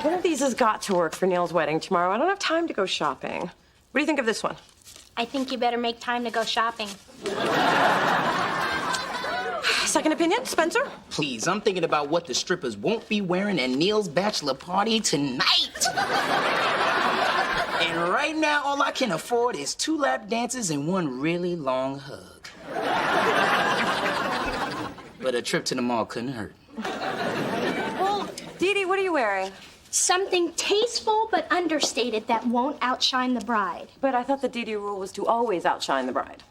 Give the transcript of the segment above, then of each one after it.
One of these has got to work for Neil's wedding tomorrow. I don't have time to go shopping. What do you think of this one? I think you better make time to go shopping. Second opinion, Spencer? Please, I'm thinking about what the strippers won't be wearing at Neil's bachelor party tonight. And right now, all I can afford is 2 lap dances and 1 really long hug. But a trip to the mall couldn't hurt. Well, Dee Dee, what are you wearing? Something tasteful but understated that won't outshine the bride. But I thought the Dee Dee rule was to always outshine the bride.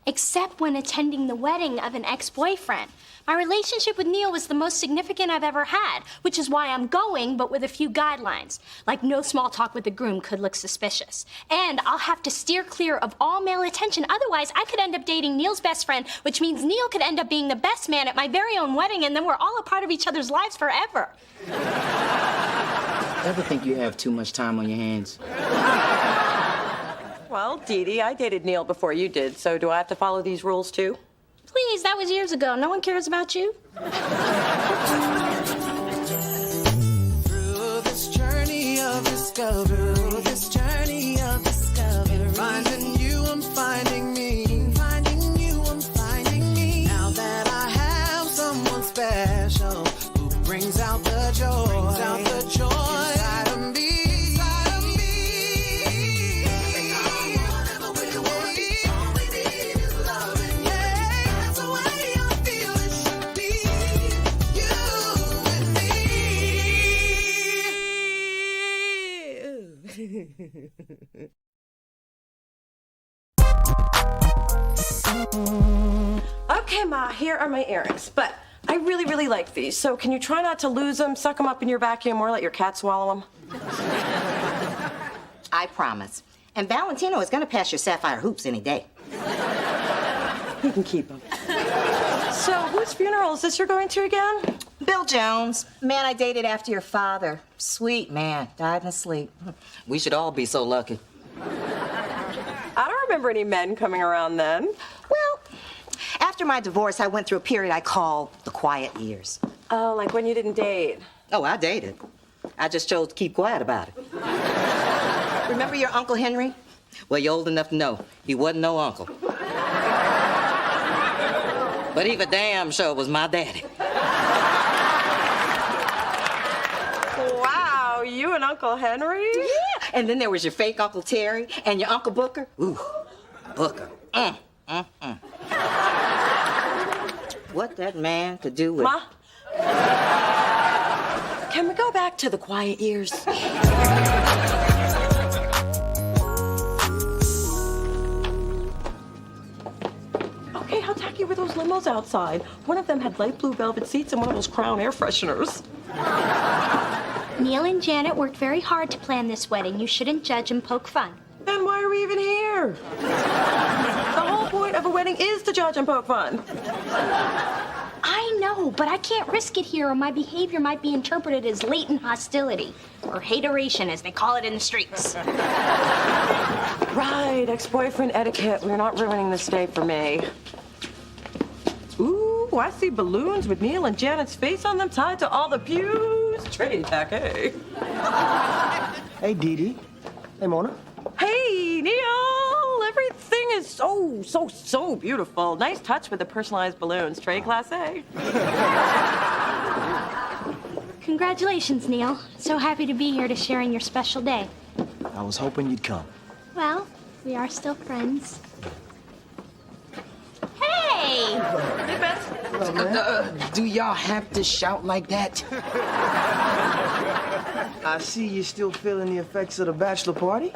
Except when attending the wedding of an ex-boyfriend. My relationship with Neil was the most significant I've ever had, which is why I'm going, but with a few guidelines. Like no small talk with the groom could look suspicious. And I'll have to steer clear of all male attention, otherwise I could end up dating Neil's best friend, which means Neil could end up being the best man at my very own wedding, and then we're all a part of each other's lives forever. Ever think you have too much time on your hands? Well, Dee Dee, I dated Neil before you did, so do I have to follow these rules too? Please, that was years ago. No one cares about you. Through this journey of discovery, finding you, I'm finding me. Finding you, I'm finding me. Now that I have someone special who brings out the joy, inside of me. Okay, Ma, here are my earrings, but I really, really like these, so can you try not to lose them, suck them up in your vacuum, or let your cat swallow them? I promise. And Valentino is going to pass your sapphire hoops any day. You can keep them. So, whose funeral is this you're going to again? Bill Jones, man I dated after your father. Sweet man, died in his sleep. We should all be so lucky. I don't remember any men coming around then. Well, after my divorce, I went through a period I call the quiet years. Oh, like when you didn't date. Oh, I dated. I just chose to keep quiet about it. Remember your Uncle Henry? Well, you're old enough to know he wasn't no uncle. But he for damn sure was my daddy. Wow, you and Uncle Henry? Yeah, and then there was your fake Uncle Terry and your Uncle Booker. Ooh, Booker. What that man could do with... Ma? Can we go back to the quiet years? Okay, how tacky were those limos outside? One of them had light blue velvet seats and one of those Crown air fresheners. Neil and Janet worked very hard to plan this wedding. You shouldn't judge and poke fun. Then why are we even here? The whole point of a wedding is to judge and poke fun. I know, but I can't risk it here or my behavior might be interpreted as latent hostility. Or hateration, as they call it in the streets. Right, ex-boyfriend etiquette. We're not ruining this day for me. Ooh, I see balloons with Neil and Janet's face on them tied to all the pews. Trade tacky. Hey, Dee Dee. Hey, Mona. Hey, Neil! Everything is so beautiful. Nice touch with the personalized balloons. Trade class A. Congratulations, Neil. So happy to be here to share in your special day. I was hoping you'd come. Well, we are still friends. Hey! Hey, Beth. Do y'all have to shout like that? I see you're still feeling the effects of the bachelor party.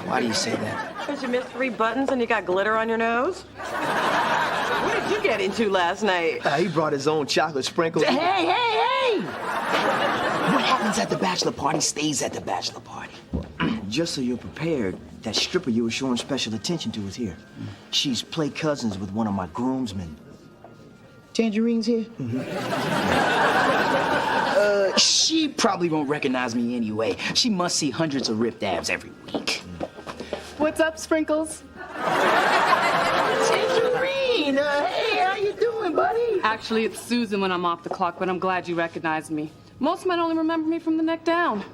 Why do you say that? Because you missed 3 buttons and you got glitter on your nose? What did you get into last night? He brought his own chocolate sprinkles. Hey! What happens at the bachelor party stays at the bachelor party. Just so you're prepared, that stripper you were showing special attention to is here. She's play cousins with one of my groomsmen. Tangerine's here? She probably won't recognize me anyway. She must see hundreds of ripped abs every week. What's up, Sprinkles? Tangerine! Hey, how you doing, buddy? Actually, it's Susan when I'm off the clock, but I'm glad you recognized me. Most men only remember me from the neck down.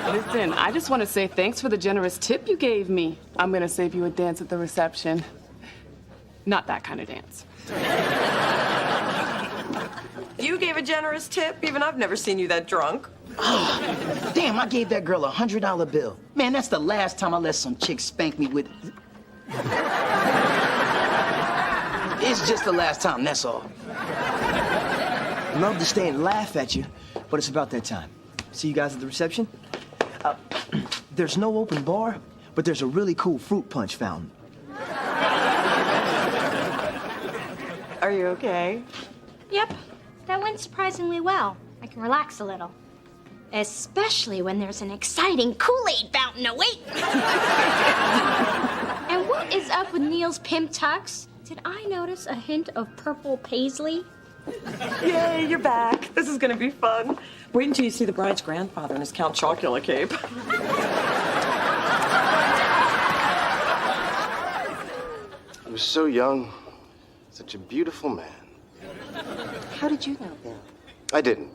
Listen, I just want to say thanks for the generous tip you gave me. I'm gonna save you a dance at the reception. Not that kind of dance. You gave a generous tip. Even I've never seen you that drunk. Damn, I gave that girl a $100 bill. Man, that's the last time I let some chick spank me with... It's just the last time, that's all. Love to stay and laugh at you, but it's about that time. See you guys at the reception? There's no open bar, but there's a really cool fruit punch fountain. Are you okay? Yep, that went surprisingly well. I can relax a little. Especially when there's an exciting Kool-Aid fountain awaiting. And what is up with Neil's pimp tux? Did I notice a hint of purple paisley? Yay, you're back. This is gonna be fun. Wait until you see the bride's grandfather in his Count Chocula cape. He was so young, such a beautiful man. How did you know, Bill? I didn't.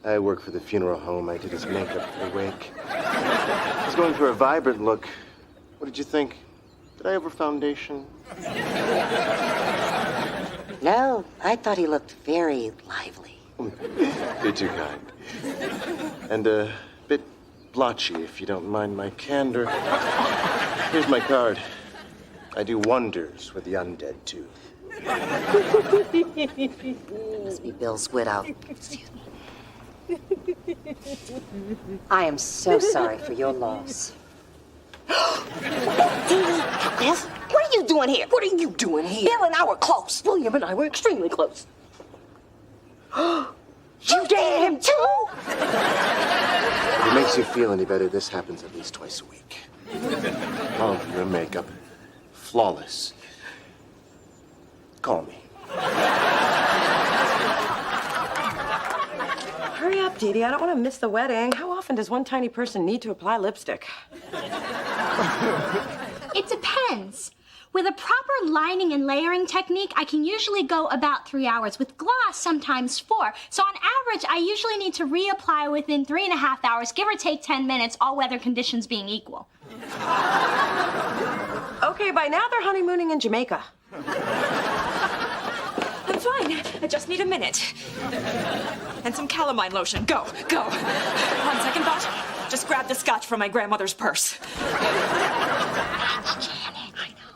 I worked for the funeral home. I did his makeup for the wake. I was going for a vibrant look. What did you think? Did I over foundation? No, I thought he looked very lively. You're too kind. And a bit blotchy, if you don't mind my candor. Here's my card. I do wonders with the undead, too. Must be Bill's widow. Excuse me. I am so sorry for your loss. Yes? What are you doing here? What are you doing here? Bill and I were close. William and I were extremely close. You dated him too? If it makes you feel any better, this happens at least twice a week. Oh, your makeup. Flawless. Call me. Hurry up, Dee Dee. I don't want to miss the wedding. How often does one tiny person need to apply lipstick? It depends. With a proper lining and layering technique, I can usually go about 3 hours. With gloss, sometimes 4. So on average, I usually need to reapply within 3.5 hours, give or take 10 minutes, all weather conditions being equal. Okay, by now they're honeymooning in Jamaica. I'm fine. I just need a minute. And some calamine lotion. Go. On second thought, just grab the scotch from my grandmother's purse. Janet, I know.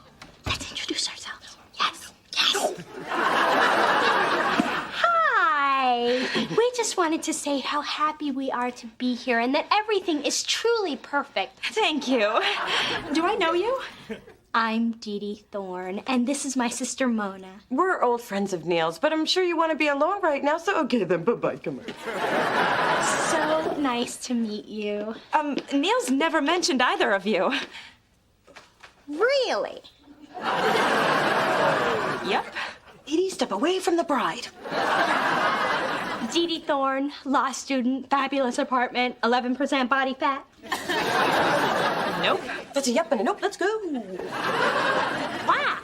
Let's introduce ourselves. Yes. Hi. We just wanted to say how happy we are to be here and that everything is truly perfect. Thank you. Do I know you? I'm Dee Dee Thorne, and this is my sister Mona. We're old friends of Neil's, but I'm sure you want to be alone right now, so okay then. Bye-bye. Come on. So nice to meet you. Neil's never mentioned either of you. Really? Yep. Dee Dee, step away from the bride. Dee Dee Thorne, law student, fabulous apartment, 11% body fat. Nope. That's a yep and a nope. Let's go. Wow.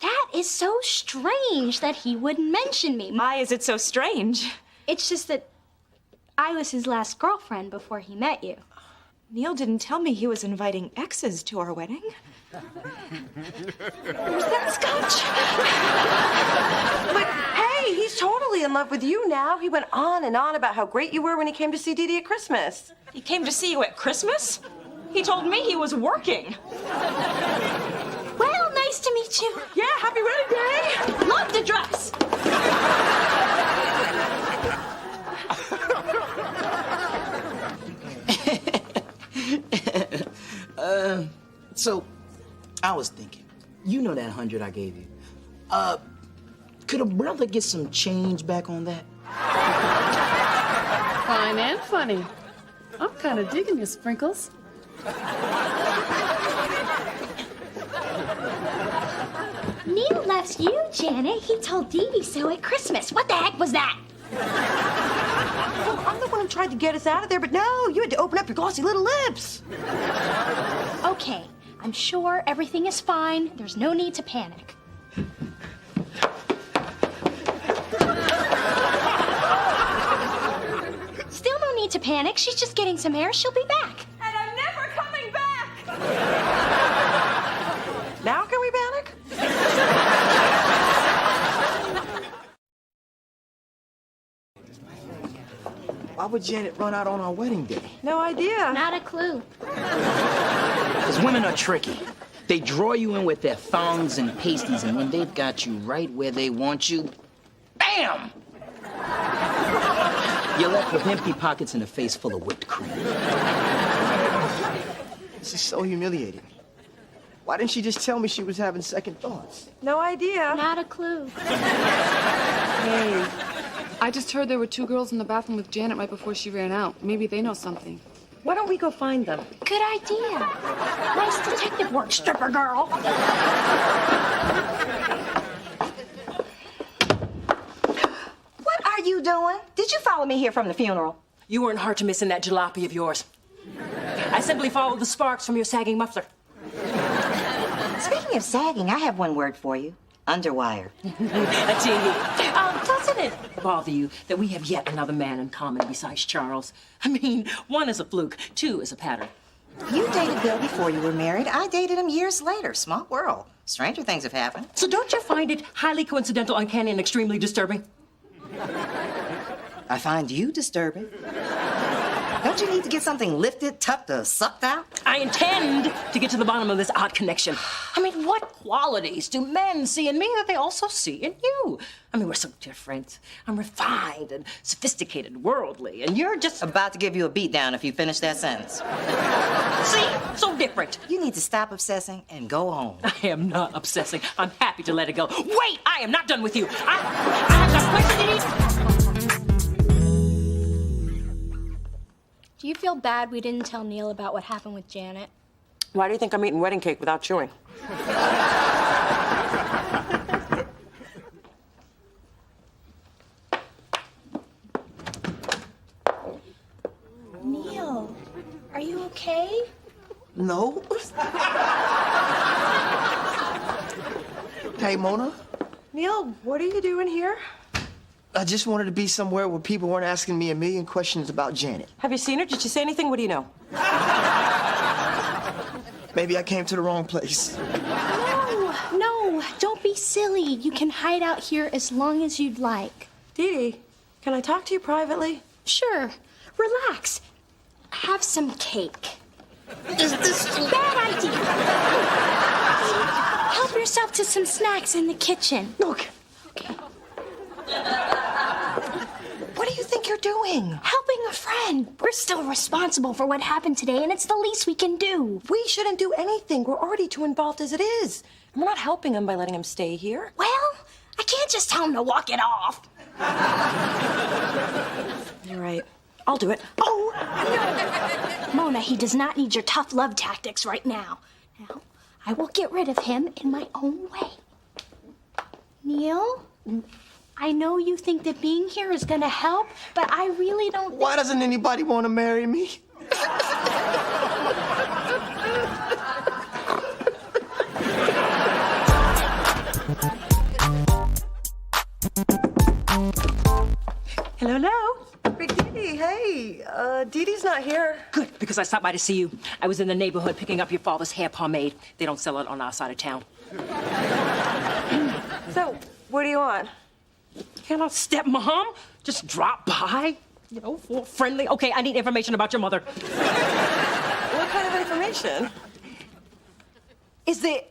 That is so strange that he wouldn't mention me. Why is it so strange? It's just that I was his last girlfriend before he met you. Neil didn't tell me he was inviting exes to our wedding. Where's that scotch? But hey, he's totally in love with you now. He went on and on about how great you were when he came to see Dee Dee at Christmas. He came to see you at Christmas? He told me he was working. Well, nice to meet you. Yeah, happy wedding day. Love the dress. So, I was thinking, you know that 100 I gave you. Could a brother get some change back on that? Fine and funny. I'm kind of digging you, Sprinkles. Neil loves you, Janet. He told Dee Dee so at Christmas. What the heck was that? Well, I'm the one who tried to get us out of there, but no, you had to open up your glossy little lips. Okay, I'm sure everything is fine. There's no need to panic. panic. She's just getting some air. She'll be back. And I'm never coming back! Now can we panic? Why would Janet run out on our wedding day? No idea. Not a clue. Because women are tricky. They draw you in with their thongs and pasties, and when they've got you right where they want you, bam! You're left with empty pockets and a face full of whipped cream. This is so humiliating. Why didn't she just tell me she was having second thoughts? No idea. Not a clue. Hey, I just heard there were 2 girls in the bathroom with Janet right before she ran out. Maybe they know something. Why don't we go find them? Good idea. Nice detective work, stripper girl. What are you doing? Did you follow me here from the funeral? You weren't hard to miss in that jalopy of yours. I simply followed the sparks from your sagging muffler. Speaking of sagging, I have one word for you. Underwire. Doesn't it bother you that we have yet another man in common besides Charles? I mean, 1 is a fluke, 2 is a pattern. You dated Bill before you were married. I dated him years later. Small world. Stranger things have happened. So don't you find it highly coincidental, uncanny, and extremely disturbing? I find you disturbing. Don't you need to get something lifted, tucked, or sucked out? I intend to get to the bottom of this odd connection. I mean, what qualities do men see in me that they also see in you? I mean, we're so different. I'm refined and sophisticated, worldly, and you're just... About to give you a beat down if you finish that sentence. See? So different. You need to stop obsessing and go home. I am not obsessing. I'm happy to let it go. Wait! I am not done with you. I have got questions to eat. Do you feel bad we didn't tell Neil about what happened with Janet? Why do you think I'm eating wedding cake without chewing? Neil, are you okay? No. Hey, Mona. Neil, what are you doing here? I just wanted to be somewhere where people weren't asking me a million questions about Janet. Have you seen her? Did she say anything? What do you know? Maybe I came to the wrong place. No, don't be silly. You can hide out here as long as you'd like. Dee Dee, can I talk to you privately? Sure. Relax. Have some cake. Is this a bad idea? Help yourself to some snacks in the kitchen. Okay. Okay. What do you think you're doing? Helping a friend. We're still responsible for what happened today, and it's the least we can do. We shouldn't do anything. We're already too involved as it is. And we're not helping him by letting him stay here. Well, I can't just tell him to walk it off. You're right. I'll do it. Oh, no. Mona, he does not need your tough love tactics right now. Now, I will get rid of him in my own way. Neil, I know you think that being here is gonna help, but I really don't think... Why doesn't anybody want to marry me? Hello, hello. Big Dee Dee, hey. Dee Dee's not here. Good, because I stopped by to see you. I was in the neighborhood picking up your father's hair pomade. They don't sell it on our side of town. So, what do you want? Can I stepmom just drop by? You know, for friendly. Okay, I need information about your mother. What kind of information? Is there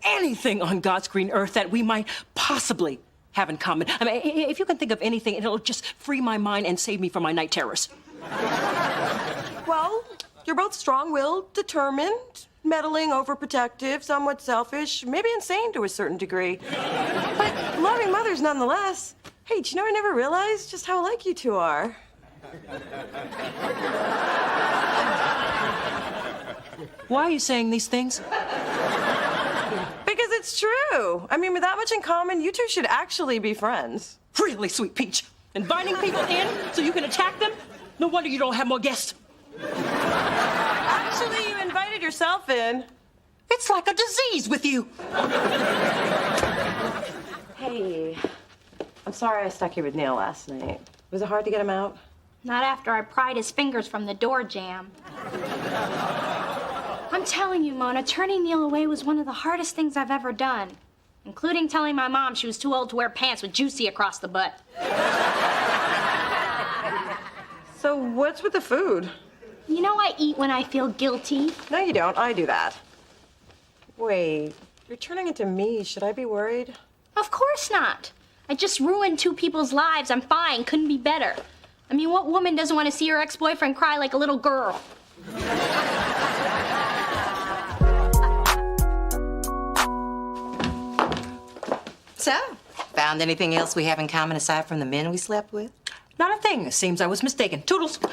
anything on God's green earth that we might possibly have in common? I mean, if you can think of anything, it'll just free my mind and save me from my night terrors. Well, you're both strong-willed, determined, meddling, overprotective, somewhat selfish, maybe insane to a certain degree. But loving mothers nonetheless. Hey, do you know I never realized just how alike you two are? Why are you saying these things? Because it's true. I mean, with that much in common, you two should actually be friends. Really, Sweet Peach. Inviting people in so you can attack them? No wonder you don't have more guests. Actually, you invited yourself in. It's like a disease with you. Hey, I'm sorry I stuck you with Neil last night. Was it hard to get him out? Not after I pried his fingers from the door jamb. I'm telling you, Mona, turning Neil away was one of the hardest things I've ever done, including telling my mom she was too old to wear pants with juicy across the butt. So what's with the food? You know I eat when I feel guilty. No, you don't. I do that. Wait, you're turning into me. Should I be worried? Of course not. I just ruined 2 people's lives. I'm fine. Couldn't be better. I mean, what woman doesn't want to see her ex-boyfriend cry like a little girl? So, found anything else we have in common aside from the men we slept with? Not a thing. Seems I was mistaken. Toodles. I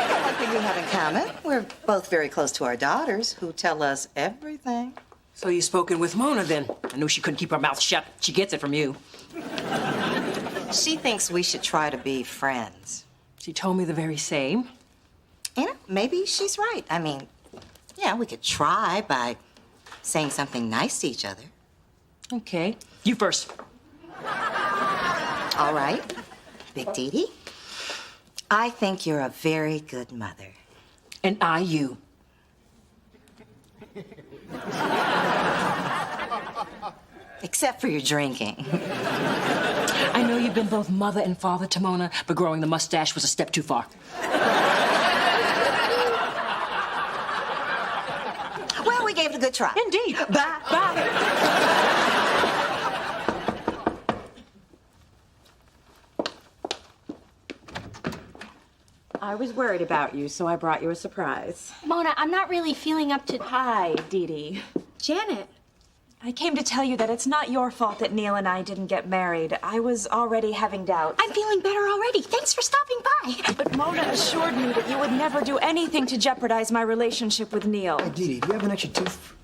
know one thing we have in common. We're both very close to our daughters, who tell us everything. So you spoken with Mona then? I knew she couldn't keep her mouth shut. She gets it from you. She thinks we should try to be friends. She told me the very same. You know, maybe she's right. I mean, yeah, we could try by saying something nice to each other. Okay. You first. All right. Big Dee, I think you're a very good mother. And I you. Except for your drinking. I know you've been both mother and father to Mona, but growing the mustache was a step too far. Well, we gave it a good try. Indeed. Bye. Bye. I was worried about you, so I brought you a surprise. Mona, I'm not really feeling up to... Hi, Dee Dee. Janet. I came to tell you that it's not your fault that Neil and I didn't get married. I was already having doubts. I'm feeling better already. Thanks for stopping by. But Mona assured me that you would never do anything to jeopardize my relationship with Neil. Hey, Dee Dee, do you have an extra tooth?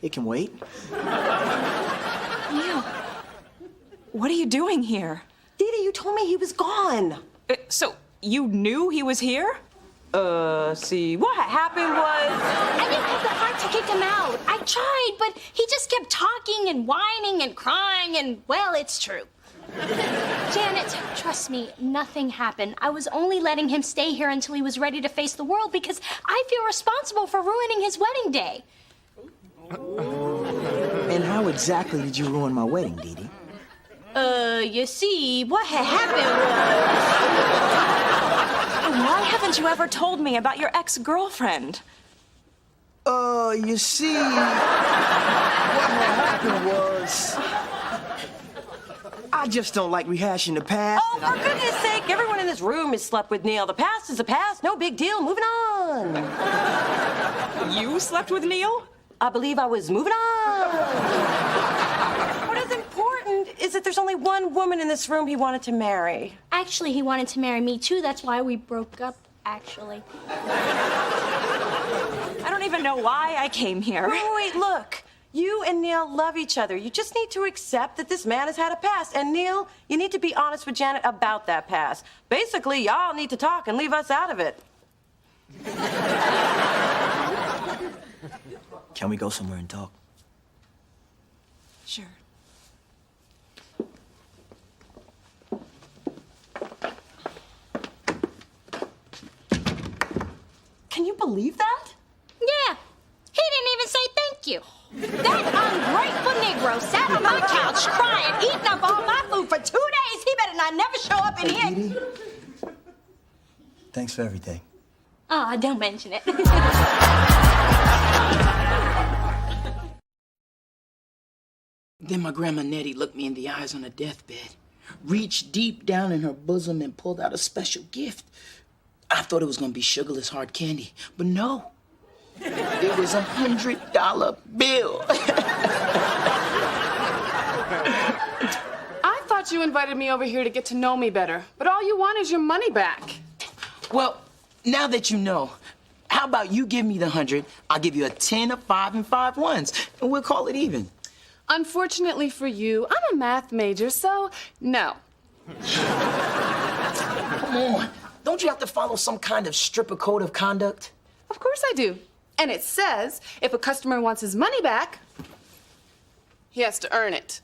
It can wait. Neil, what are you doing here? Dee Dee, you told me he was gone. So you knew he was here? See, what happened was... I didn't have the heart to kick him out. I tried, but he just kept talking and whining and crying, and, well, it's true. Janet, trust me, nothing happened. I was only letting him stay here until he was ready to face the world because I feel responsible for ruining his wedding day. And how exactly did you ruin my wedding, Dee Dee? You see, what had happened was... Why haven't you ever told me about your ex-girlfriend? You see, what happened was... I just don't like rehashing the past. Oh, for goodness sake, everyone in this room has slept with Neil. The past is the past. No big deal. Moving on. You slept with Neil? I believe I was moving on. What is important is that there's only one woman in this room he wanted to marry. Actually, he wanted to marry me, too. That's why we broke up, actually. I don't even know why I came here. Wait, look. You and Neil love each other. You just need to accept that this man has had a past. And Neil, you need to be honest with Janet about that past. Basically, y'all need to talk and leave us out of it. Can we go somewhere and talk? Sure. Can you believe that? Yeah, he didn't even say thank you. That ungrateful Negro sat on my couch crying, eating up all my food for 2 days. He better not never show up in here. Dee Dee, thanks for everything. Oh, don't mention it. Then my grandma Nettie looked me in the eyes on her deathbed, reached deep down in her bosom and pulled out a special gift. I thought it was gonna be sugarless hard candy, but no. It was $100 bill. I thought you invited me over here to get to know me better, but all you want is your money back. Well, now that you know, how about you give me the 100, I'll give you a 10, a 5, and 5 ones, and we'll call it even. Unfortunately for you, I'm a math major, so no. Come on, don't you have to follow some kind of stripper code of conduct? Of course I do. And it says if a customer wants his money back, he has to earn it.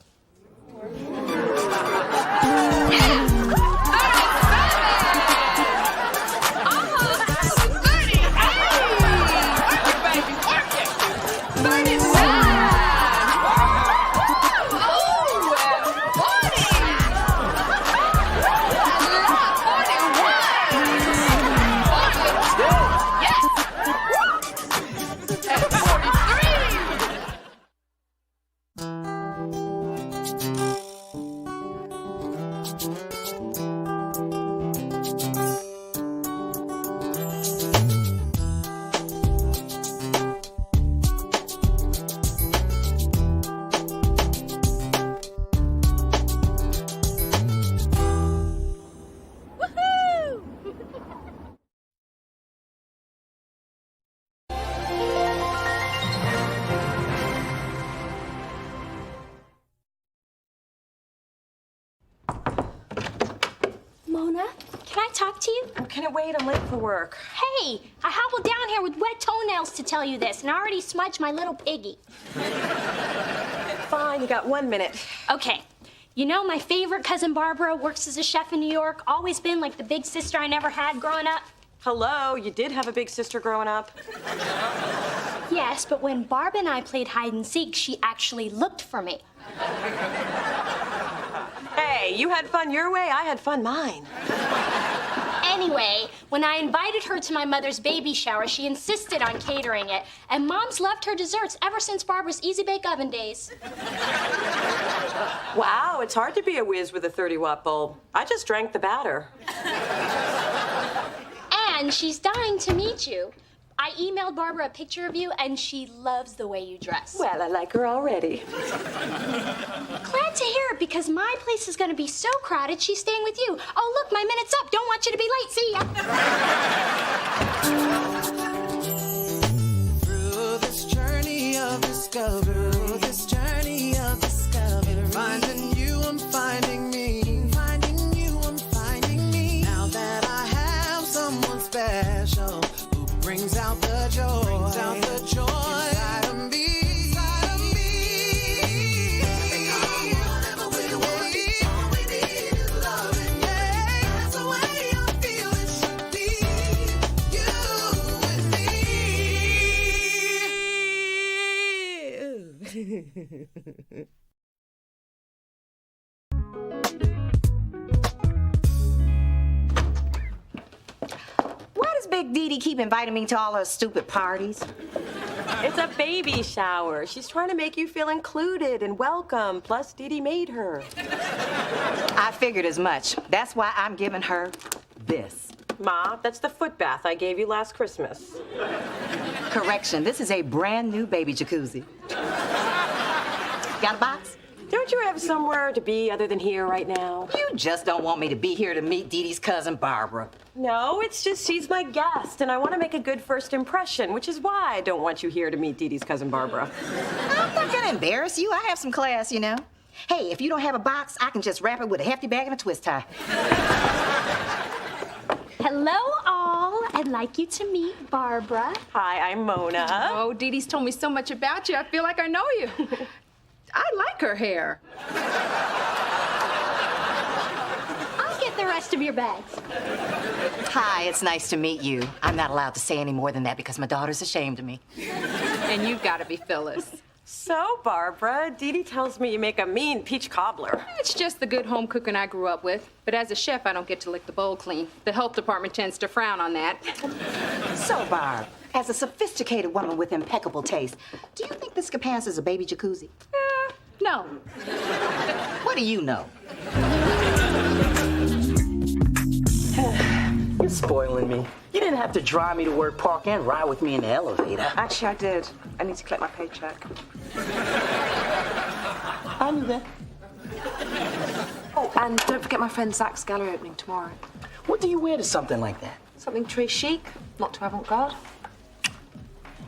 Mona, can I talk to you? Oh, can it wait? I'm late for work. Hey, I hobbled down here with wet toenails to tell you this, and I already smudged my little piggy. Fine, you got 1 minute. Okay. You know, my favorite cousin Barbara works as a chef in New York, always been like the big sister I never had growing up. Hello, you did have a big sister growing up. Yes, but when Barb and I played hide and seek, she actually looked for me. Hey, you had fun your way, I had fun mine. Anyway, when I invited her to my mother's baby shower, she insisted on catering it, and Mom's loved her desserts ever since Barbara's Easy Bake Oven days. Wow, it's hard to be a whiz with a 30-watt bulb. I just drank the batter. And she's dying to meet you. I emailed Barbara a picture of you, and she loves the way you dress. Well, I like her already. Glad to hear it, because my place is going to be so crowded, she's staying with you. Oh, look, my minute's up. Don't want you to be late. See ya. Through this journey of discovery, finding you, I'm finding me. Finding you, I'm finding me. Now that I have someone special who brings out the joy, inside of me. Whatever we want, all we need is loving. That's the way I feel it should be. You and me. Why does Big Dee Dee keep inviting me to all her stupid parties? It's a baby shower. She's trying to make you feel included and welcome. Plus, Dee Dee made her. I figured as much. That's why I'm giving her this. Ma, that's the foot bath I gave you last Christmas. Correction, this is a brand new baby jacuzzi. Got a box? Don't you have somewhere to be other than here right now? You just don't want me to be here to meet Dee Dee's cousin Barbara. No, it's just she's my guest, and I want to make a good first impression, which is why I don't want you here to meet Dee Dee's cousin Barbara. I'm not gonna embarrass you. I have some class, you know. Hey, if you don't have a box, I can just wrap it with a hefty bag and a twist tie. Hello, all. I'd like you to meet Barbara. Hi, I'm Mona. Oh, Dee Dee's told me so much about you, I feel like I know you. I like her hair. I'll get the rest of your bags. Hi, it's nice to meet you. I'm not allowed to say any more than that because my daughter's ashamed of me. And you've got to be Phyllis. So, Barbara, Dee Dee tells me you make a mean peach cobbler. It's just the good home cooking I grew up with. But as a chef, I don't get to lick the bowl clean. The health department tends to frown on that. So, Barb, as a sophisticated woman with impeccable taste, do you think this could pass as a baby jacuzzi? No. What do you know? You're spoiling me. You didn't have to drive me to work, park, and ride with me in the elevator. Actually, I did. I need to collect my paycheck. I knew that. Oh, and don't forget my friend Zach's gallery opening tomorrow. What do you wear to something like that? Something très chic, not too avant-garde.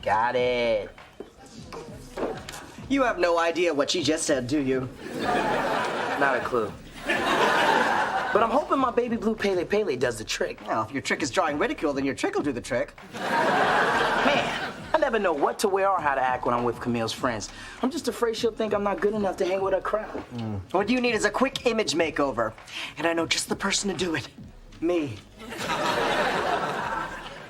Got it. You have no idea what she just said, do you? Not a clue. But I'm hoping my baby blue Pele Pele does the trick. Well, if your trick is drawing ridicule, then your trick will do the trick. Man, I never know what to wear or how to act when I'm with Camille's friends. I'm just afraid she'll think I'm not good enough to hang with her crowd. What you need is a quick image makeover. And I know just the person to do it. Me.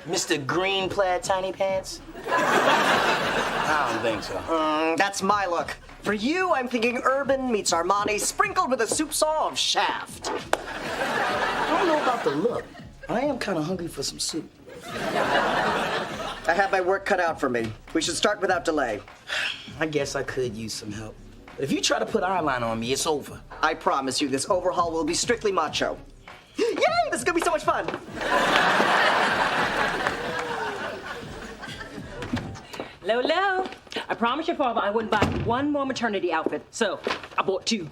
Mr. Green Plaid Tiny Pants? I don't think so. That's my look. For you, I'm thinking Urban meets Armani sprinkled with a soup saw of Shaft. I don't know about the look. I am kind of hungry for some soup. I have my work cut out for me. We should start without delay. I guess I could use some help. But if you try to put eyeliner on me, it's over. I promise you, this overhaul will be strictly macho. Yay! This is gonna be so much fun! Hello. I promised your father I wouldn't buy one more maternity outfit, so I bought 2.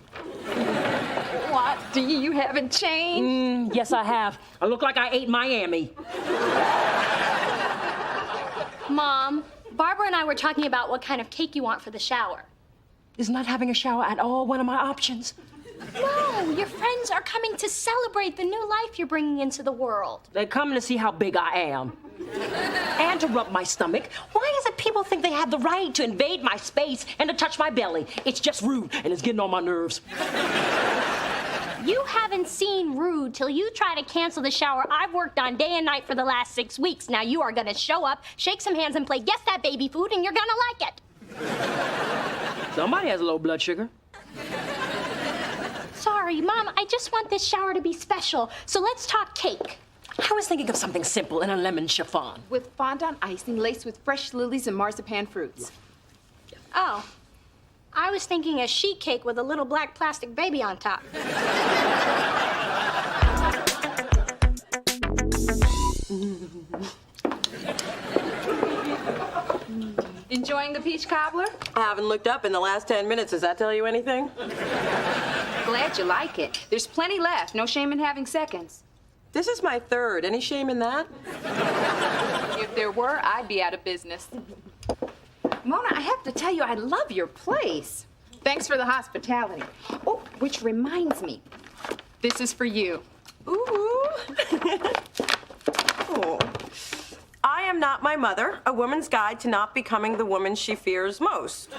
What? Do you haven't changed? Yes, I have. I look like I ate Miami. Mom, Barbara and I were talking about what kind of cake you want for the shower. Is not having a shower at all one of my options? No, your friends are coming to celebrate the new life you're bringing into the world. They're coming to see how big I am. And to rub my stomach. Why is it people think they have the right to invade my space and to touch my belly? It's just rude, and it's getting on my nerves. You haven't seen rude till you try to cancel the shower I've worked on day and night for the last 6 weeks. Now you are gonna show up, shake some hands, and play Guess That Baby Food, and you're gonna like it. Somebody has low blood sugar. Sorry, Mom, I just want this shower to be special, so let's talk cake. I was thinking of something simple in a lemon chiffon. With fondant icing laced with fresh lilies and marzipan fruits. Oh, I was thinking a sheet cake with a little black plastic baby on top. Enjoying the peach cobbler? I haven't looked up in the last 10 minutes. Does that tell you anything? Glad you like it. There's plenty left. No shame in having seconds. This is my 3rd. Any shame in that? If there were, I'd be out of business. Mona, I have to tell you, I love your place. Thanks for the hospitality. Oh, which reminds me, this is for you. Ooh. Oh. I Am Not My Mother, A Woman's Guide to Not Becoming the Woman She Fears Most.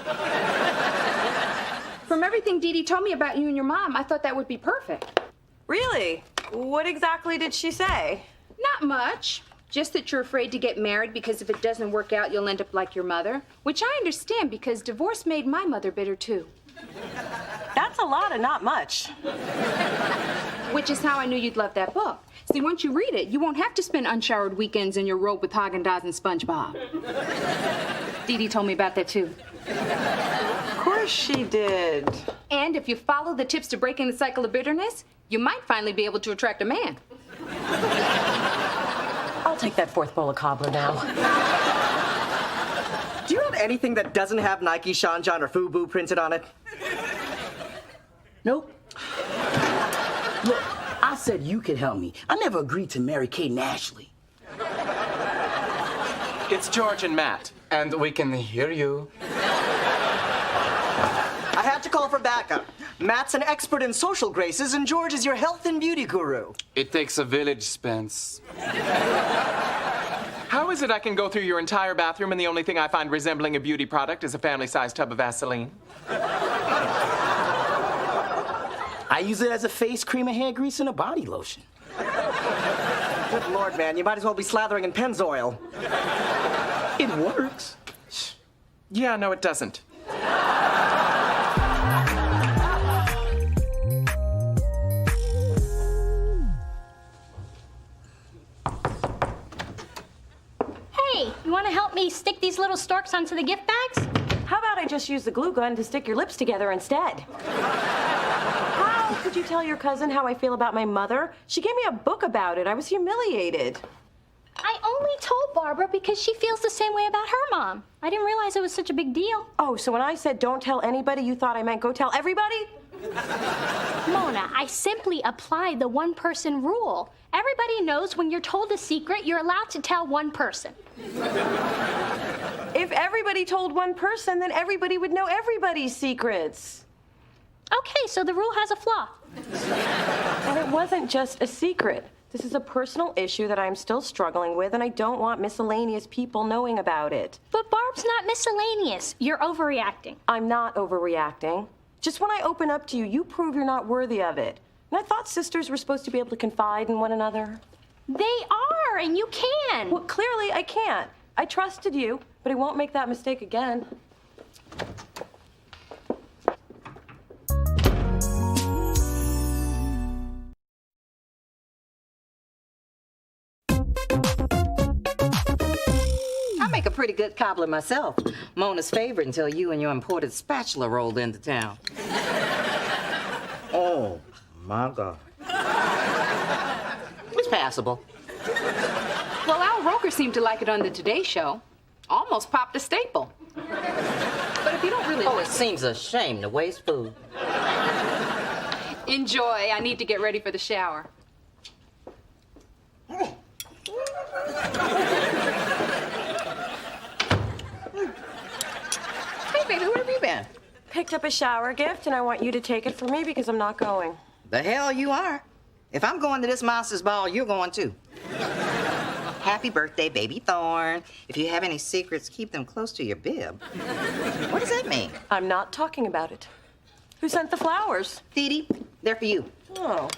From everything Dee Dee told me about you and your mom, I thought that would be perfect. Really? What exactly did she say? Not much. Just that you're afraid to get married because if it doesn't work out, you'll end up like your mother. Which I understand because divorce made my mother bitter too. That's a lot and not much. Which is how I knew you'd love that book. See, once you read it, you won't have to spend unshowered weekends in your robe with Haagen-Dazs and SpongeBob. Dee Dee told me about that too. Of course she did. And if you follow the tips to breaking the cycle of bitterness, you might finally be able to attract a man. I'll take that 4th bowl of cobbler now. Do you have anything that doesn't have Nike, Sean John, or FUBU printed on it? Nope. Look, I said you could help me. I never agreed to marry Kate and Ashley. It's George and Matt, and we can hear you. I had to call for backup. Matt's an expert in social graces, and George is your health and beauty guru. It takes a village, Spence. How is it I can go through your entire bathroom and the only thing I find resembling a beauty product is a family-sized tub of Vaseline? I use it as a face cream, a hair grease, and a body lotion. Good Lord, man, you might as well be slathering in Pennzoil. It works. Yeah, no, it doesn't. Hey, you want to help me stick these little storks onto the gift bags? How about I just use the glue gun to stick your lips together instead? How could you tell your cousin how I feel about my mother? She gave me a book about it. I was humiliated. I only told Barbara because she feels the same way about her mom. I didn't realize it was such a big deal. Oh, so when I said don't tell anybody, you thought I meant go tell everybody? Mona, I simply applied the one-person rule. Everybody knows when you're told a secret, you're allowed to tell one person. If everybody told one person, then everybody would know everybody's secrets. Okay, so the rule has a flaw. And it wasn't just a secret. This is a personal issue that I'm still struggling with, and I don't want miscellaneous people knowing about it. But Barb's not miscellaneous. You're overreacting. I'm not overreacting. Just when I open up to you, you prove you're not worthy of it. And I thought sisters were supposed to be able to confide in one another. They are, and you can. Well, clearly I can't. I trusted you, but I won't make that mistake again. I make a pretty good cobbler myself. Mona's favorite until you and your imported spatula rolled into town. Oh, my God. It's passable. Well, Al Roker seemed to like it on the Today Show. Almost popped a staple. But if you don't really Oh, it seems a shame to waste food. enjoy, I need to get ready for the shower. Hey, baby, where have you been? Picked up a shower gift, and I want you to take it for me because I'm not going. The hell you are. If I'm going to this monster's ball, you're going too. Happy birthday, baby Thorn. If you have any secrets, keep them close to your bib. What does that mean? I'm not talking about it. Who sent the flowers? Dee Dee, they're for you. Oh.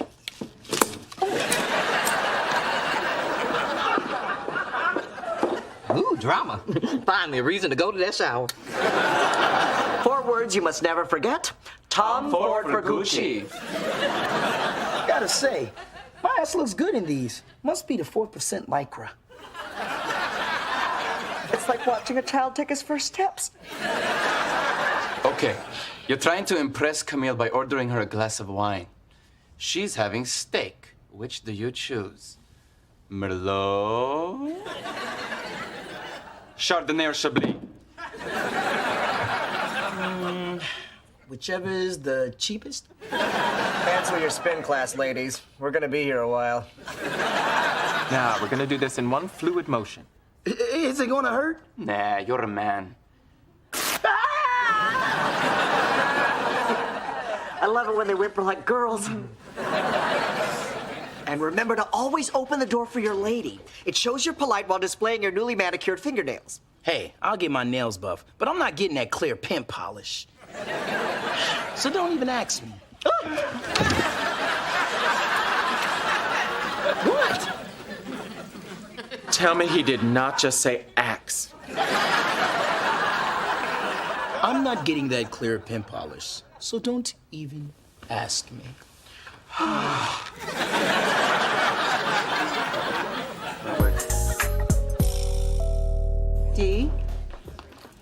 Ooh, drama. Find me a reason to go to that shower. 4 words you must never forget. Tom Ford for Gucci. Gotta say, my ass looks good in these. Must be the 4% Lycra. It's like watching a child take his first steps. Okay, you're trying to impress Camille by ordering her a glass of wine. She's having steak. Which do you choose? Merlot? Chardonnay or Chablis? Whichever is the cheapest. Cancel your spin class, ladies. We're gonna be here a while. Now, we're gonna do this in one fluid motion. Is it gonna hurt? Nah, you're a man. I love it when they whimper like girls. And remember to always open the door for your lady. It shows you're polite while displaying your newly manicured fingernails. Hey, I'll get my nails buff, but I'm not getting that clear pimp polish. So don't even ask me. What? Tell me he did not just say axe. I'm not getting that clear pimp polish, so don't even ask me. Dee,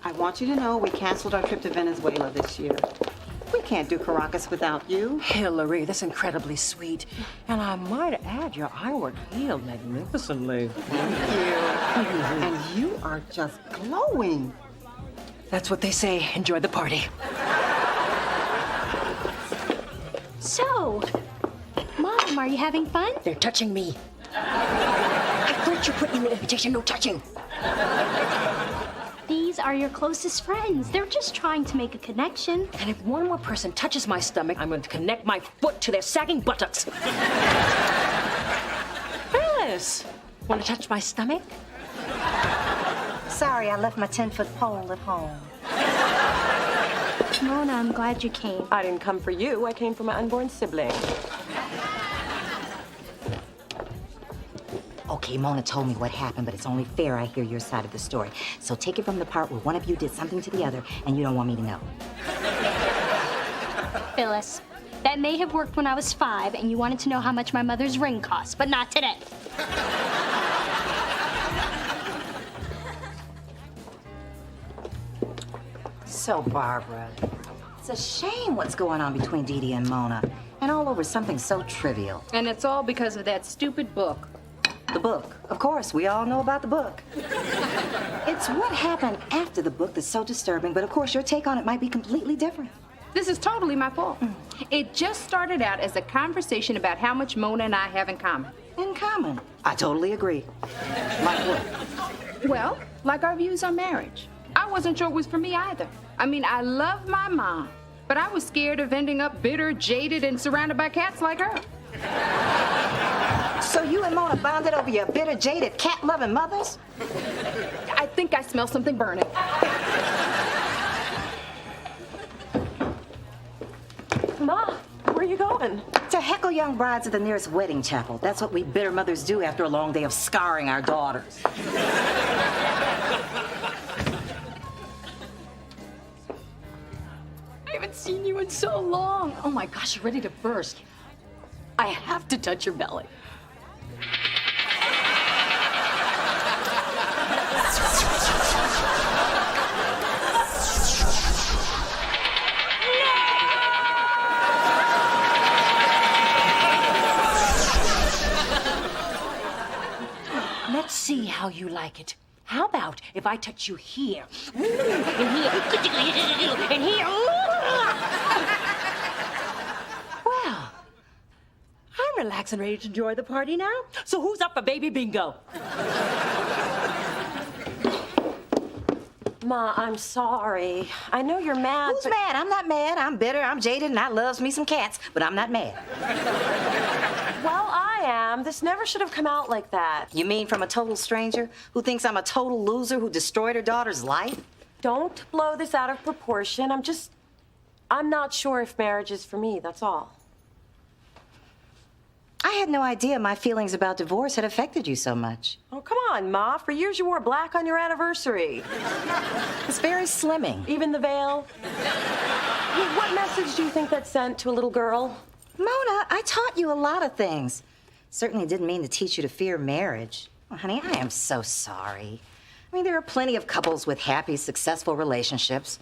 I want you to know we canceled our trip to Venezuela this year. We can't do Caracas without you. Hillary, that's incredibly sweet. And I might add, your eyework healed magnificently. Thank you. And you are just glowing. That's what they say. Enjoy the party. So, Mom, are you having fun? They're touching me. I thought you put in the invitation, no touching. These are your closest friends. They're just trying to make a connection. And if one more person touches my stomach, I'm going to connect my foot to their sagging buttocks. Phyllis, want to touch my stomach? Sorry, I left my 10-foot pole at home. Mona, I'm glad you came. I didn't come for you. I came for my unborn sibling. Okay, Mona told me what happened, but it's only fair I hear your side of the story. So take it from the part where one of you did something to the other and you don't want me to know. Phyllis, that may have worked when I was 5 and you wanted to know how much my mother's ring cost, but not today. So, Barbara, it's a shame what's going on between Dee Dee and Mona, and all over something so trivial. And it's all because of that stupid book. The book. Of course, we all know about the book. It's what happened after the book that's so disturbing, but of course your take on it might be completely different. This is totally my fault. It just started out as a conversation about how much Mona and I have in common. In common? I totally agree. Like what? Well, like our views on marriage. I wasn't sure it was for me either. I mean, I love my mom, but I was scared of ending up bitter, jaded, and surrounded by cats like her. So you and Mona bonded over your bitter, jaded, cat-loving mothers? I think I smell something burning. Ma, where are you going? To heckle young brides at the nearest wedding chapel. That's what we bitter mothers do after a long day of scarring our daughters. I haven't seen you in so long. Oh my gosh, you're ready to burst. I have to touch your belly. Let's see how you like it. How about if I touch you here? And here. And here. Well, I'm relaxed and ready to enjoy the party now. So who's up for baby bingo? Ma, I'm sorry. I know you're mad. Who's mad? I'm not mad. I'm bitter, I'm jaded, and I loves me some cats, but I'm not mad. Well, I am. This never should have come out like that. You mean from a total stranger who thinks I'm a total loser who destroyed her daughter's life? Don't blow this out of proportion. I'm not sure if marriage is for me, that's all. I had no idea my feelings about divorce had affected you so much. Oh, come on, Ma. For years you wore black on your anniversary. It's very slimming. Even the veil. What message do you think that sent to a little girl? Mona, I taught you a lot of things. Certainly didn't mean to teach you to fear marriage. Oh, honey, I am so sorry. I mean, there are plenty of couples with happy, successful relationships.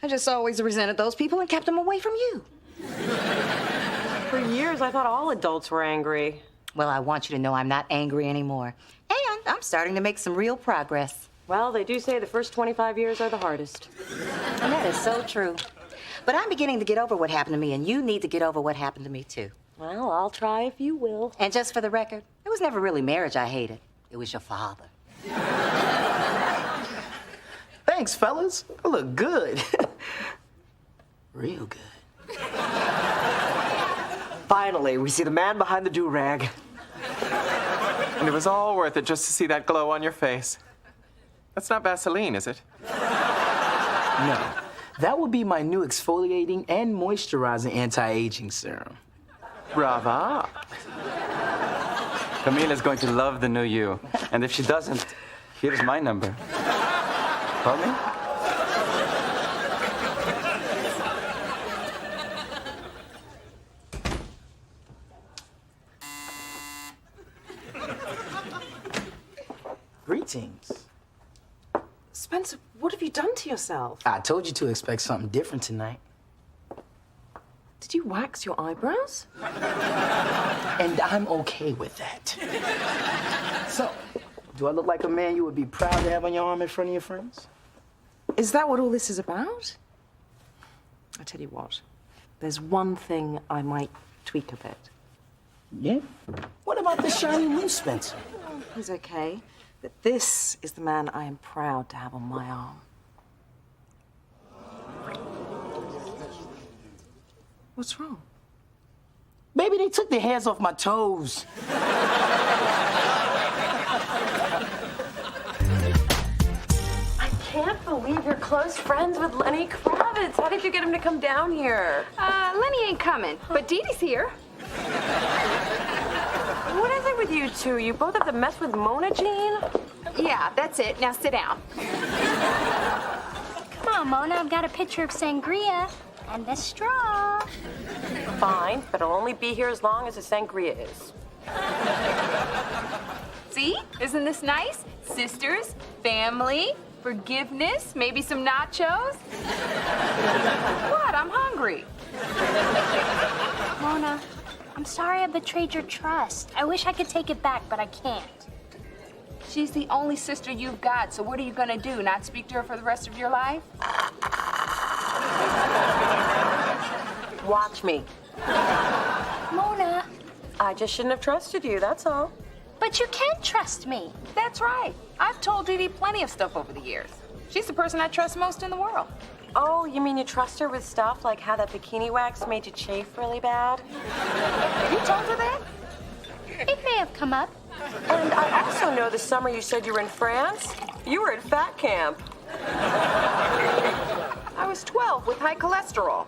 I just always resented those people and kept them away from you. For years, I thought all adults were angry. Well, I want you to know I'm not angry anymore. And I'm starting to make some real progress. Well, they do say the first 25 years are the hardest. And that is so true. But I'm beginning to get over what happened to me, and you need to get over what happened to me, too. Well, I'll try if you will. And just for the record, it was never really marriage I hated. It was your father. Thanks, fellas. I look good. Real good. Finally, we see the man behind the do-rag. And it was all worth it just to see that glow on your face. That's not Vaseline, is it? No. That would be my new exfoliating and moisturizing anti-aging serum. Brava. Camille is going to love the new you. And if she doesn't, here's my number. Call me? Greetings. Spencer, what have you done to yourself? I told you to expect something different tonight. Did you wax your eyebrows? And I'm okay with that. So, do I look like a man you would be proud to have on your arm in front of your friends? Is that what all this is about? I tell you what, there's one thing I might tweak a bit. Yeah? What about the shiny new Spencer? He's okay, but this is the man I am proud to have on my arm. What's wrong? Baby, they took their hairs off my toes. I can't believe you're close friends with Lenny Kravitz. How did you get him to come down here? Lenny ain't coming, but Dee Dee's here. What is it with you two? You both have to mess with Mona Jean? Yeah, that's it. Now sit down. Come on, Mona, I've got a picture of sangria and a straw. Fine, but I'll only be here as long as the sangria is. See? Isn't this nice? Sisters, family, forgiveness, maybe some nachos. What? I'm hungry. Mona, I'm sorry I betrayed your trust. I wish I could take it back, but I can't. She's the only sister you've got, so what are you gonna do? Not speak to her for the rest of your life? Watch me. Mona, I just shouldn't have trusted you, that's all. but you can trust me. That's right. I've told Dee Dee plenty of stuff over the years. She's the person I trust most in the world. Oh, you mean you trust her with stuff like how that bikini wax made you chafe really bad? You told her that? It may have come up. And I also know the summer you said you were in France, you were at fat camp. I was 12 with high cholesterol.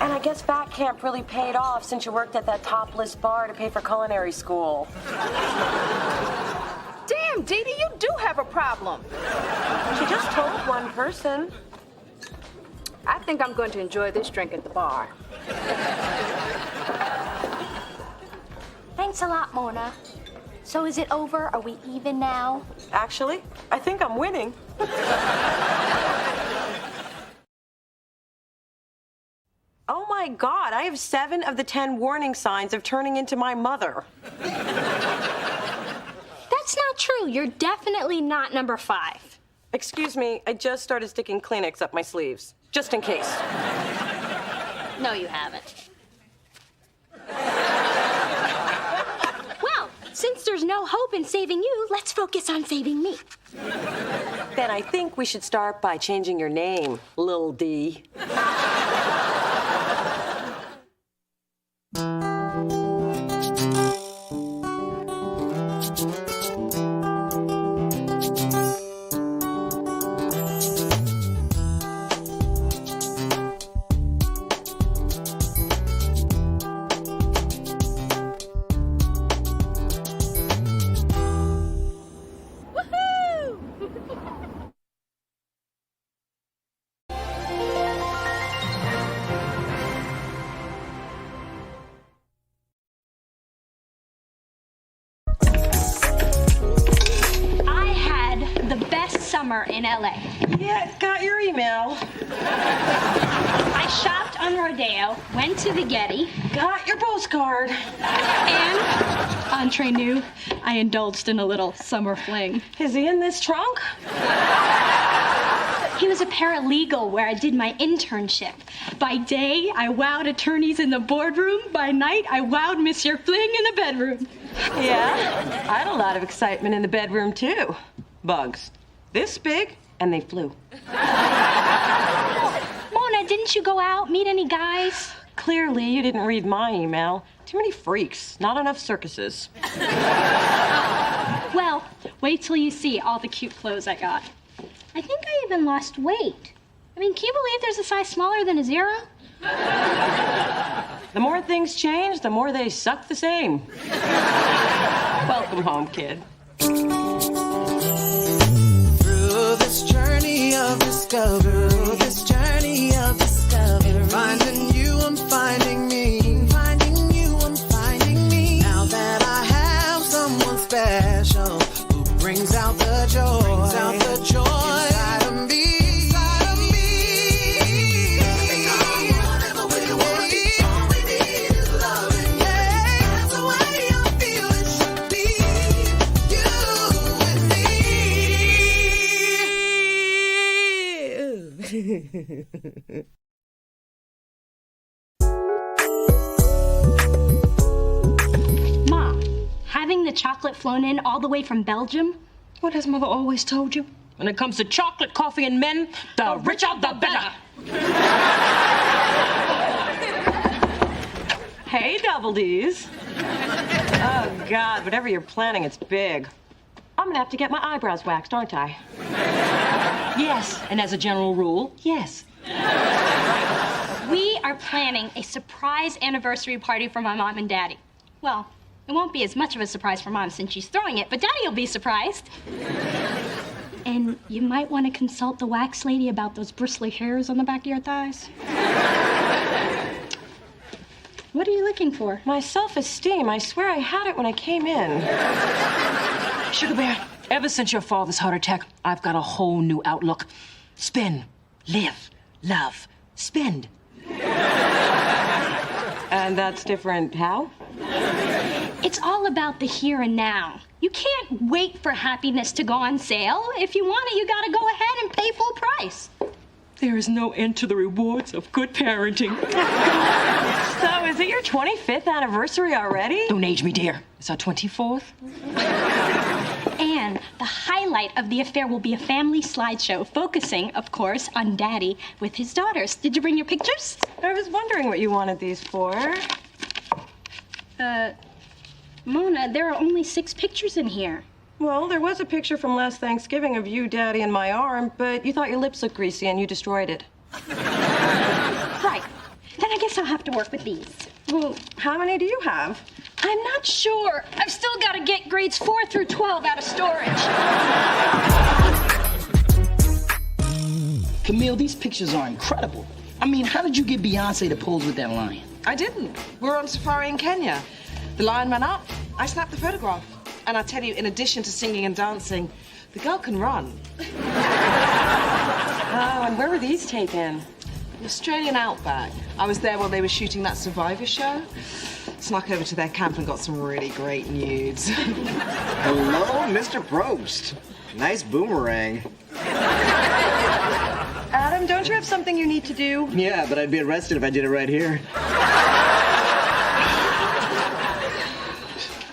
And I guess fat camp really paid off since you worked at that topless bar to pay for culinary school. Damn, Dee Dee, you do have a problem. She just told one person. I think I'm going to enjoy this drink at the bar. Thanks a lot, Mona. So is it over? Are we even now? Actually, I think I'm winning. Oh my God, I have 7 of the 10 warning signs of turning into my mother. That's not true. You're definitely not number 5. Excuse me, I just started sticking Kleenex up my sleeves, just in case. No, you haven't. Well, since there's no hope in saving you, let's focus on saving me. Then I think we should start by changing your name, Lil D. Summer in LA. Yeah, got your email. I shopped on Rodeo, went to the Getty. Got your postcard. And, entree new, I indulged in a little summer fling. Is he in this trunk? He was a paralegal where I did my internship. By day, I wowed attorneys in the boardroom. By night, I wowed Monsieur Fling in the bedroom. Yeah, I had a lot of excitement in the bedroom, too. Bugs. This big, and they flew. Mona, didn't you go out, meet any guys? Clearly, you didn't read my email. Too many freaks, not enough circuses. Well, wait till you see all the cute clothes I got. I think I even lost weight. I mean, can you believe there's a size smaller than a 0? The more things change, the more they suck the same. Welcome home, kid. This journey of discovery, finding you, I'm finding me, finding you, I'm finding me. Now that I have someone special who brings out the joy, inside of me. Whatever we want, all we need is loving. That's the way I feel it should be. You and me. Mom, having the chocolate flown in all the way from Belgium? What has Mother always told you? When it comes to chocolate, coffee, and men, the richer the better. Hey, Double D's. Oh, God, whatever you're planning, it's big. I'm gonna have to get my eyebrows waxed, aren't I? Yes, and as a general rule, yes. We are planning a surprise anniversary party for my mom and daddy. Well, it won't be as much of a surprise for Mom since she's throwing it, but Daddy will be surprised. And you might want to consult the wax lady about those bristly hairs on the back of your thighs. What are you looking for? My self-esteem. I swear I had it when I came in. Sugar Bear, ever since your father's heart attack, I've got a whole new outlook. Spin, live, love, spend. And that's different how? It's all about the here and now. You can't wait for happiness to go on sale. If you want it, you gotta go ahead and pay full price. There is no end to the rewards of good parenting. So, is it your 25th anniversary already? Don't age me, dear. It's our 24th. And the highlight of the affair will be a family slideshow focusing, of course, on Daddy with his daughters. Did you bring your pictures? I was wondering what you wanted these for. Mona, there are only 6 pictures in here. Well, there was a picture from last Thanksgiving of you, Daddy, and my arm, but you thought your lips looked greasy and you destroyed it. Right. Then I guess I'll have to work with these. Well, how many do you have? I'm not sure. I've still got to get grades 4 through 12 out of storage. Camille, these pictures are incredible. I mean, how did you get Beyonce to pose with that lion? I didn't. We were on safari in Kenya. The lion ran up. I snapped the photograph. And I tell you, in addition to singing and dancing, the girl can run. Oh, and where were these taken? The Australian outback. I was there while they were shooting that Survivor show. Snuck over to their camp and got some really great nudes. Hello, Mr. Probst. Nice boomerang. Adam, don't you have something you need to do? Yeah, but I'd be arrested if I did it right here.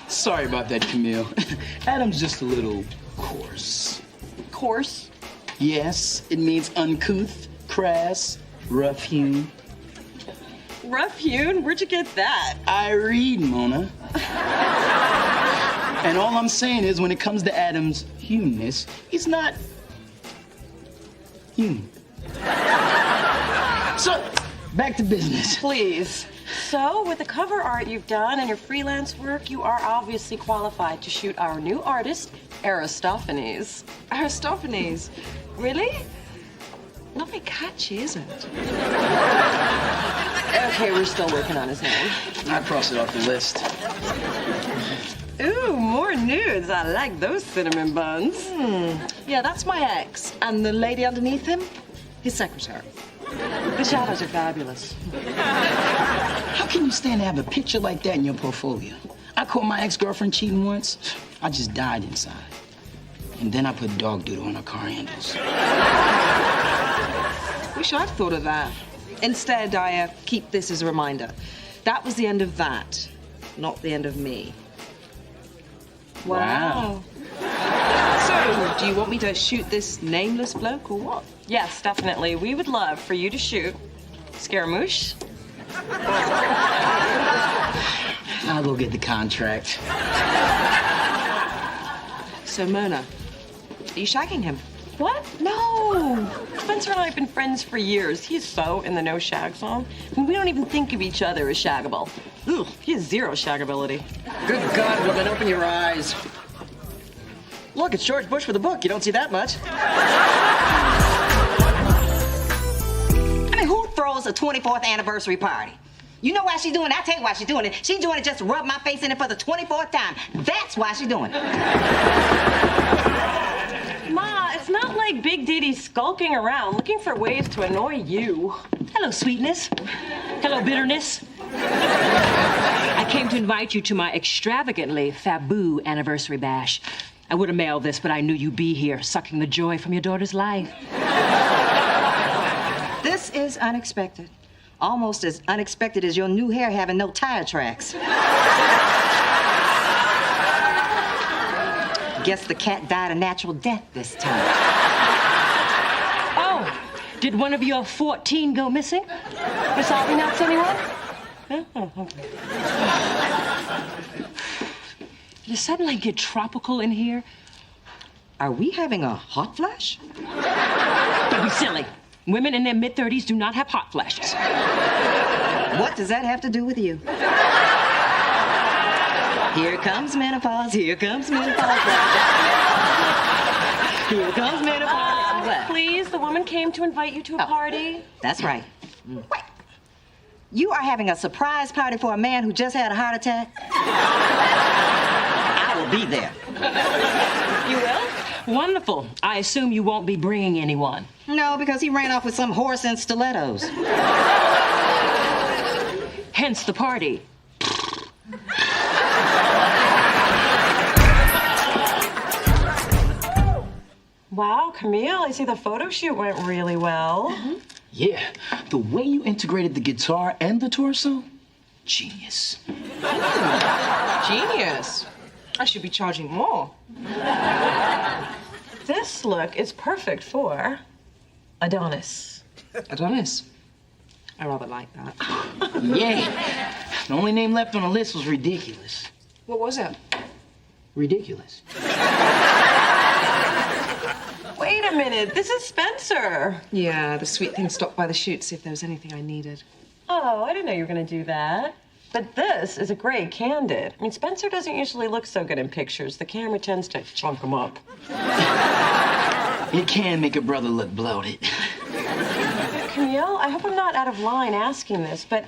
Sorry about that, Camille. Adam's just a little coarse. Coarse? Yes, it means uncouth, crass, rough-hewn. Rough-hewn? Where'd you get that? I read, Mona. And all I'm saying is, when it comes to Adam's humanness, he's not human. So, back to business. Please. So, with the cover art you've done and your freelance work, you are obviously qualified to shoot our new artist, Aristophanes. Aristophanes? Really? Not very catchy, is it? Okay, we're still working on his name. I crossed it off the list. Ooh, more nudes. I like those cinnamon buns. Yeah, that's my ex. And the lady underneath him, his secretary. The shadows are fabulous. How can you stand to have a picture like that in your portfolio? I caught my ex-girlfriend cheating once. I just died inside. And then I put dog doodle on her car handles. Wish I'd thought of that. Instead, I keep this as a reminder. That was the end of that, not the end of me. Wow. So, do you want me to shoot this nameless bloke or what? Yes, definitely. We would love for you to shoot Scaramouche. I'll go get the contract. So, Mona, are you shagging him? What? No. Spencer and I have been friends for years. He's so in the no shag zone. I mean, we don't even think of each other as shaggable. Ugh, he has zero shaggability. Good God, woman, open your eyes. Look, it's George Bush with a book. You don't see that much. I mean, who throws a 24th anniversary party? You know why she's doing it? I'll tell you why she's doing it. She's doing it just to rub my face in it for the 24th time. That's why she's doing it. Ma, it's not like Big Diddy's skulking around looking for ways to annoy you. Hello, sweetness. Hello, bitterness. I came to invite you to my extravagantly Faboo anniversary bash. I would have mailed this, but I knew you'd be here, sucking the joy from your daughter's life. This is unexpected. Almost as unexpected as your new hair having no tire tracks. Guess the cat died a natural death this time. Oh, did one of your 14 go missing? Miss Aubrey not anyone? Oh, okay. Did it suddenly get tropical in here? Are we having a hot flash? Don't be silly. Women in their mid-30s do not have hot flashes. What does that have to do with you? Here comes menopause, here comes menopause. Here comes menopause. What? Please, the woman came to invite you to a party. That's right. Wait. You are having a surprise party for a man who just had a heart attack? I will be there. You will? Wonderful. I assume you won't be bringing anyone. No, because he ran off with some horse in stilettos. Hence the party. Wow, Camille, I see the photo shoot went really well. Yeah, the way you integrated the guitar and the torso, genius. Genius. I should be charging more. This look is perfect for Adonis. Adonis. I rather like that. Yeah, the only name left on the list was ridiculous. What was it? Ridiculous. Wait a minute, this is Spencer. Yeah, the sweet thing stopped by the chute to see if there was anything I needed. Oh, I didn't know you were going to do that. But this is a great candid. I mean, Spencer doesn't usually look so good in pictures. The camera tends to chunk him up. It can make a brother look bloated. Camille, I hope I'm not out of line asking this, but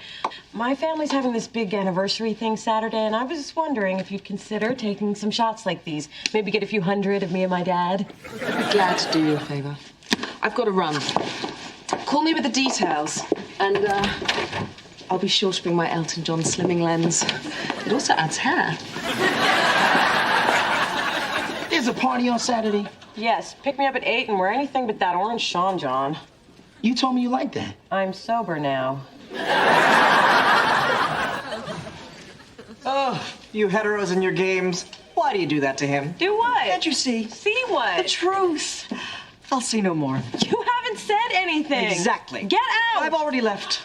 my family's having this big anniversary thing Saturday, and I was just wondering if you'd consider taking some shots like these. Maybe get a few hundred of me and my dad. I'd be glad to do you a favor. I've got to run. Call me with the details, and I'll be sure to bring my Elton John slimming lens. It also adds hair. There's a party on Saturday. Yes, pick me up at 8 and wear anything but that orange Sean John. You told me you liked that. I'm sober now. Oh, you heteros and your games. Why do you do that to him? Do what? Can't you see? See what? The truth. I'll see no more. You haven't said anything. Exactly. Get out! I've already left.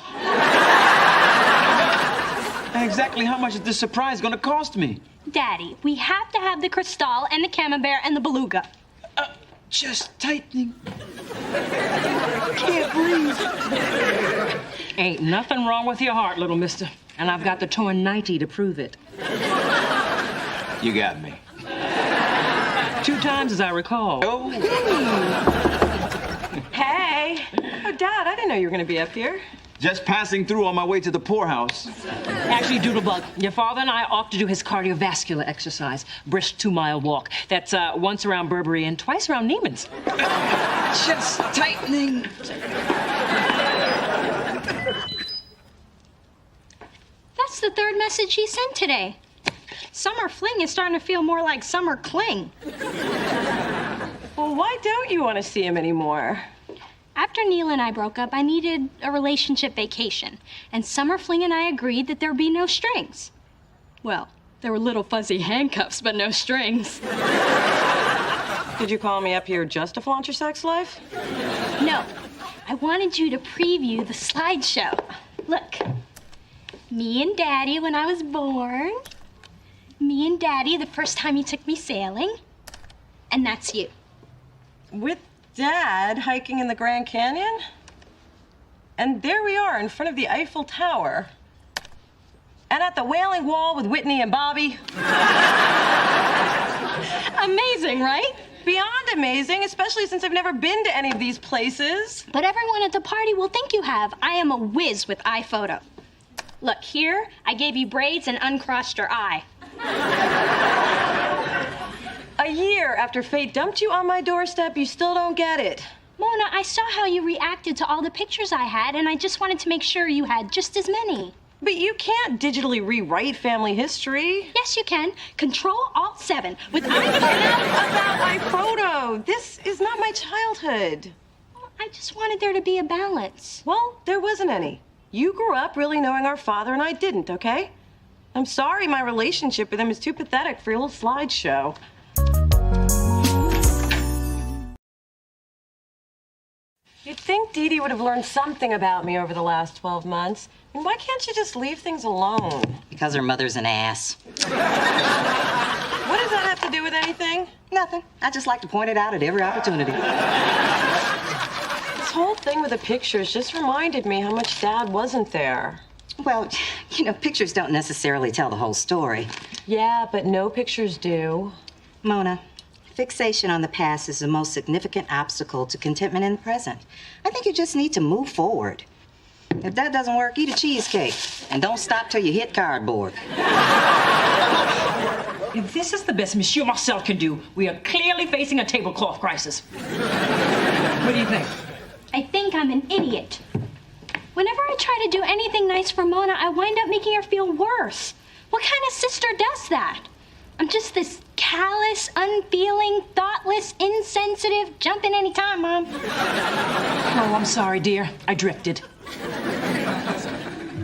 Exactly how much is this surprise gonna cost me? Daddy, we have to have the Cristal and the Camembert and the Beluga. Just tightening. Can't breathe. Ain't nothing wrong with your heart, little mister. And I've got the torn 90 to prove it. You got me. 2 times, as I recall. Oh. Hey. Oh, Dad, I didn't know you were going to be up here. Just passing through on my way to the poorhouse. Actually, Doodlebug, your father and I off to do his cardiovascular exercise. Brisk 2-mile walk. That's once around Burberry and twice around Neiman's. Just tightening. That's the 3rd message he sent today. Summer fling is starting to feel more like summer cling. Well, why don't you want to see him anymore? After Neil and I broke up, I needed a relationship vacation, and Summer Fling and I agreed that there'd be no strings. Well, there were little fuzzy handcuffs, but no strings. Did you call me up here just to flaunt your sex life? No, I wanted you to preview the slideshow. Look, me and Daddy when I was born, me and Daddy the first time you took me sailing, and that's you. With Dad hiking in the Grand Canyon? And there we are in front of the Eiffel Tower. And at the Wailing Wall with Whitney and Bobby. Amazing, right? Beyond amazing, especially since I've never been to any of these places. But everyone at the party will think you have. I am a whiz with iPhoto. Look, here, I gave you braids and uncrossed your eye. A year after fate dumped you on my doorstep, you still don't get it. Mona, I saw how you reacted to all the pictures I had, and I just wanted to make sure you had just as many. But you can't digitally rewrite family history. Yes, you can. Control-Alt-7 with Enough about my photo. This is not my childhood. I just wanted there to be a balance. Well, there wasn't any. You grew up really knowing our father, and I didn't, okay? I'm sorry my relationship with him is too pathetic for your little slideshow. You'd think Dee Dee would have learned something about me over the last 12 months. I mean, why can't you just leave things alone? Because her mother's an ass. What does that have to do with anything? Nothing. I just like to point it out at every opportunity. This whole thing with the pictures just reminded me how much Dad wasn't there. Well, you know, pictures don't necessarily tell the whole story. Yeah, but no pictures do. Mona, fixation on the past is the most significant obstacle to contentment in the present. I think you just need to move forward. If that doesn't work, eat a cheesecake. And don't stop till you hit cardboard. If this is the best Monsieur Marcel can do, we are clearly facing a tablecloth crisis. What do you think? I think I'm an idiot. Whenever I try to do anything nice for Mona, I wind up making her feel worse. What kind of sister does that? I'm just this callous, unfeeling, thoughtless, insensitive, jump in any time, Mom. Oh, I'm sorry, dear. I drifted.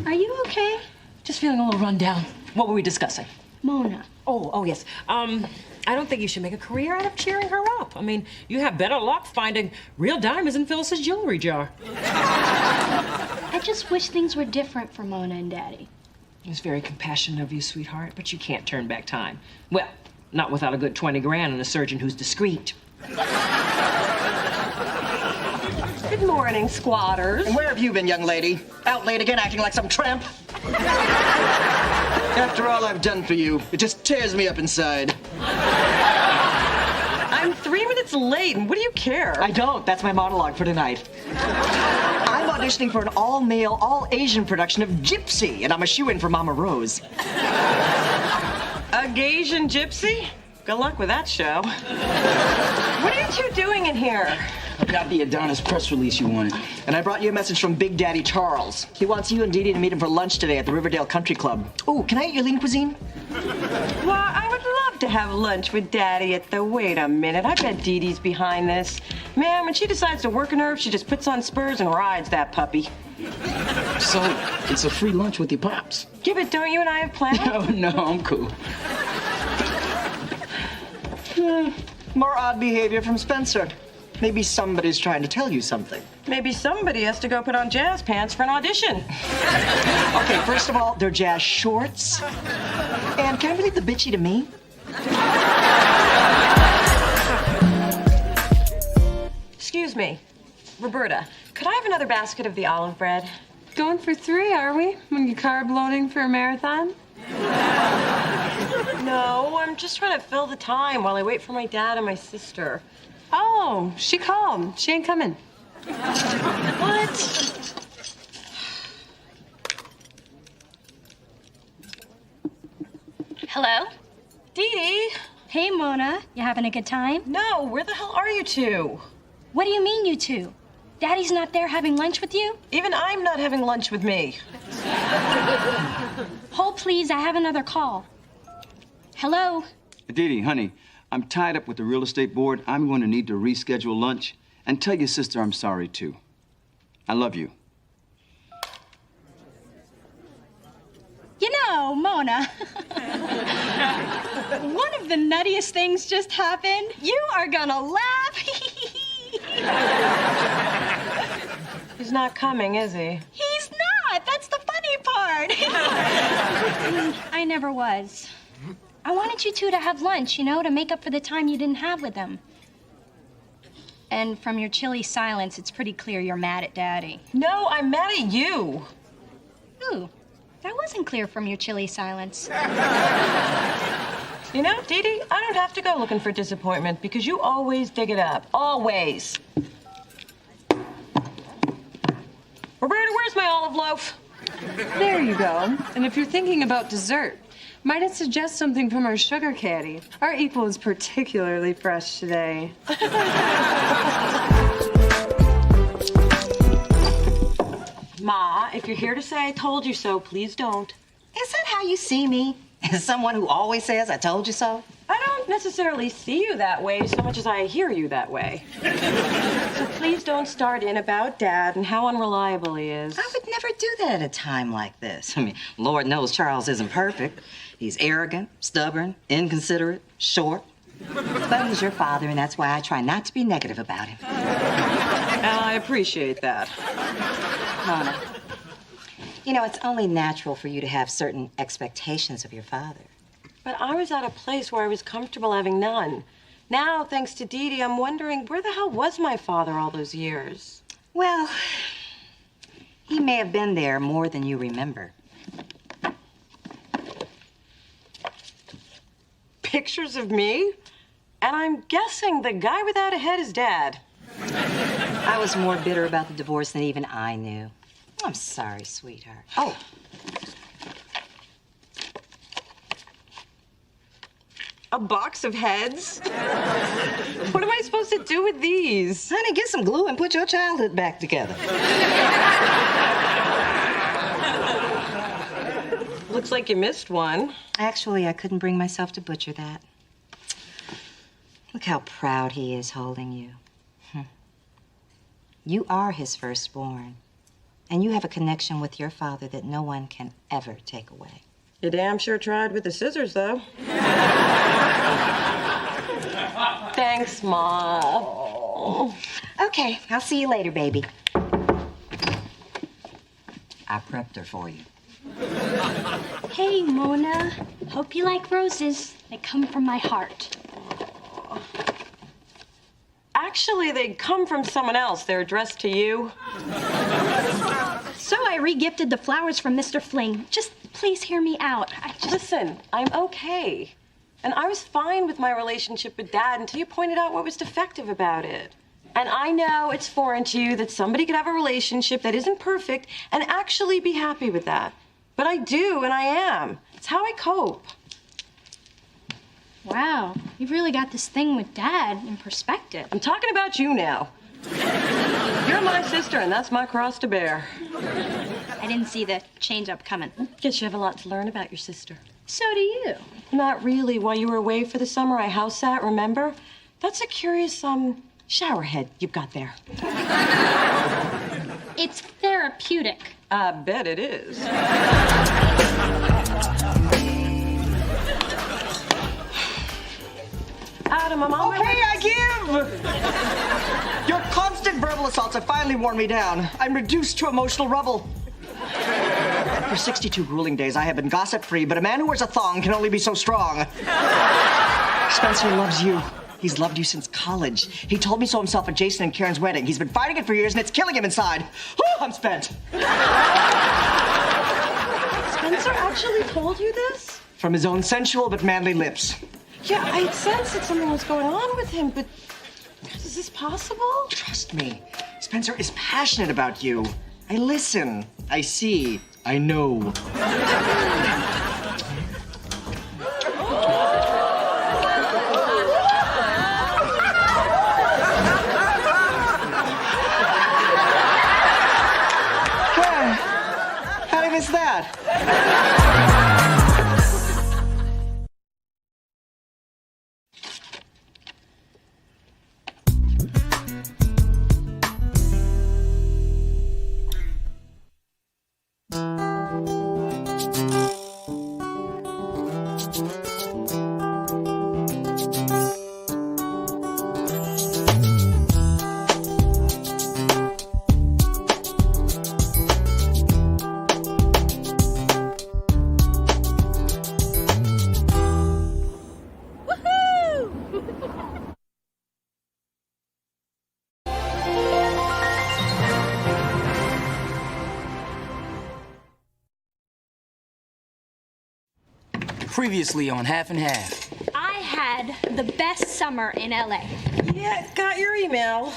Are you okay? Just feeling a little run down. What were we discussing? Mona. Oh, yes. I don't think you should make a career out of cheering her up. I mean, you have better luck finding real diamonds in Phyllis's jewelry jar. I just wish things were different for Mona and Daddy. It's very compassionate of you, sweetheart, but you can't turn back time. Well, not without a good 20 grand and a surgeon who's discreet. Good morning, squatters. And where have you been, young lady? Out late again acting like some tramp? After all I've done for you, it just tears me up inside. I'm 3 minutes late, and what do you care? I don't. That's my monologue for tonight. I'm auditioning for an all-male, all-Asian production of Gypsy, and I'm a shoo-in for Mama Rose. A Gaysian gypsy? Good luck with that show. What are you two doing in here? I got the Adonis press release you wanted. And I brought you a message from Big Daddy Charles. He wants you and Dee Dee to meet him for lunch today at the Riverdale Country Club. Ooh, can I eat your lean cuisine? Well, I would love to have lunch with Daddy at the... Wait a minute, I bet Dee Dee's behind this. Man, when she decides to work a nerve, she just puts on spurs and rides that puppy. So, it's a free lunch with your pops. Yeah, but don't you and I have plans? Oh, no, I'm cool. More odd behavior from Spencer. Maybe somebody's trying to tell you something. Maybe somebody has to go put on jazz pants for an audition. Okay, first of all, they're jazz shorts. And can I leave the bitchy to me? Excuse me, Roberta, could I have another basket of the olive bread? Going for 3, are we? When you carb loading for a marathon? No, I'm just trying to fill the time while I wait for my dad and my sister. Oh, she called. She ain't coming. What? Hello? Dee Dee? Hey, Mona. You having a good time? No, where the hell are you two? What do you mean, you two? Daddy's not there having lunch with you? Even I'm not having lunch with me. Hold, please. I have another call. Hello? Dee Dee, honey, I'm tied up with the real estate board. I'm going to need to reschedule lunch. And tell your sister I'm sorry, too. I love you. You know, Mona, one of the nuttiest things just happened. You are gonna laugh. He's not coming, is he? He's not. That's the funny part. I never was. I wanted you two to have lunch, you know, to make up for the time you didn't have with them. And from your chilly silence, it's pretty clear you're mad at Daddy. No, I'm mad at you. Ooh, that wasn't clear from your chilly silence. You know, Dee Dee, I don't have to go looking for disappointment because you always dig it up. Always. Roberta, where's my olive loaf? There you go. And if you're thinking about dessert, might I suggest something from our sugar caddy? Our equal is particularly fresh today. Ma, if you're here to say I told you so, please don't. Is that how you see me? As someone who always says, I told you so? I don't necessarily see you that way so much as I hear you that way. So please don't start in about Dad and how unreliable he is. I would never do that at a time like this. I mean, Lord knows Charles isn't perfect. He's arrogant, stubborn, inconsiderate, short. But he's your father, and that's why I try not to be negative about him. I appreciate that. Mona, you know, it's only natural for you to have certain expectations of your father. But I was at a place where I was comfortable having none. Now, thanks to Dee Dee, I'm wondering, where the hell was my father all those years? Well, he may have been there more than you remember. Pictures of me? And I'm guessing the guy without a head is Dad. I was more bitter about the divorce than even I knew. I'm sorry, sweetheart. Oh. A box of heads? What am I supposed to do with these? Honey, get some glue and put your childhood back together. Looks like you missed one. Actually, I couldn't bring myself to butcher that. Look how proud he is holding you. You are his firstborn, and you have a connection with your father that no one can ever take away. You damn sure tried with the scissors, though. Thanks, Ma. Oh. Okay, I'll see you later, baby. I prepped her for you. Hey, Mona. Hope you like roses. They come from my heart. Actually, they come from someone else. They're addressed to you. So I re-gifted the flowers from Mr. Fling. Just please hear me out. Listen, I'm okay. And I was fine with my relationship with Dad until you pointed out what was defective about it. And I know it's foreign to you that somebody could have a relationship that isn't perfect and actually be happy with that. But I do, and I am. It's how I cope. Wow, you've really got this thing with Dad in perspective. I'm talking about you now. You're my sister, and that's my cross to bear. I didn't see the change-up coming. Guess you have a lot to learn about your sister. So do you. Not really. While you were away for the summer, I house sat, remember? That's a curious, shower head you've got there. It's therapeutic. I bet it is. Adam, I'm on my way. Okay, I give! Your constant verbal assaults have finally worn me down. I'm reduced to emotional rubble. For 62 grueling days, I have been gossip-free, but a man who wears a thong can only be so strong. Spencer loves you. He's loved you since college. He told me so himself at Jason and Karen's wedding. He's been fighting it for years, and it's killing him inside. Whew, I'm spent. Spencer actually told you this? From his own sensual but manly lips. Yeah, I sensed that something was going on with him, but is this possible? Trust me, Spencer is passionate about you. I listen. I see. I know. How did I miss that? Previously on Half and Half. I had the best summer in LA. Yeah, got your email.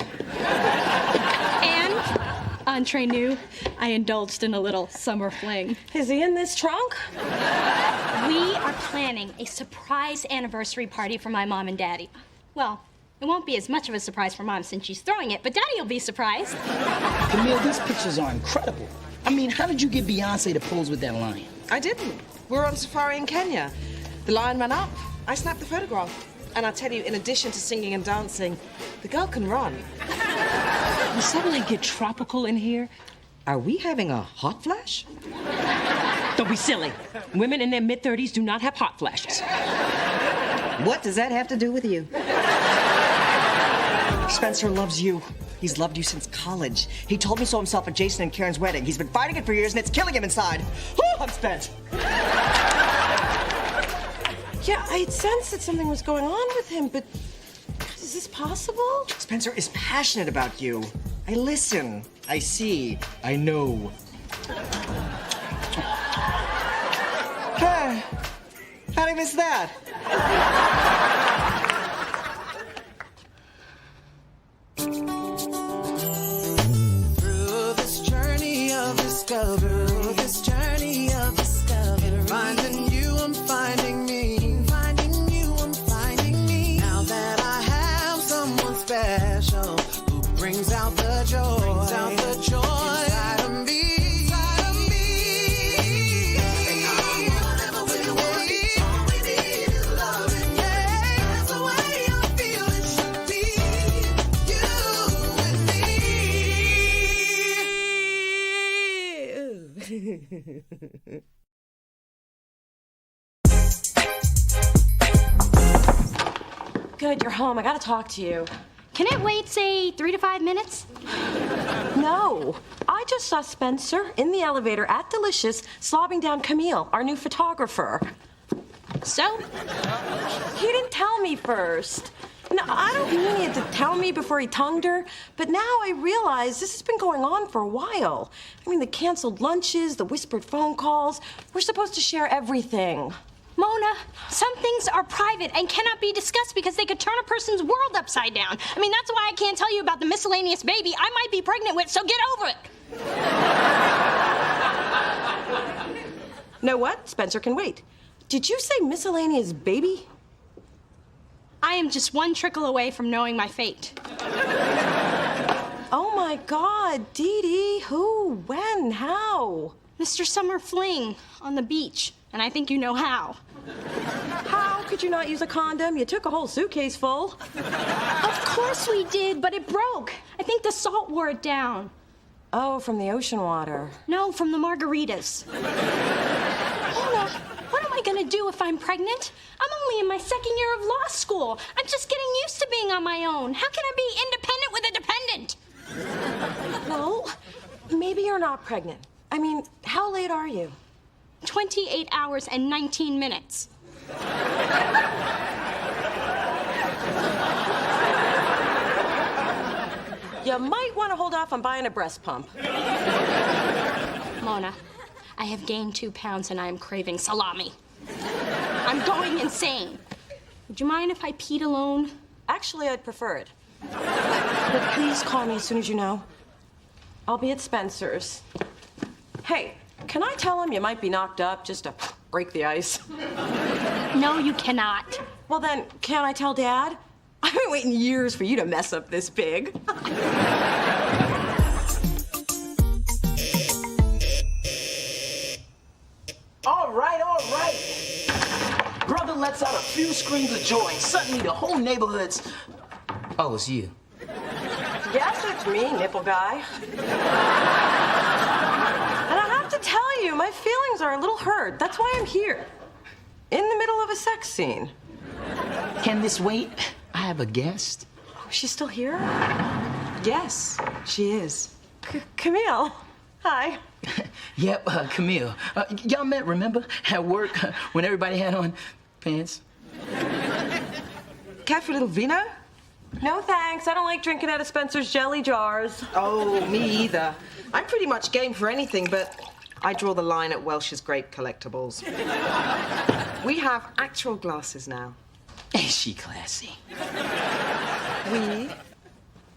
And, entre nous, I indulged in a little summer fling. Is he in this trunk? We are planning a surprise anniversary party for my mom and daddy. Well, it won't be as much of a surprise for Mom since she's throwing it, but Daddy will be surprised. Camille, these pictures are incredible. I mean, how did you get Beyonce to pose with that lion? I didn't. We were on safari in Kenya. The lion ran up. I snapped the photograph. And I tell you, in addition to singing and dancing, the girl can run. You suddenly get tropical in here. Are we having a hot flash? Don't be silly. Women in their mid-30s do not have hot flashes. What does that have to do with you? Spencer loves you. He's loved you since college. He told me so himself at Jason and Karen's wedding. He's been fighting it for years, and it's killing him inside. Whew, I'm spent. Yeah, I sensed that something was going on with him, but is this possible? Spencer is passionate about you. I listen. I see. I know. How did I miss that? Through this journey of discovery, finding you, I'm finding me. Finding you, I'm finding me. Now that I have someone special who brings out the joy, inside of me. Whatever we want, all we need is love. Yeah, that's the way I feel it should be. You and me. Good, you're home. I gotta talk to you. Can it wait, say, 3 to 5 minutes? No. I just saw Spencer in the elevator at Delicious slobbing down Camille, our new photographer. So? He didn't tell me first. No, I don't mean he had to tell me before he tongued her, but now I realize this has been going on for a while. I mean, the canceled lunches, the whispered phone calls. We're supposed to share everything. Mona, some things are private and cannot be discussed because they could turn a person's world upside down. I mean, that's why I can't tell you about the miscellaneous baby I might be pregnant with, so get over it. Know what? Spencer can wait. Did you say miscellaneous baby? I am just one trickle away from knowing my fate. Oh my God, Dee Dee, who, when, how? Mr. Summer Fling on the beach, and I think you know how. How could you not use a condom? You took a whole suitcase full. Of course we did, but it broke. I think the salt wore it down. Oh, from the ocean water. No, from the margaritas. Mona, what am I gonna do if I'm pregnant? I'm only in my 2nd year of law school. I'm just getting used to being on my own. How can I be independent with a dependent? Well, maybe you're not pregnant. I mean, how late are you? 28 hours and 19 minutes. You might want to hold off on buying a breast pump. Mona, I have gained 2 pounds and I am craving salami. I'm going insane. Would you mind if I peed alone? Actually, I'd prefer it. But please call me as soon as you know. I'll be at Spencer's. Hey, can I tell him you might be knocked up just to break the ice? No, you cannot. Well then, can't I tell Dad? I've been waiting years for you to mess up this big. All right. Brother lets out a few screams of joy, and suddenly the whole neighborhood's... Oh, it's you. Yes, it's me, nipple guy. And I have to tell you, my feelings are a little hurt. That's why I'm here. In the middle of a sex scene. Can this wait? I have a guest. Oh, she's still here? Yes, she is. Camille. Hi. Yep, Camille. Y'all met, remember? At work, when everybody had on pants. Care for a little vino? No thanks. I don't like drinking out of Spencer's jelly jars. Oh, me either. I'm pretty much game for anything, but I draw the line at Welsh's grape collectibles. We have actual glasses now. Ain't she classy?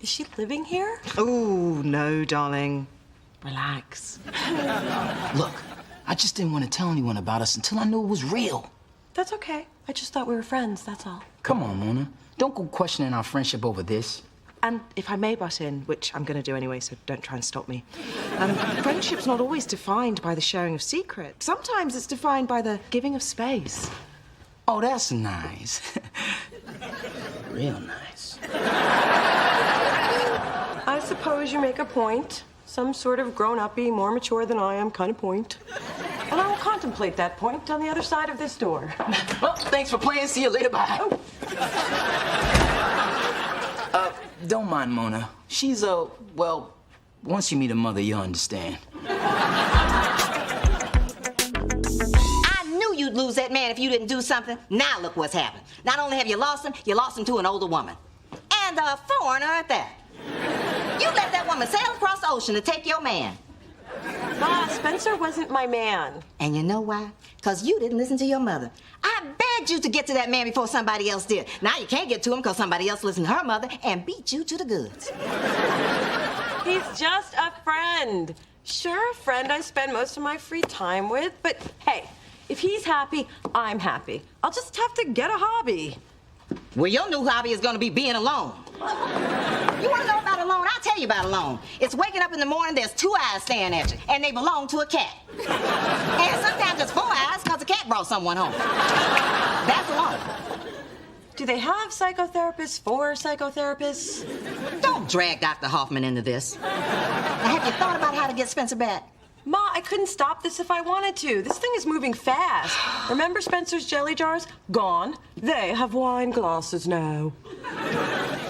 Is she living here? Oh, no, darling. Relax. Look, I just didn't want to tell anyone about us until I knew it was real. That's okay. I just thought we were friends, that's all. Come on, Mona. Don't go questioning our friendship over this. And if I may butt in, which I'm going to do anyway, so don't try and stop me. Friendship's not always defined by the sharing of secrets. Sometimes it's defined by the giving of space. Oh, that's nice. Real nice. I suppose you make a point. Some sort of grown-uppy, more mature than I am kind of point. And I will contemplate that point on the other side of this door. Well, thanks for playing. See you later. Bye. Oh. Don't mind Mona. She's, well, once you meet her mother, you'll understand. I knew you'd lose that man if you didn't do something. Now look what's happened. Not only have you lost him to an older woman. And a foreigner at that. You let that woman sail across the ocean to take your man. Ma, Spencer wasn't my man. And you know why? Because you didn't listen to your mother. I begged you to get to that man before somebody else did. Now you can't get to him because somebody else listened to her mother and beat you to the goods. He's just a friend. Sure, a friend I spend most of my free time with, but hey, if he's happy, I'm happy. I'll just have to get a hobby. Well, your new hobby is going to be being alone. You want to know about alone? I'll tell you about alone. It's waking up in the morning, there's 2 eyes staring at you, and they belong to a cat. And sometimes it's 4 eyes because the cat brought someone home. That's alone. Do they have psychotherapists for psychotherapists? Don't drag Dr. Hoffman into this. Now, have you thought about how to get Spencer back? Ma, I couldn't stop this if I wanted to. This thing is moving fast. Remember Spencer's jelly jars? Gone. They have wine glasses now.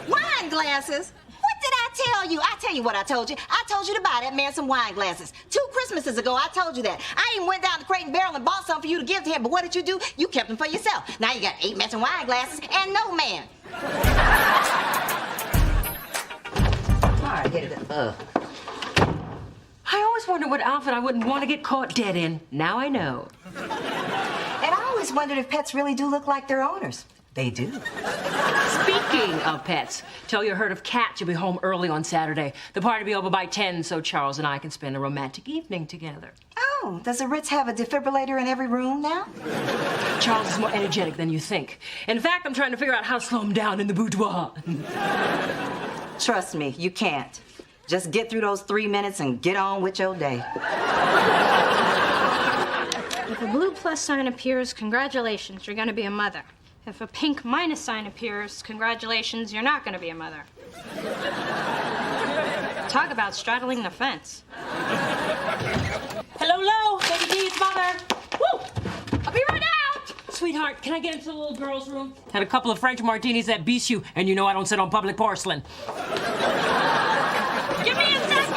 Wine glasses? What did I tell you? I tell you what I told you. I told you to buy that man some wine glasses. 2 Christmases ago, I told you that. I even went down to Crate and Barrel and bought some for you to give to him, but what did you do? You kept them for yourself. Now you got 8 matching wine glasses and no man. All right, get it up. I always wondered what outfit I wouldn't want to get caught dead in. Now I know. And I always wondered if pets really do look like their owners. They do. Speaking of pets, tell your herd of cats you'll be home early on Saturday. The party will be over by 10 so Charles and I can spend a romantic evening together. Oh, does the Ritz have a defibrillator in every room now? Charles is more energetic than you think. In fact, I'm trying to figure out how to slow him down in the boudoir. Trust me, you can't. Just get through those 3 minutes and get on with your day. If a blue plus sign appears, congratulations, you're gonna be a mother. If a pink minus sign appears, congratulations, you're not gonna be a mother. Talk about straddling the fence. Hello, Lo. Baby D's mother. Woo! I'll be right out. Sweetheart, can I get into the little girl's room? Had a couple of French martinis that beast you, and you know I don't sit on public porcelain. Give me a second!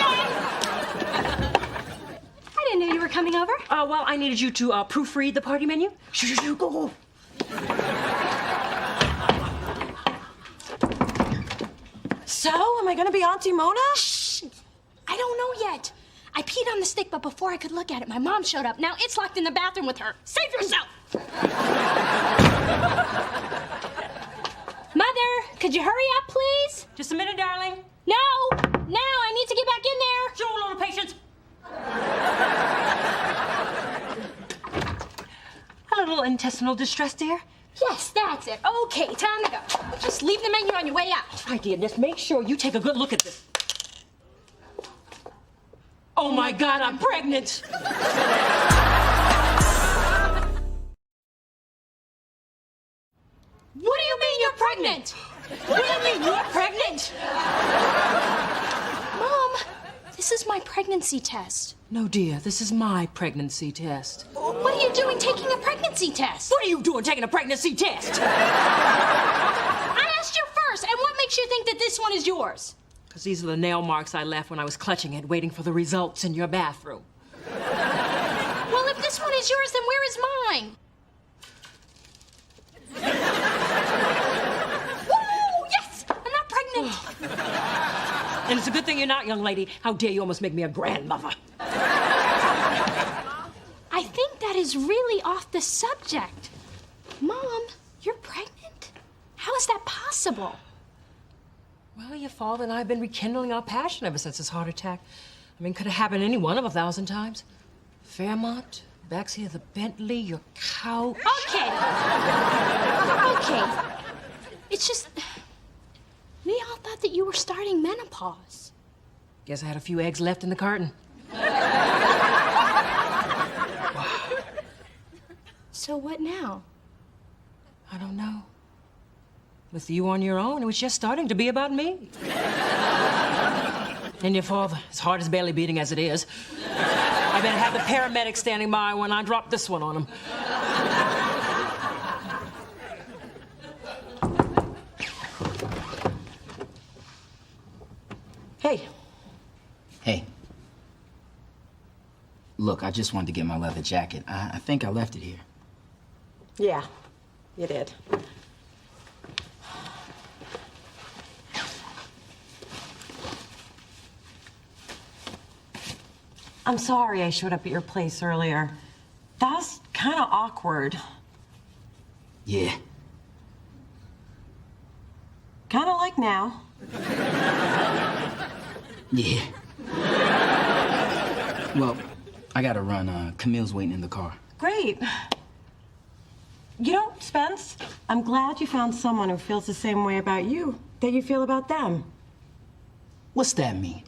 I didn't know you were coming over. Well, I needed you to proofread the party menu. Shoo, go, go. So, am I gonna be Auntie Mona? Shh! I don't know yet. I peed on the stick, but before I could look at it, my mom showed up. Now it's locked in the bathroom with her. Save yourself! Mother, could you hurry up, please? Just a minute, darling. No! Now, I need to get back in there. Show a little patience. A little intestinal distress, dear. Yes, that's it. Okay, time to go. Just leave the menu on your way out. Right, dear. Just make sure you take a good look at this. Oh my God, I'm pregnant. What do you mean you're pregnant? What do you mean you're pregnant? Mom, this is my pregnancy test. No, dear, this is my pregnancy test. What are you doing taking a pregnancy test? What are you doing taking a pregnancy test? I asked you first, and what makes you think that this one is yours? Because these are the nail marks I left when I was clutching it, waiting for the results in your bathroom. Well, if this one is yours, then where is mine? Woo! Yes! I'm not pregnant! And it's a good thing you're not, young lady. How dare you almost make me a grandmother? I think that is really off the subject. Mom, you're pregnant? How is that possible? Well, your father and I have been rekindling our passion ever since his heart attack. I mean, could have happened any one of 1,000 times. Fairmont, backseat of the Bentley, your couch. Okay. Okay. It's just... we all thought that you were starting menopause. Guess I had a few eggs left in the carton. So what now? I don't know. With you on your own, it was just starting to be about me. And your father, his heart is barely beating as it is. I better have the paramedics standing by when I drop this one on him. Hey. Hey. Look, I just wanted to get my leather jacket. I think I left it here. Yeah, you did. I'm sorry I showed up at your place earlier. That was kind of awkward. Yeah. Kind of like now. Yeah. Well, I gotta run. Camille's waiting in the car. Great. You know, Spence, I'm glad you found someone who feels the same way about you that you feel about them. What's that mean?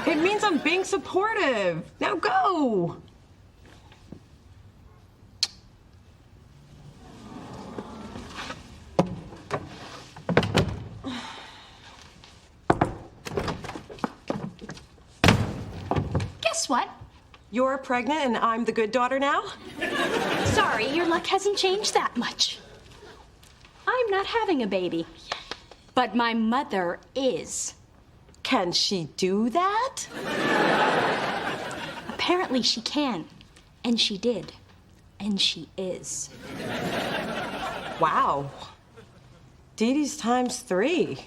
It means I'm being supportive. Now go. Guess what? You're pregnant and I'm the good daughter now? Sorry, your luck hasn't changed that much. I'm not having a baby. But my mother is. Can she do that? Apparently she can. And she did. And she is. Wow. Dee Dee's ×3.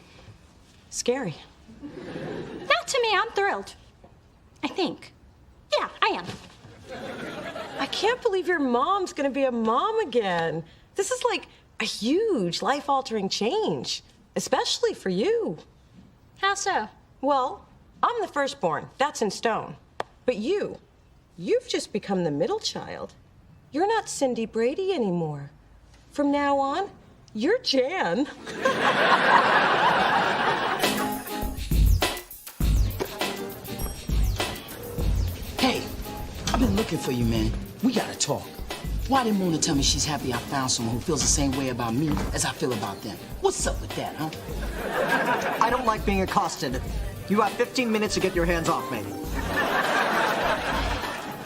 Scary. Not to me, I'm thrilled. I think. Yeah, I am. I can't believe your mom's gonna be a mom again. This is like a huge life-altering change, especially for you. How so? Well, I'm the firstborn. That's in stone. But you've just become the middle child. You're not Cindy Brady anymore. From now on, you're Jan. Hey, I've been looking for you, man. We gotta talk. Why didn't Mona tell me she's happy I found someone who feels the same way about me as I feel about them? What's up with that, huh? I don't like being accosted. You have 15 minutes to get your hands off me.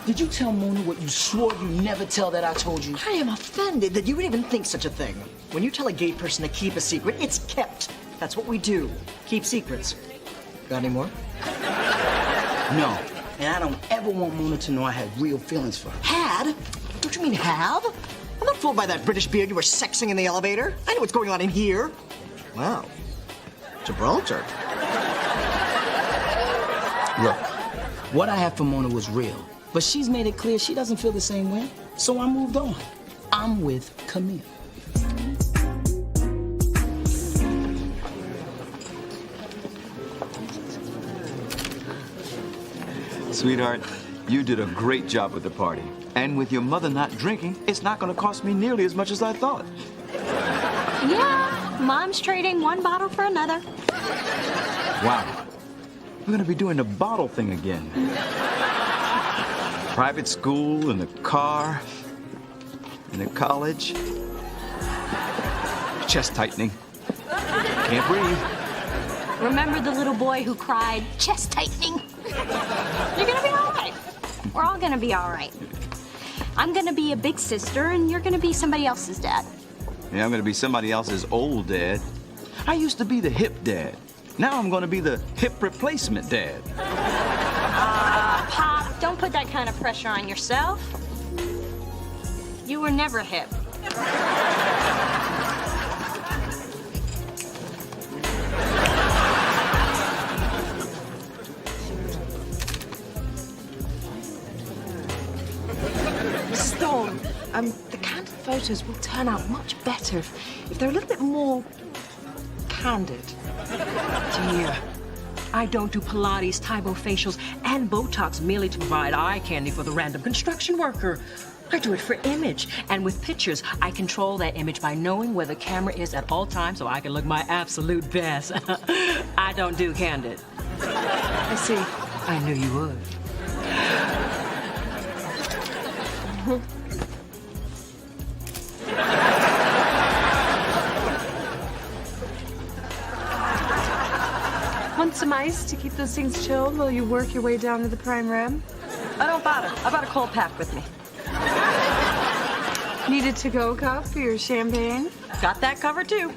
Did you tell Mona what you swore you'd never tell that I told you? I am offended that you would even think such a thing. When you tell a gay person to keep a secret, it's kept. That's what we do. Keep secrets. Got any more? No. And I don't ever want Mona to know I had real feelings for her. Had? Don't you mean have? I'm not fooled by that British beard you were sexing in the elevator. I know what's going on in here. Wow. Gibraltar. Look, what I had for Mona was real, but she's made it clear she doesn't feel the same way, so I moved on. I'm with Camille. Sweetheart, you did a great job with the party. And with your mother not drinking, it's not going to cost me nearly as much as I thought. Yeah, Mom's trading one bottle for another. Wow. We're going to be doing the bottle thing again. Private school, and a car, and a college. Chest tightening. Can't breathe. Remember the little boy who cried, chest tightening? You're gonna be all right. We're all gonna be all right. I'm gonna be a big sister, and you're gonna be somebody else's dad. Yeah, I'm going to be somebody else's old dad. I used to be the hip dad. Now I'm going to be the hip replacement dad. Pop, don't put that kind of pressure on yourself. You were never hip. Stone, the candid photos will turn out much better if they're a little bit more candid. Dear, I don't do Pilates, Tybo facials, and Botox merely to provide eye candy for the random construction worker. I do it for image, and with pictures, I control that image by knowing where the camera is at all times so I can look my absolute best. I don't do candid. I see. I knew you would. Want some ice to keep those things chilled while you work your way down to the prime rib? I don't bother. I brought a cold pack with me. Need a to-go cup for your champagne? Got that covered, too.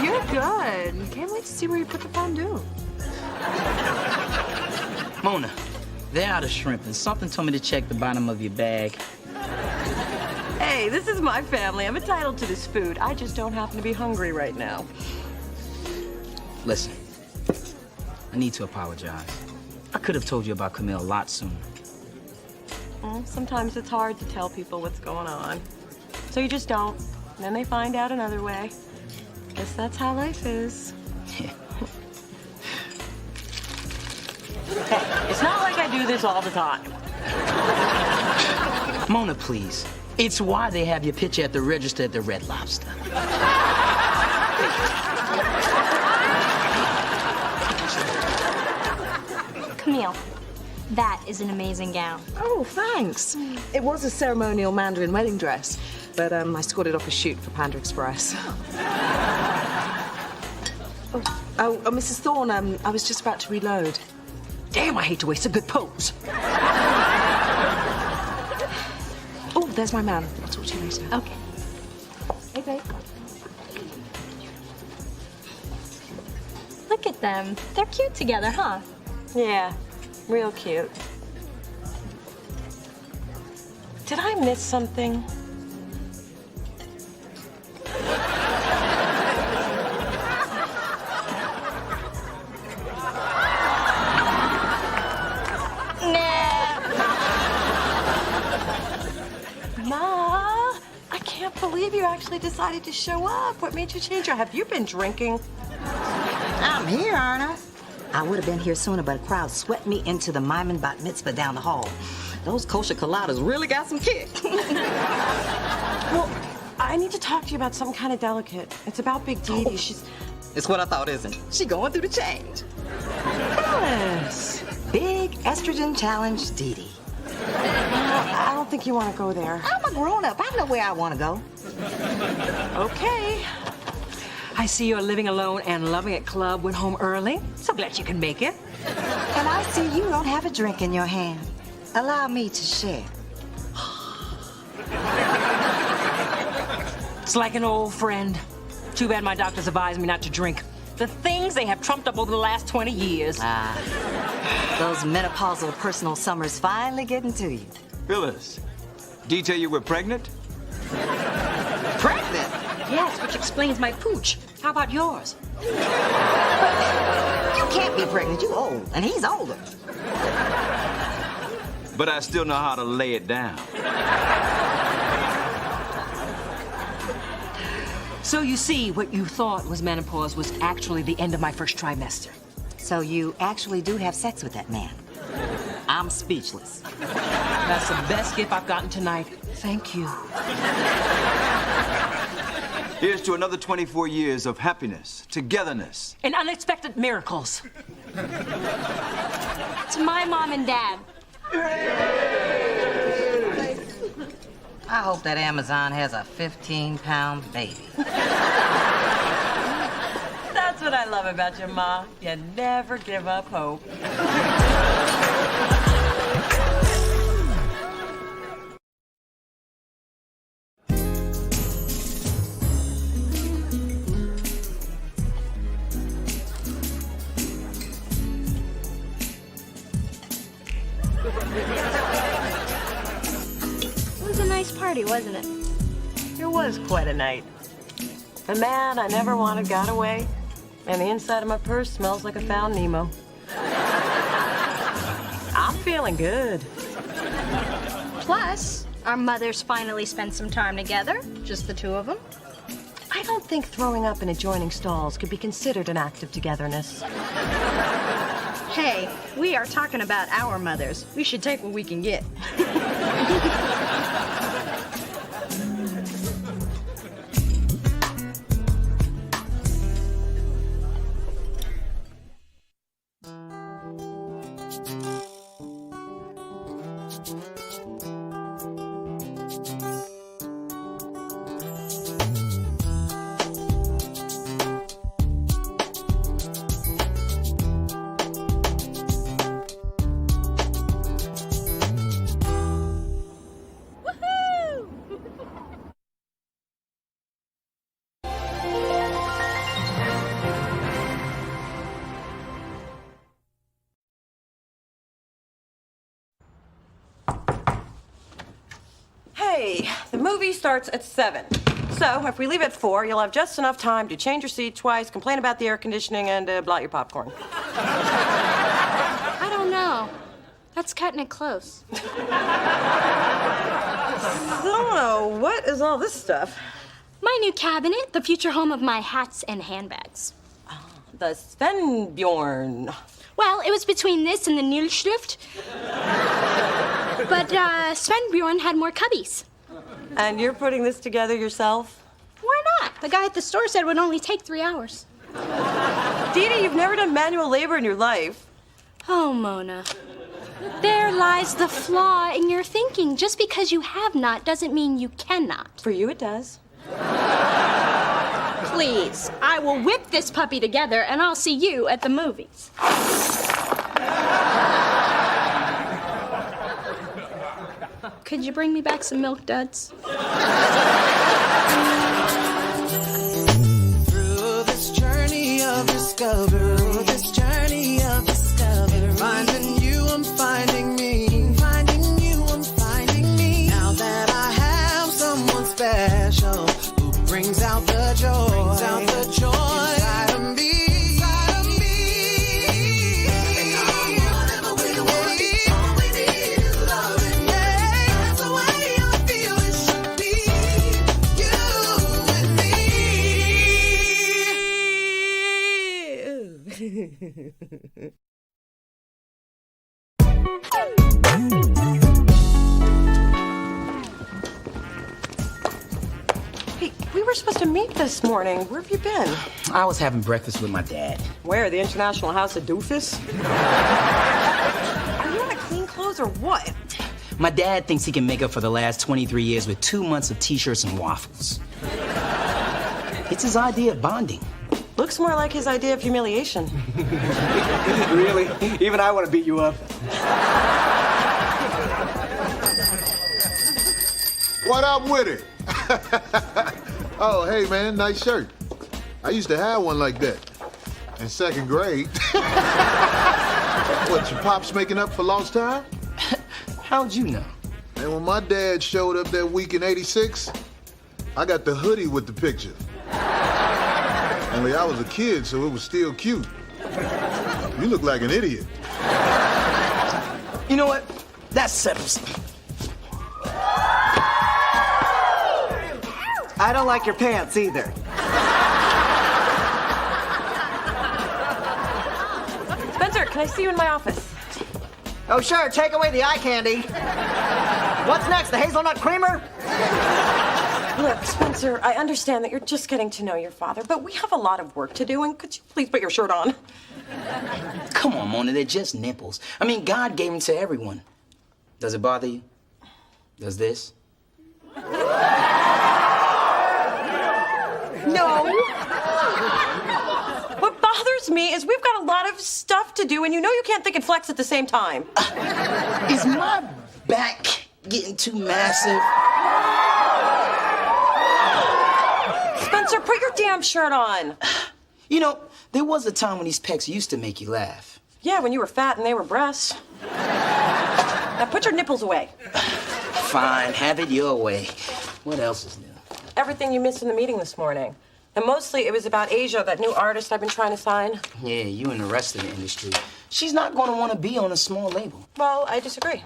You're good. Can't wait to see where you put the fondue. Mona, they're out of shrimp, and something told me to check the bottom of your bag. Hey, this is my family. I'm entitled to this food. I just don't happen to be hungry right now. Listen, I need to apologize. I could have told you about Camille a lot sooner. Sometimes it's hard to tell people what's going on. So you just don't. And then they find out another way. Guess that's how life is. Yeah. Hey, it's not like I do this all the time. Mona, please. It's why they have your picture at the register at the Red Lobster. Camille, that is an amazing gown. Oh, thanks. It was a ceremonial Mandarin wedding dress, but I scored it off a shoot for Panda Express. Oh, Mrs. Thorne, I was just about to reload. Damn, I hate to waste a good pose. Oh, there's my man. I'll talk to you later. Okay. Hey, babe. Look at them. They're cute together, huh? Yeah, real cute. Did I miss something? Ma, I can't believe you actually decided to show up. What made you change? Or have you been drinking? I'm here, aren't I? I would have been here sooner, but a crowd swept me into the Maimon bat mitzvah down the hall. Those kosher colladas really got some kick. Well, I need to talk to you about something kind of delicate. It's about Big Dee. She's... It's what I thought, isn't it? She going through the change. Phyllis. Big estrogen challenge, Dee Dee. I don't think you want to go there. I'm a grown-up. I know where I want to go. Okay. I see you're living alone and loving it club. Went home early. So glad you can make it. And I see you don't have a drink in your hand. Allow me to share. It's like an old friend. Too bad my doctors advised me not to drink. The things they have trumped up over the last 20 years. Those menopausal personal summers finally getting to you. Phyllis, did he tell you we're pregnant? Pregnant? Yes, which explains my pooch. How about yours? You can't be pregnant. You old, and he's older. But I still know how to lay it down. So you see, what you thought was menopause was actually the end of my first trimester. So you actually do have sex with that man? I'm speechless. That's the best gift I've gotten tonight. Thank you. Here's to another 24 years of happiness, togetherness. And unexpected miracles. To my mom and dad. I hope that Amazon has a 15-pound baby. That's what I love about your Ma. You never give up hope. Party, wasn't it? It was quite a night. The man I never wanted got away, and the inside of my purse smells like a found Nemo. I'm feeling good. Plus, our mothers finally spent some time together, just the two of them. I don't think throwing up in adjoining stalls could be considered an act of togetherness. Hey, we are talking about our mothers. We should take what we can get. Hey, the movie starts at 7. So if we leave at 4, you'll have just enough time to change your seat twice, complain about the air conditioning, and blot your popcorn. I don't know. That's cutting it close. So, what is all this stuff? My new cabinet, the future home of my hats and handbags. The Svenbjorn. Well, it was between this and the Nilschrift. But Svenbjorn had more cubbies. And you're putting this together yourself? Why not? The guy at the store said it would only take 3 hours. Dee Dee, you've never done manual labor in your life. Oh, Mona. There lies the flaw in your thinking. Just because you have not doesn't mean you cannot. For you, it does. Please, I will whip this puppy together and I'll see you at the movies. Could you bring me back some Milk Duds? Through this journey of discovery, Hey, we were supposed to meet this morning. Where have you been? I was having breakfast with my dad. Where? The International House of Doofus? Are you out of clean clothes or what? My dad thinks he can make up for the last 23 years with 2 months of t-shirts and waffles. It's his idea of bonding. Looks more like his idea of humiliation. Really? Even I want to beat you up. What up with it? Oh, hey, man, nice shirt. I used to have one like that in 2nd grade. What, your pop's making up for lost time? How'd you know? And when my dad showed up that week in '86, I got the hoodie with the picture. Only I was a kid, so it was still cute. You look like an idiot. You know what? That settles. I don't like your pants either. Spencer, can I see you in my office? Oh, sure, take away the eye candy. What's next, the hazelnut creamer? Look, Spencer, I understand that you're just getting to know your father, but we have a lot of work to do, and could you please put your shirt on? Come on, Mona, they're just nipples. I mean, God gave them to everyone. Does it bother you? Does this? No. What bothers me is we've got a lot of stuff to do, and you know you can't think and flex at the same time. Is my back getting too massive? Spencer, put your damn shirt on. You know, there was a time when these pecs used to make you laugh. Yeah, when you were fat and they were breasts. Now put your nipples away. Fine, have it your way. What else is new? Everything you missed in the meeting this morning. And mostly it was about Asia, that new artist I've been trying to sign. Yeah, you and the rest of the industry. She's not going to want to be on a small label. Well, I disagree.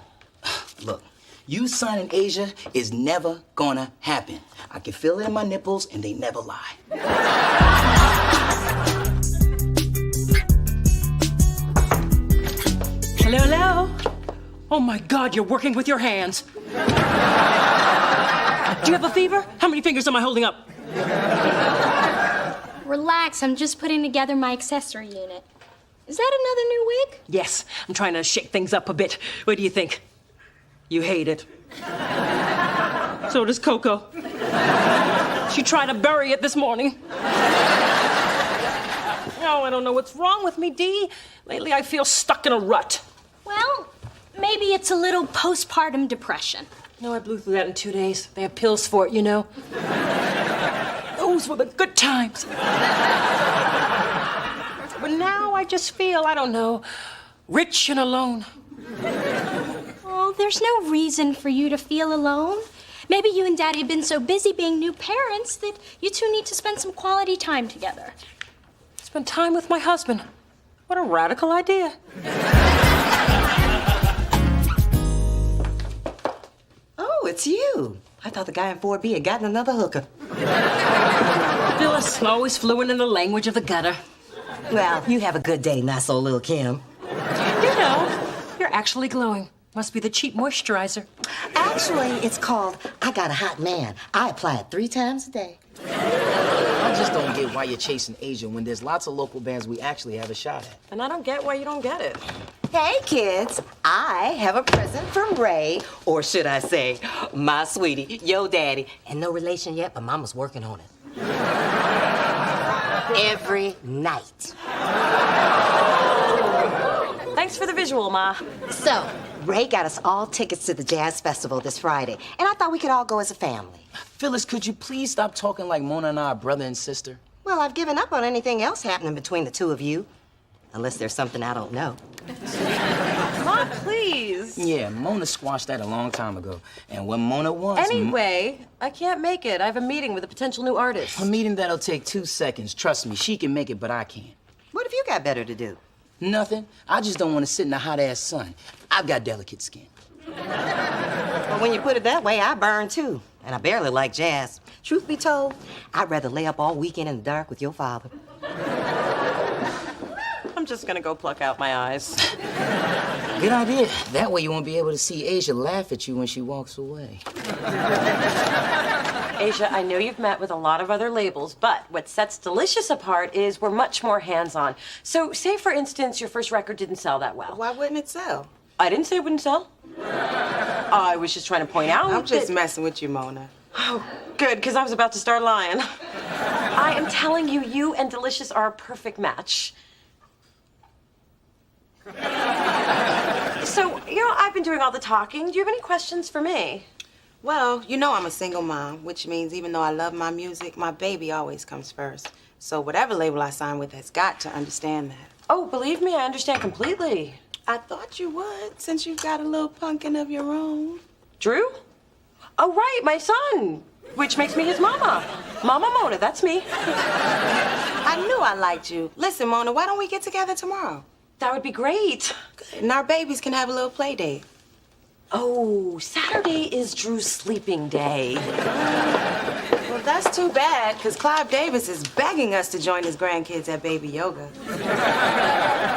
Look, you signing Asia is never gonna happen. I can feel it in my nipples, and they never lie. Hello, hello. Oh my God, you're working with your hands. Do you have a fever? How many fingers am I holding up? Relax, I'm just putting together my accessory unit. Is that another new wig? Yes, I'm trying to shake things up a bit. What do you think? You hate it. So does Coco. She tried to bury it this morning. Oh, I don't know what's wrong with me, Dee. Lately, I feel stuck in a rut. Well, maybe it's a little postpartum depression. No, I blew through that in 2 days. They have pills for it, you know. Those were the good times. But now I just feel, I don't know, rich and alone. Oh, there's no reason for you to feel alone. Maybe you and Daddy have been so busy being new parents that you two need to spend some quality time together. Spend time with my husband. What a radical idea. Oh, it's you. I thought the guy in 4B had gotten another hooker. Phyllis, always fluent in the language of the gutter. Well, you have a good day, not so little Kim. You know, you're actually glowing. Must be the cheap moisturizer. Actually, it's called I Got a Hot Man. I apply it 3 times a day. I just don't get why you're chasing Asia when there's lots of local bands we actually have a shot at. And I don't get why you don't get it. Hey, kids, I have a present from Ray, or should I say, my sweetie, yo daddy. And no relation yet, but Mama's working on it. Every night. Thanks for the visual, Ma. So, Ray got us all tickets to the Jazz Festival this Friday, and I thought we could all go as a family. Phyllis, could you please stop talking like Mona and I are brother and sister? Well, I've given up on anything else happening between the two of you. Unless there's something I don't know. Ma, please. Yeah, Mona squashed that a long time ago. And when Mona wants... Anyway, I can't make it. I have a meeting with a potential new artist. A meeting that'll take 2 seconds. Trust me, she can make it, but I can't. What have you got better to do? Nothing. I just don't want to sit in the hot-ass sun. I've got delicate skin. Well, when you put it that way, I burn too. And I barely like jazz. Truth be told, I'd rather lay up all weekend in the dark with your father. I'm I'm just gonna go pluck out my eyes. Good idea. That way you won't be able to see Asia laugh at you when she walks away. Asia, I know you've met with a lot of other labels, but what sets Delicious apart is we're much more hands-on. So, say for instance, your first record didn't sell that well. Why wouldn't it sell? I didn't say it wouldn't sell. I was just trying to point out I'm just messing with you, Mona. Oh, good, because I was about to start lying. I am telling you, you and Delicious are a perfect match. So, I've been doing all the talking. Do you have any questions for me? Well, you know I'm a single mom, which means even though I love my music, my baby always comes first. So whatever label I sign with has got to understand that. Oh, believe me, I understand completely. I thought you would, since you've got a little pumpkin of your own. Drew? Oh, right, my son, which makes me his mama. Mama Mona, that's me. I knew I liked you. Listen, Mona, why don't we get together tomorrow? That would be great. Good. And our babies can have a little play date. Oh, Saturday is Drew's sleeping day. Well, that's too bad, because Clive Davis is begging us to join his grandkids at baby yoga.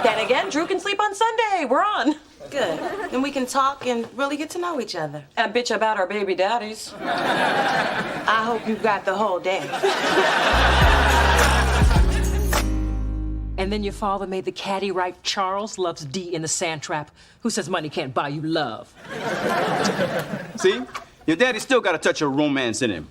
Then again, Drew can sleep on Sunday. We're on. Good. Then we can talk and really get to know each other. And bitch about our baby daddies. I hope you got the whole day. And then your father made the caddy write Charles loves D in the sand trap. Who says money can't buy you love? See? Your daddy still got a touch of romance in him.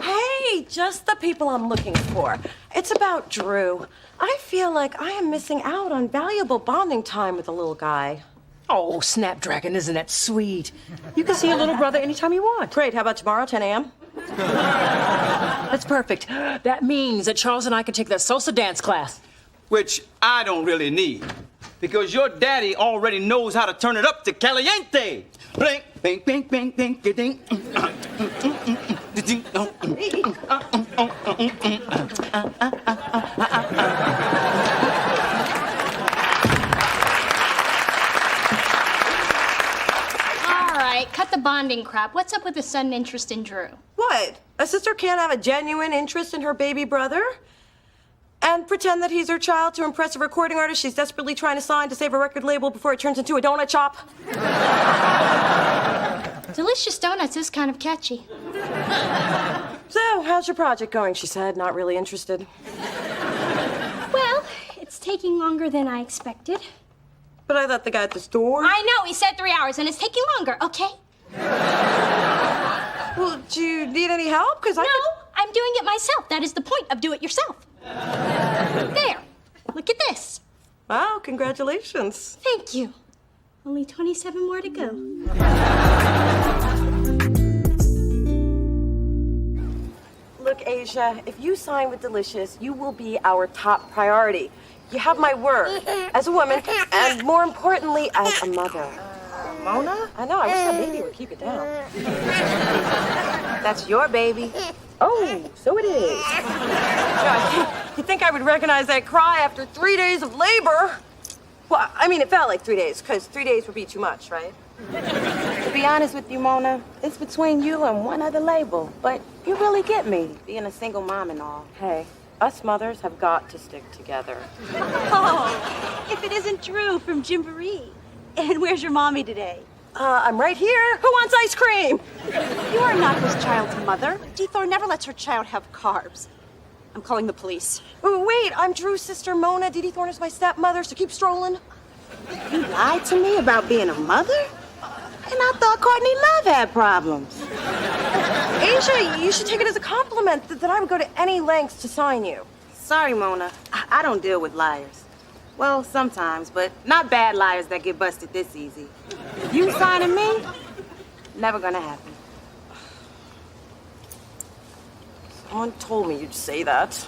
Hey, just the people I'm looking for. It's about Drew. I feel like I am missing out on valuable bonding time with the little guy. Oh, Snapdragon, isn't that sweet? You can see your little brother anytime you want. Great, how about tomorrow, 10 a.m.? That's perfect. That means that Charles and I can take that salsa dance class. Which I don't really need. Because your daddy already knows how to turn it up to caliente. Bing, bing, bing, bing, bing, ding. All right, cut the bonding crap. What's up with the sudden interest in Drew? What? A sister can't have a genuine interest in her baby brother? And pretend that he's her child to impress a recording artist she's desperately trying to sign to save a record label before it turns into a donut shop? Delicious Donuts is kind of catchy. So, how's your project going? She said, not really interested. Well, it's taking longer than I expected. But I thought the guy at the store... I know, he said 3 hours, and it's taking longer, okay? Well, do you need any help? No, I'm doing it myself. That is the point of do it yourself. There, look at this. Wow, congratulations. Thank you. Only 27 more to go. Look, Asia, if you sign with Delicious, you will be our top priority. You have my word as a woman, and more importantly, as a mother. Mona? I know, I wish that baby would keep it down. That's your baby. Oh, so it is. You think I would recognize that cry after 3 days of labor? Well, I mean, it felt like 3 days, because 3 days would be too much, right? To be honest with you, Mona, it's between you and one other label. But you really get me, being a single mom and all. Hey, us mothers have got to stick together. Oh, if it isn't Drew from Gymboree. And where's your mommy today? I'm right here. Who wants ice cream? You are not this child's mother. Dee Thorne never lets her child have carbs. I'm calling the police. Oh, wait, I'm Drew's sister, Mona. Dee Thorne is my stepmother, so keep strolling. You lied to me about being a mother? And I thought Courtney Love had problems. Asia, you should take it as a compliment that I would go to any lengths to sign you. Sorry, Mona. I don't deal with liars. Well, sometimes, but not bad liars that get busted this easy. You signing me? Never gonna happen. Someone told me you'd say that.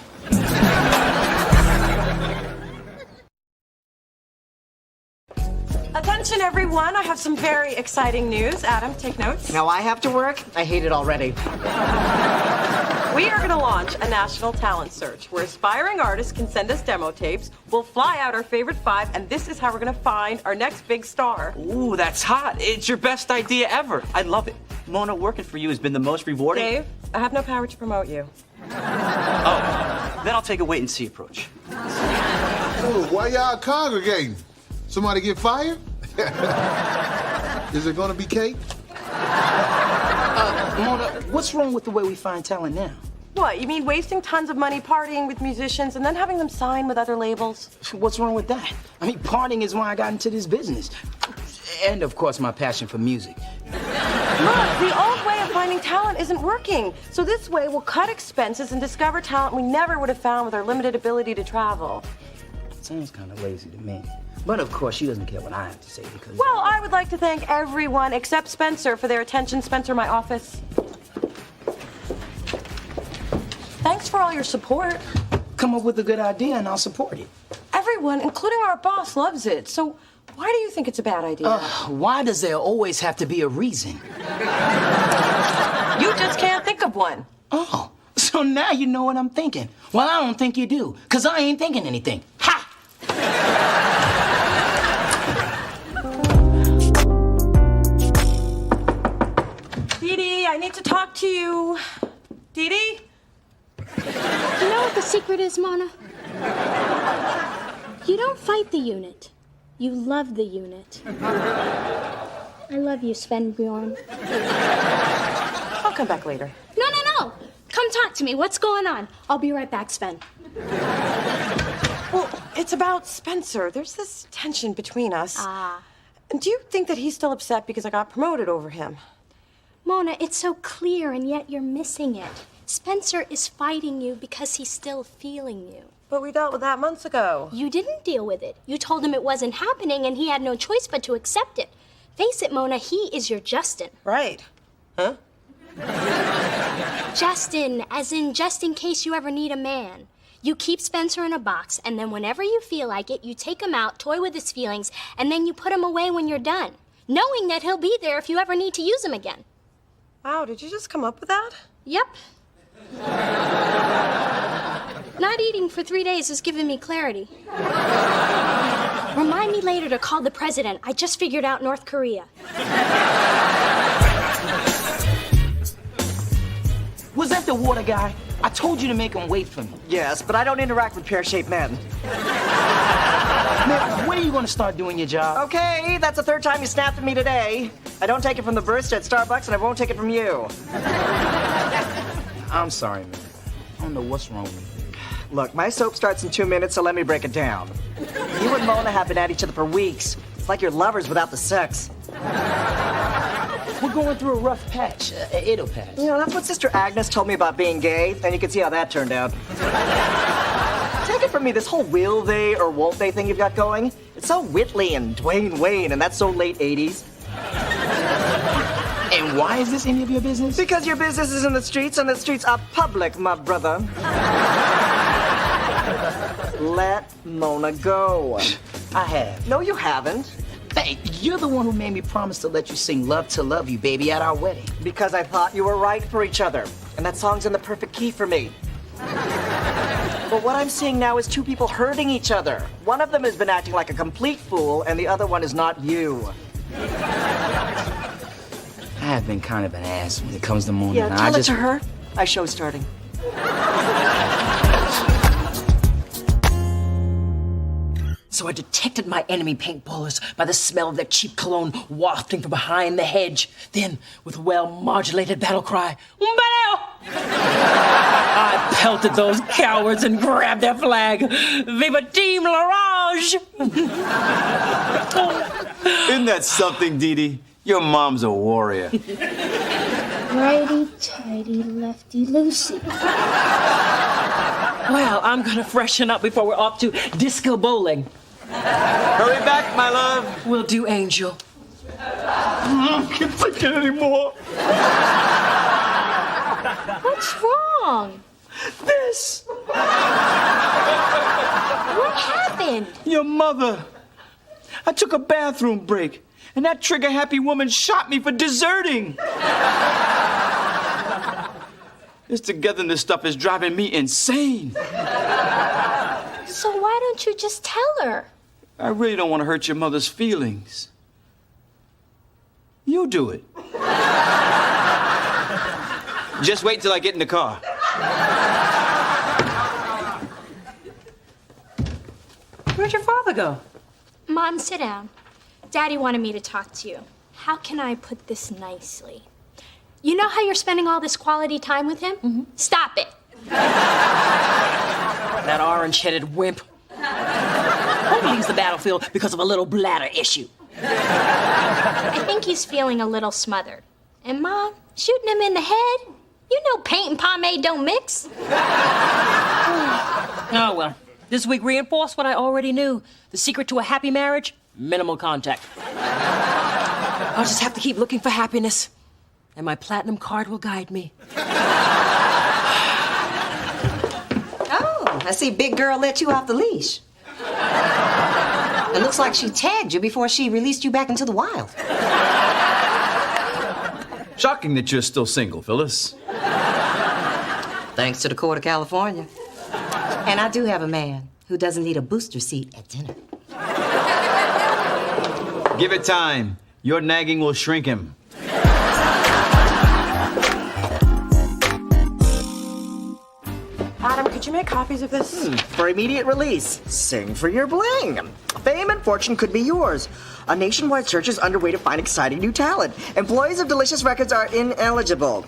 Attention, everyone. I have some very exciting news. Adam, take notes. Now I have to work? I hate it already. We are going to launch a national talent search where aspiring artists can send us demo tapes. We'll fly out our favorite 5, and this is how we're going to find our next big star. Ooh, that's hot. It's your best idea ever. I love it. Mona, working for you has been the most rewarding. Dave, I have no power to promote you. Oh, then I'll take a wait-and-see approach. Oh, why y'all congregating? Somebody get fired? Is it gonna be cake? Mona, what's wrong with the way we find talent now? What, you mean wasting tons of money partying with musicians and then having them sign with other labels? What's wrong with that? I mean, partying is why I got into this business. And, of course, my passion for music. Look, the old way of finding talent isn't working. So this way, we'll cut expenses and discover talent we never would have found with our limited ability to travel. Sounds kind of lazy to me. But, of course, she doesn't care what I have to say because... Well, I would like to thank everyone except Spencer for their attention. Spencer, my office. Thanks for all your support. Come up with a good idea and I'll support it. Everyone, including our boss, loves it. So why do you think it's a bad idea? Why does there always have to be a reason? You just can't think of one. Oh, so now you know what I'm thinking. Well, I don't think you do, because I ain't thinking anything. Ha! Dee Dee, I need to talk to you. Dee Dee? You know what the secret is, Mona? You don't fight the unit. You love the unit. I love you, Sven Bjorn. I'll come back later. No. Come talk to me. What's going on? I'll be right back, Sven. Well, it's about Spencer. There's this tension between us. And do you think that he's still upset because I got promoted over him? Mona, it's so clear, and yet you're missing it. Spencer is fighting you because he's still feeling you. But we dealt with that months ago. You didn't deal with it. You told him it wasn't happening, and he had no choice but to accept it. Face it, Mona, he is your Justin. Right. Huh? Justin, as in just in case you ever need a man. You keep Spencer in a box, and then whenever you feel like it, you take him out, toy with his feelings, and then you put him away when you're done, knowing that he'll be there if you ever need to use him again. Wow, did you just come up with that? Yep. Not eating for 3 days has given me clarity. Remind me later to call the president. I just figured out North Korea. Was that the water guy? I told you to make him wait for me. Yes, but I don't interact with pear-shaped men. Man, when are you gonna start doing your job? Okay, that's the third time you snapped at me today. I don't take it from the barista at Starbucks, and I won't take it from you. I'm sorry, man. I don't know what's wrong with me. Look, my soap starts in 2 minutes, so let me break it down. You and Mona have been at each other for weeks. It's like you're lovers without the sex. We're going through a rough patch. It'll pass. You know, that's what Sister Agnes told me about being gay, and you can see how that turned out. Take it from me, this whole will they or won't they thing you've got going, it's so Whitley and Dwayne Wayne, and that's so late 80s. And why is this any of your business? Because your business is in the streets, and the streets are public, my brother. Let Mona go. I have. No, you haven't. Hey, you're the one who made me promise to let you sing Love to Love You, baby, at our wedding. Because I thought you were right for each other. And that song's in the perfect key for me. But what I'm seeing now is two people hurting each other. One of them has been acting like a complete fool, and the other one is not you. I have been kind of an ass when it comes to Mona. Yeah, tell it to her. My show's starting. So I detected my enemy paintballers by the smell of their cheap cologne wafting from behind the hedge. Then, with a well-modulated battle cry, Umbeleo! I pelted those cowards and grabbed their flag. Viva Team L'Orange! Isn't that something, Dee Dee? Your mom's a warrior. Righty-tighty, lefty-loosey. Well, I'm gonna freshen up before we're off to disco bowling. Hurry back, my love. Will do, Angel. I can't take it anymore. What's wrong? This. What happened? Your mother. I took a bathroom break, and that trigger-happy woman shot me for deserting. This togetherness stuff is driving me insane. So why don't you just tell her? I really don't want to hurt your mother's feelings. You do it. Just wait till I get in the car. Where'd your father go? Mom, sit down. Daddy wanted me to talk to you. How can I put this nicely? You know how you're spending all this quality time with him? Mm-hmm. Stop it. That orange-headed wimp. Who leaves the battlefield because of a little bladder issue? I think he's feeling a little smothered. And Mom, shooting him in the head? You know paint and pomade don't mix. Oh, well. This week reinforced what I already knew. The secret to a happy marriage? Minimal contact. I'll just have to keep looking for happiness. And my platinum card will guide me. Oh, I see big girl let you off the leash. It looks like she tagged you before she released you back into the wild. Shocking that you're still single, Phyllis. Thanks to the court of California. And I do have a man who doesn't need a booster seat at dinner. Give it time. Your nagging will shrink him. Adam, could you make copies of this? For immediate release, sing for your bling. Fame and fortune could be yours. A nationwide search is underway to find exciting new talent. Employees of Delicious Records are ineligible.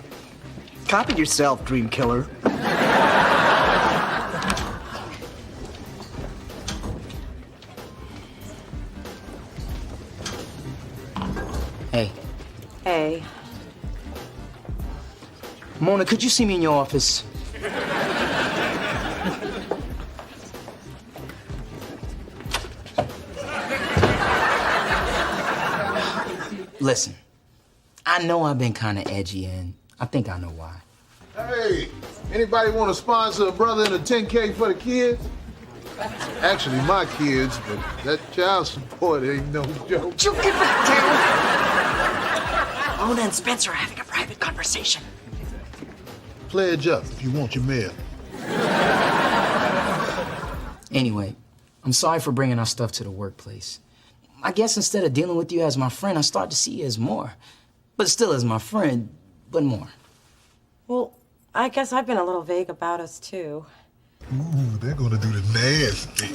Copy yourself, dream killer. Hey. Hey. Mona, could you see me in your office? Listen, I know I've been kind of edgy, and I think I know why. Hey, anybody want to sponsor a brother in a 10K for the kids? Actually, my kids, but that child support ain't no joke. You give it down. Mona and Spencer are having a private conversation. Pledge up if you want your mail. Anyway, I'm sorry for bringing our stuff to the workplace. I guess instead of dealing with you as my friend, I start to see you as more. But still as my friend, but more. Well, I guess I've been a little vague about us, too. Ooh, they're gonna do the nasty.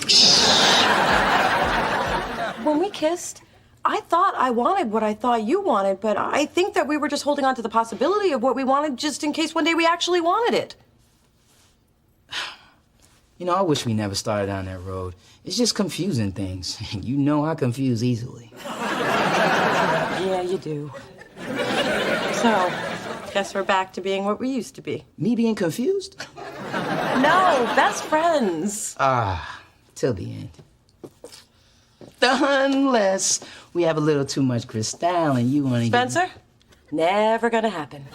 When we kissed, I thought I wanted what I thought you wanted, but I think that we were just holding on to the possibility of what we wanted just in case one day we actually wanted it. You know, I wish we never started down that road. It's just confusing things. You know I confuse easily. Yeah, you do. So, guess we're back to being what we used to be. Me being confused? No, best friends. Till the end. Unless we have a little too much Cristal and you want to Spencer? Never gonna happen.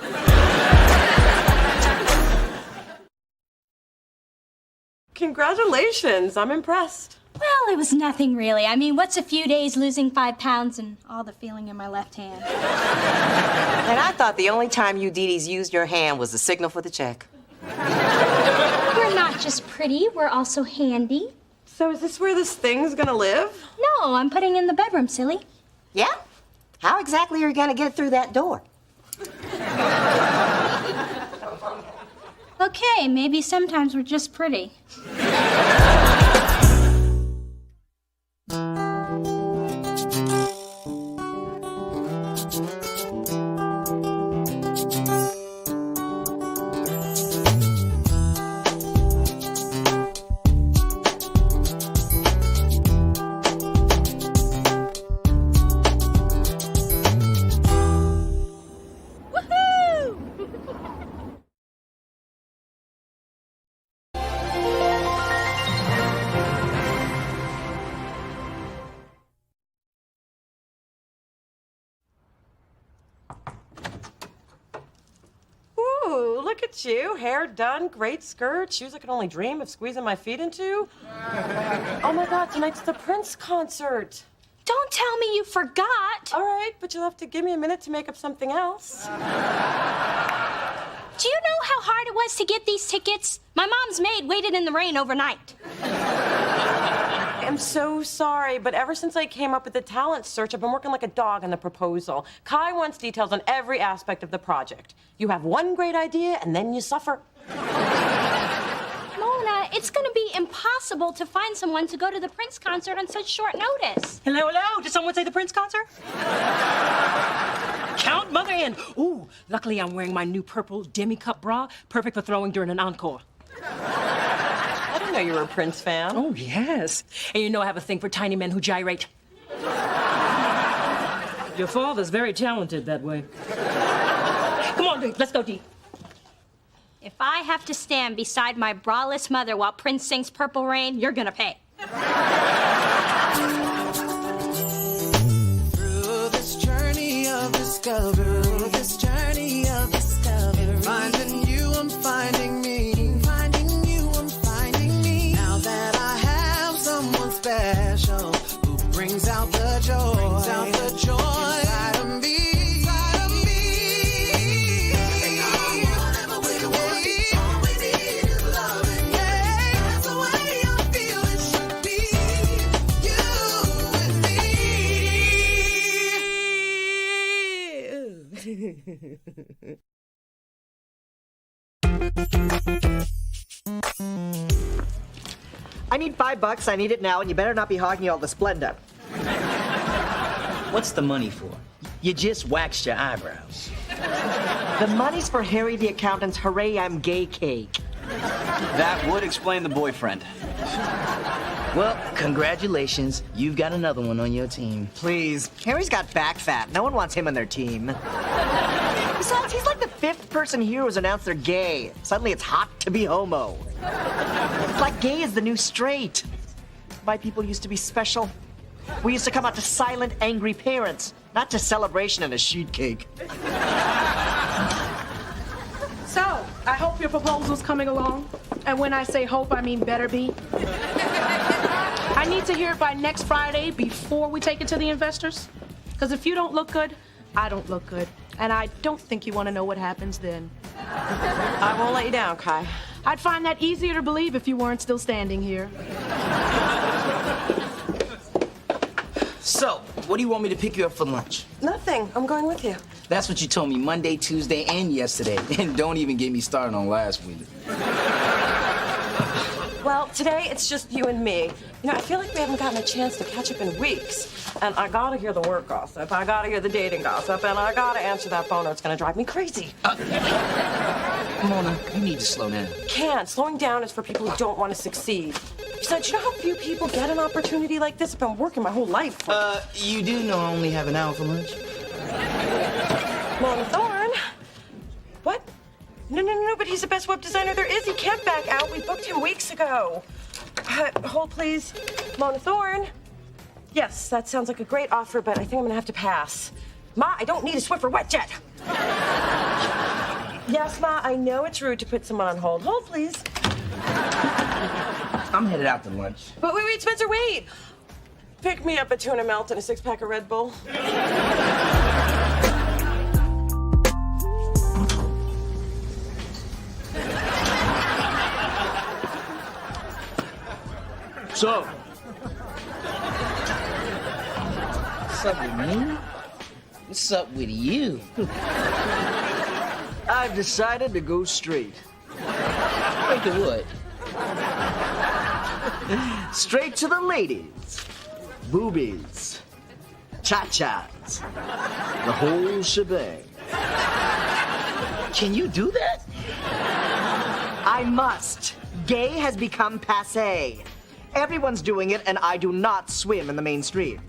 Congratulations, I'm impressed. Well, it was nothing really. I mean, what's a few days losing 5 pounds and all the feeling in my left hand? And I thought the only time you Dee-Dee's used your hand was the signal for the check. We're not just pretty, we're also handy. So is this where this thing's gonna live? No, I'm putting it in the bedroom, silly. Yeah? How exactly are you gonna get through that door? Okay, maybe sometimes we're just pretty. Ooh, look at you. Hair done, great skirt, shoes I could only dream of squeezing my feet into. Oh my God, tonight's the Prince concert. Don't tell me you forgot. All right, but you'll have to give me a minute to make up something else. Do you know how hard it was to get these tickets? My mom's maid waited in the rain overnight. I'm so sorry, but ever since I came up with the talent search, I've been working like a dog on the proposal. Kai wants details on every aspect of the project. You have one great idea, and then you suffer. Mona, Mona, it's gonna be impossible to find someone to go to the Prince concert on such short notice. Hello, hello. Did someone say the Prince concert? Count, Mother, and ooh, luckily I'm wearing my new purple demi-cup bra, perfect for throwing during an encore. I didn't know you were a Prince fan. Oh, yes. And you know I have a thing for tiny men who gyrate. Your father's very talented that way. Come on, Dee. Let's go, Dee. If I have to stand beside my braless mother while Prince sings Purple Rain, you're gonna pay. Through this journey of discovery, finding you, I'm finding me. Finding you, I'm finding me. Now that I have someone special who brings out the joy, inside of me. I need $5. I need it now, and you better not be hogging all the splendor. What's the money for? You just waxed your eyebrows. The money's for Harry the accountant's Hooray I'm Gay cake. That would explain the boyfriend. Well, congratulations. You've got another one on your team. Please. Harry's got back fat. No one wants him on their team. Besides, he's like the 5th person here who's announced they're gay. Suddenly it's hot to be homo. It's like gay is the new straight. White people used to be special. We used to come out to silent, angry parents, not to celebration and a sheet cake. So, I hope your proposal's coming along. And when I say hope, I mean better be. I need to hear it by next Friday before we take it to the investors. Because if you don't look good, I don't look good. And I don't think you want to know what happens then. I won't let you down, Kai. I'd find that easier to believe if you weren't still standing here. So, what do you want me to pick you up for lunch? Nothing. I'm going with you. That's what you told me Monday, Tuesday, and yesterday. And don't even get me started on last week. Well, today it's just you and me. You know, I feel like we haven't gotten a chance to catch up in weeks. And I gotta hear the work gossip, I gotta hear the dating gossip, and I gotta answer that phone or it's gonna drive me crazy. Mona, you need to slow down. Can't. Slowing down is for people who don't want to succeed. Besides, you know how few people get an opportunity like this? I've been working my whole life for You do know I only have an hour for lunch? Mona Thorne? What? No, but he's the best web designer there is. He can't back out. We booked him weeks ago. Hold, please. Mona Thorne? Yes, that sounds like a great offer, but I think I'm gonna have to pass. Ma, I don't need a Swiffer wet jet. Yes, Ma, I know it's rude to put someone on hold. Hold, please. I'm headed out to lunch. But wait, Spencer, wait. Pick me up a tuna melt and a 6-pack of Red Bull. So, what's up with me? What's up with you? I've decided to go straight. Straight to what? Straight to the ladies. Boobies. Cha-chas. The whole shebang. Can you do that? I must. Gay has become passé. Everyone's doing it, and I do not swim in the mainstream.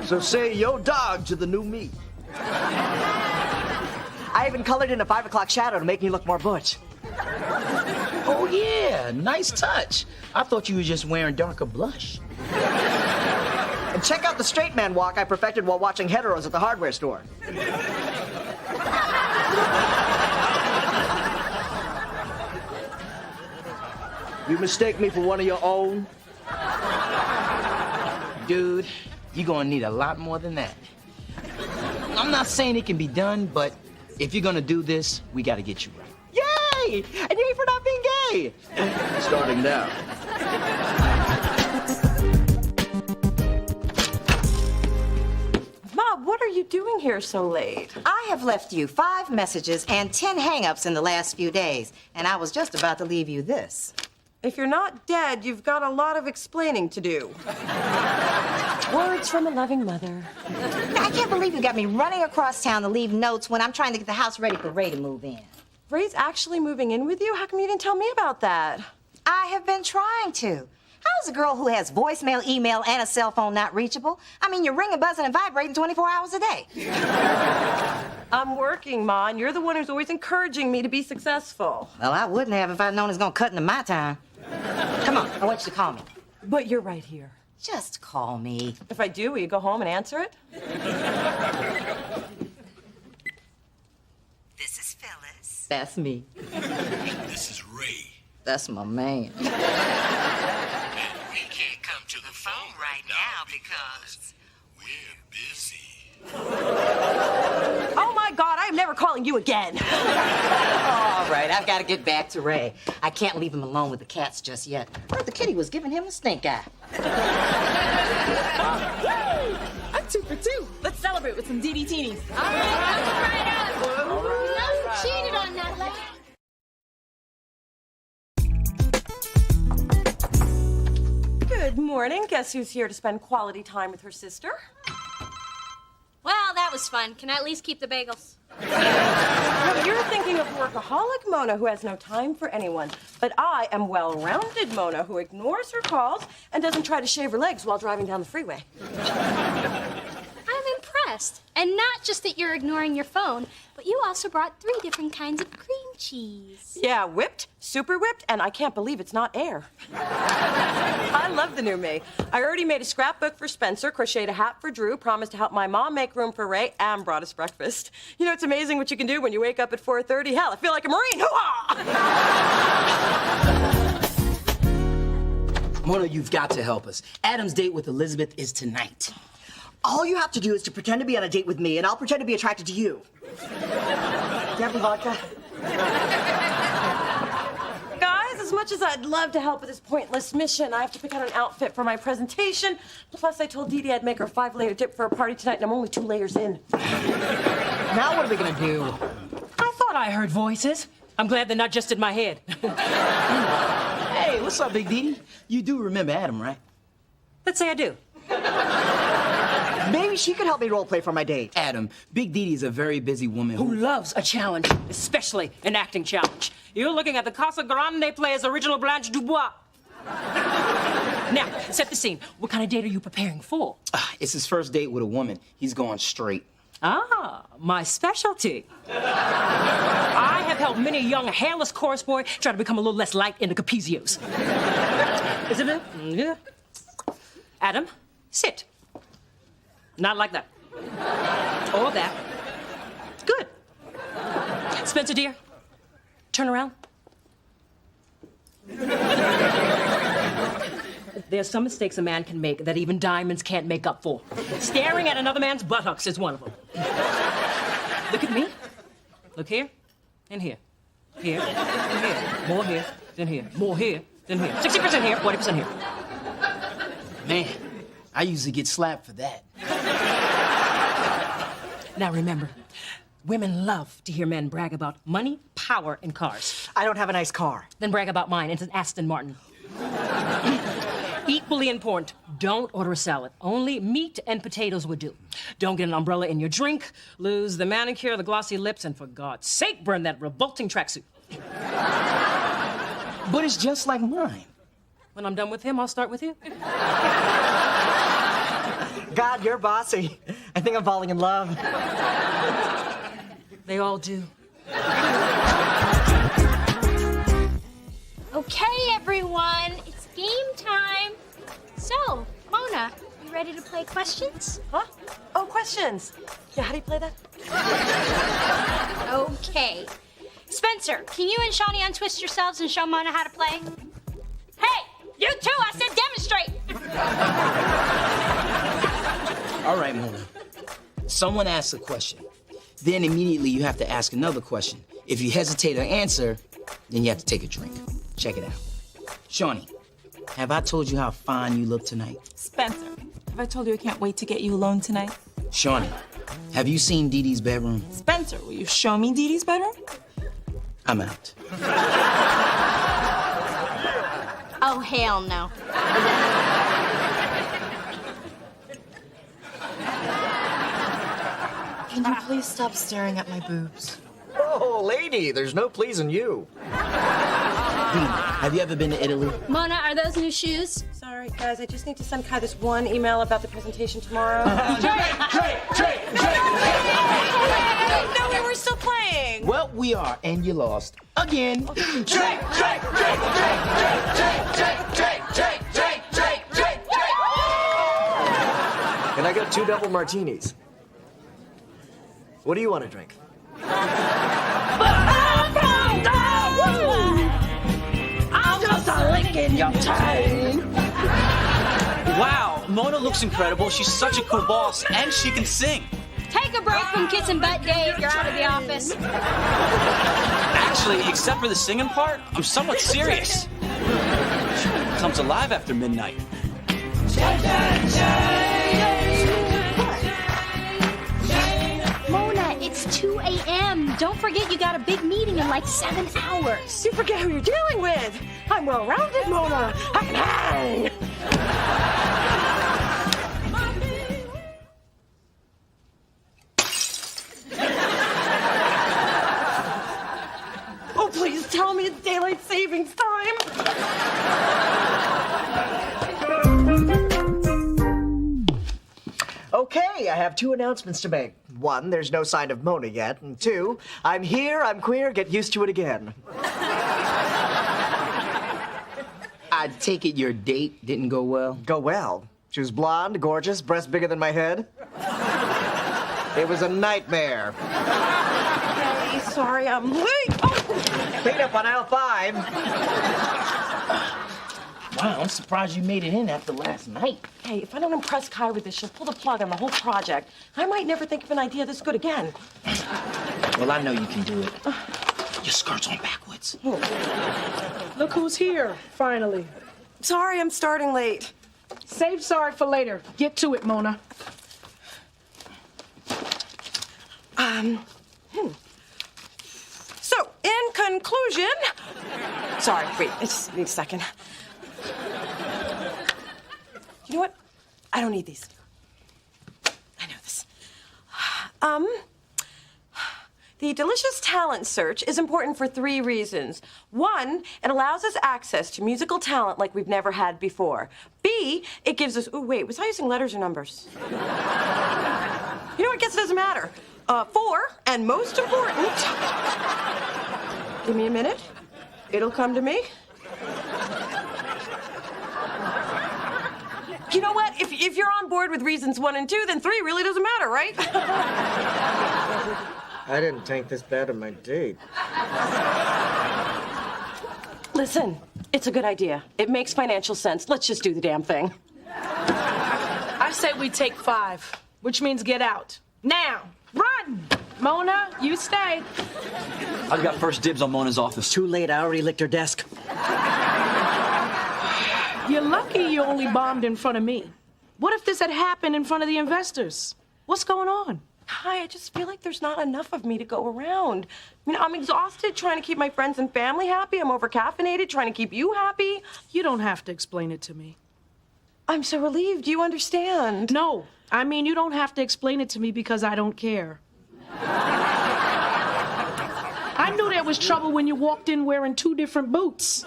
So say yo dog to the new me. I even colored in a 5 o'clock shadow to make me look more butch. Oh, yeah. Nice touch. I thought you were just wearing darker blush. And check out the straight man walk I perfected while watching heteros at the hardware store. You mistake me for one of your own? Dude, you're gonna need a lot more than that. I'm not saying it can be done, but if you're gonna do this, we gotta get you right. Yay! And yay for not being gay! Starting now. Mom, what are you doing here so late? I have left you 5 messages and 10 hang-ups in the last few days, and I was just about to leave you this. If you're not dead, you've got a lot of explaining to do. Words from a loving mother. I can't believe you got me running across town to leave notes when I'm trying to get the house ready for Ray to move in. Ray's actually moving in with you? How come you didn't tell me about that? I have been trying to. How's a girl who has voicemail, email, and a cell phone not reachable? I mean, you're ringing, buzzing, and vibrating 24 hours a day. I'm working, Ma, and you're the one who's always encouraging me to be successful. Well, I wouldn't have if I'd known it was gonna cut into my time. Come on, I want you to call me. But you're right here. Just call me. If I do, will you go home and answer it? This is Phyllis. That's me. This is Ray. That's my man. We can't come to the phone right now because we're busy. Oh my God, I am never calling you again. All right, I've got to get back to Ray. I can't leave him alone with the cats just yet. Heard the kitty was giving him a stink eye. I'm 2 for 2. Let's celebrate with some DDTinis. All right, no, cheated on that lad. Good morning. Guess who's here to spend quality time with her sister? Well, that was fun. Can I at least keep the bagels? No, you're thinking of workaholic Mona who has no time for anyone. But I am well-rounded Mona who ignores her calls and doesn't try to shave her legs while driving down the freeway. I'm impressed. And not just that you're ignoring your phone, but you also brought 3 different kinds of cream cheese. Yeah, whipped, super whipped, and I can't believe it's not air. I love the new me. I already made a scrapbook for Spencer, crocheted a hat for Drew, promised to help my mom make room for Ray, and brought us breakfast. You know, it's amazing what you can do when you wake up at 4:30. Hell, I feel like a Marine. Hoo-ha! Mona, you've got to help us. Adam's date with Elizabeth is tonight. All you have to do is to pretend to be on a date with me, and I'll pretend to be attracted to you. Do you have any vodka? Guys, as much as I'd love to help with this pointless mission, I have to pick out an outfit for my presentation. Plus, I told Dee Dee I'd make her a 5-layer dip for a party tonight, and I'm only 2 layers in. Now what are we gonna do? I thought I heard voices. I'm glad they're not just in my head. Hey, what's up, Big Dee Dee? You do remember Adam, right? Let's say I do. Maybe she could help me role play for my date. Adam, Big Dee Dee is a very busy woman Who loves a challenge, especially an acting challenge. You're looking at the Casa Grande player's original Blanche Dubois. Now, set the scene. What kind of date are you preparing for? It's his first date with a woman. He's going straight. Ah, my specialty. I have helped many young hairless chorus boy try to become a little less light in the capizios. Isabel? Yeah. Adam, sit. Not like that. Or that. Good. Spencer, dear, turn around. There's some mistakes a man can make that even diamonds can't make up for. Staring at another man's buttocks is one of them. Look at me. Look here and here. Here and here. More here than here. More here than here. 60% here, 40% here. Man, I usually get slapped for that. Now remember, women love to hear men brag about money, power, and cars. I don't have a nice car. Then brag about mine. It's an Aston Martin. Equally important, don't order a salad. Only meat and potatoes would do. Don't get an umbrella in your drink, lose the manicure, the glossy lips, and for God's sake, burn that revolting tracksuit. But it's just like mine. When I'm done with him, I'll start with you. God, you're bossy. I think I'm falling in love. They all do. Okay, everyone, it's game time. So, Mona, you ready to play questions? Huh? Oh, questions. Yeah, how do you play that? Okay. Spencer, can you and Shawnee untwist yourselves and show Mona how to play? Hey, you too, I said demonstrate. All right, Mona. Someone asks a question. Then immediately you have to ask another question. If you hesitate or answer, then you have to take a drink. Check it out. Shawnee, have I told you how fine you look tonight? Spencer, have I told you I can't wait to get you alone tonight? Shawnee, have you seen Dee Dee's bedroom? Spencer, will you show me Dee Dee's bedroom? I'm out. Oh, hell no. Can you please stop staring at my boobs? Oh, lady, there's no pleasing you. Have you ever been to Italy? Mona, are those new shoes? Sorry, guys, I just need to send Kai this one email about the presentation tomorrow. Drake! No, we were still playing. Well, we are, and you lost. Again. Drake! Can I get 2 double martinis? What do you want to drink? I'm just a lick in your tongue. Wow, Mona looks incredible. She's such a cool boss, and she can sing. Take a break from kissing butt Dave. You're out of the office. Actually, except for the singing part, I'm somewhat serious. She comes alive after midnight. Mona, it's 2 a.m. Don't forget you got a big meeting in like 7 hours. You forget who you're dealing with. I'm well-rounded, Mona. I can hang. Oh, please tell me it's daylight savings time. Okay, I have 2 announcements to make. 1, there's no sign of Mona yet. And 2, I'm here, I'm queer, get used to it again. I take it your date didn't go well? Go well? She was blonde, gorgeous, breasts bigger than my head. It was a nightmare. Hey, sorry, I'm late. Oh. Clean up on aisle 5. Wow, I'm surprised you made it in after last night. Hey, if I don't impress Kai with this, she'll pull the plug on the whole project. I might never think of an idea this good again. Well, I know you can do it. Your skirt's on backwards. Look who's here, finally. Sorry, I'm starting late. Save sorry for later. Get to it, Mona. So, in conclusion... Sorry, wait, I just need a second. You know what? I don't need these. I know this. The delicious talent search is important for 3 reasons. 1, it allows us access to musical talent like we've never had before. B, it gives us... Ooh, wait, was I using letters or numbers? You know what? I guess it doesn't matter. 4, and most important... Give me a minute. It'll come to me. You know what? If you're on board with reasons 1 and 2, then 3 really doesn't matter, right? I didn't think this bad of my date. Listen, it's a good idea. It makes financial sense. Let's just do the damn thing. I say we take 5, which means get out. Now, run! Mona, you stay. I've got first dibs on Mona's office. Too late, I already licked her desk. You're lucky you only bombed in front of me. What if this had happened in front of the investors? What's going on? Hi, I just feel like there's not enough of me to go around. I mean, I'm exhausted trying to keep my friends and family happy. I'm over-caffeinated trying to keep you happy. You don't have to explain it to me. I'm so relieved you understand. No, I mean, you don't have to explain it to me because I don't care. I knew there was trouble when you walked in wearing 2 different boots.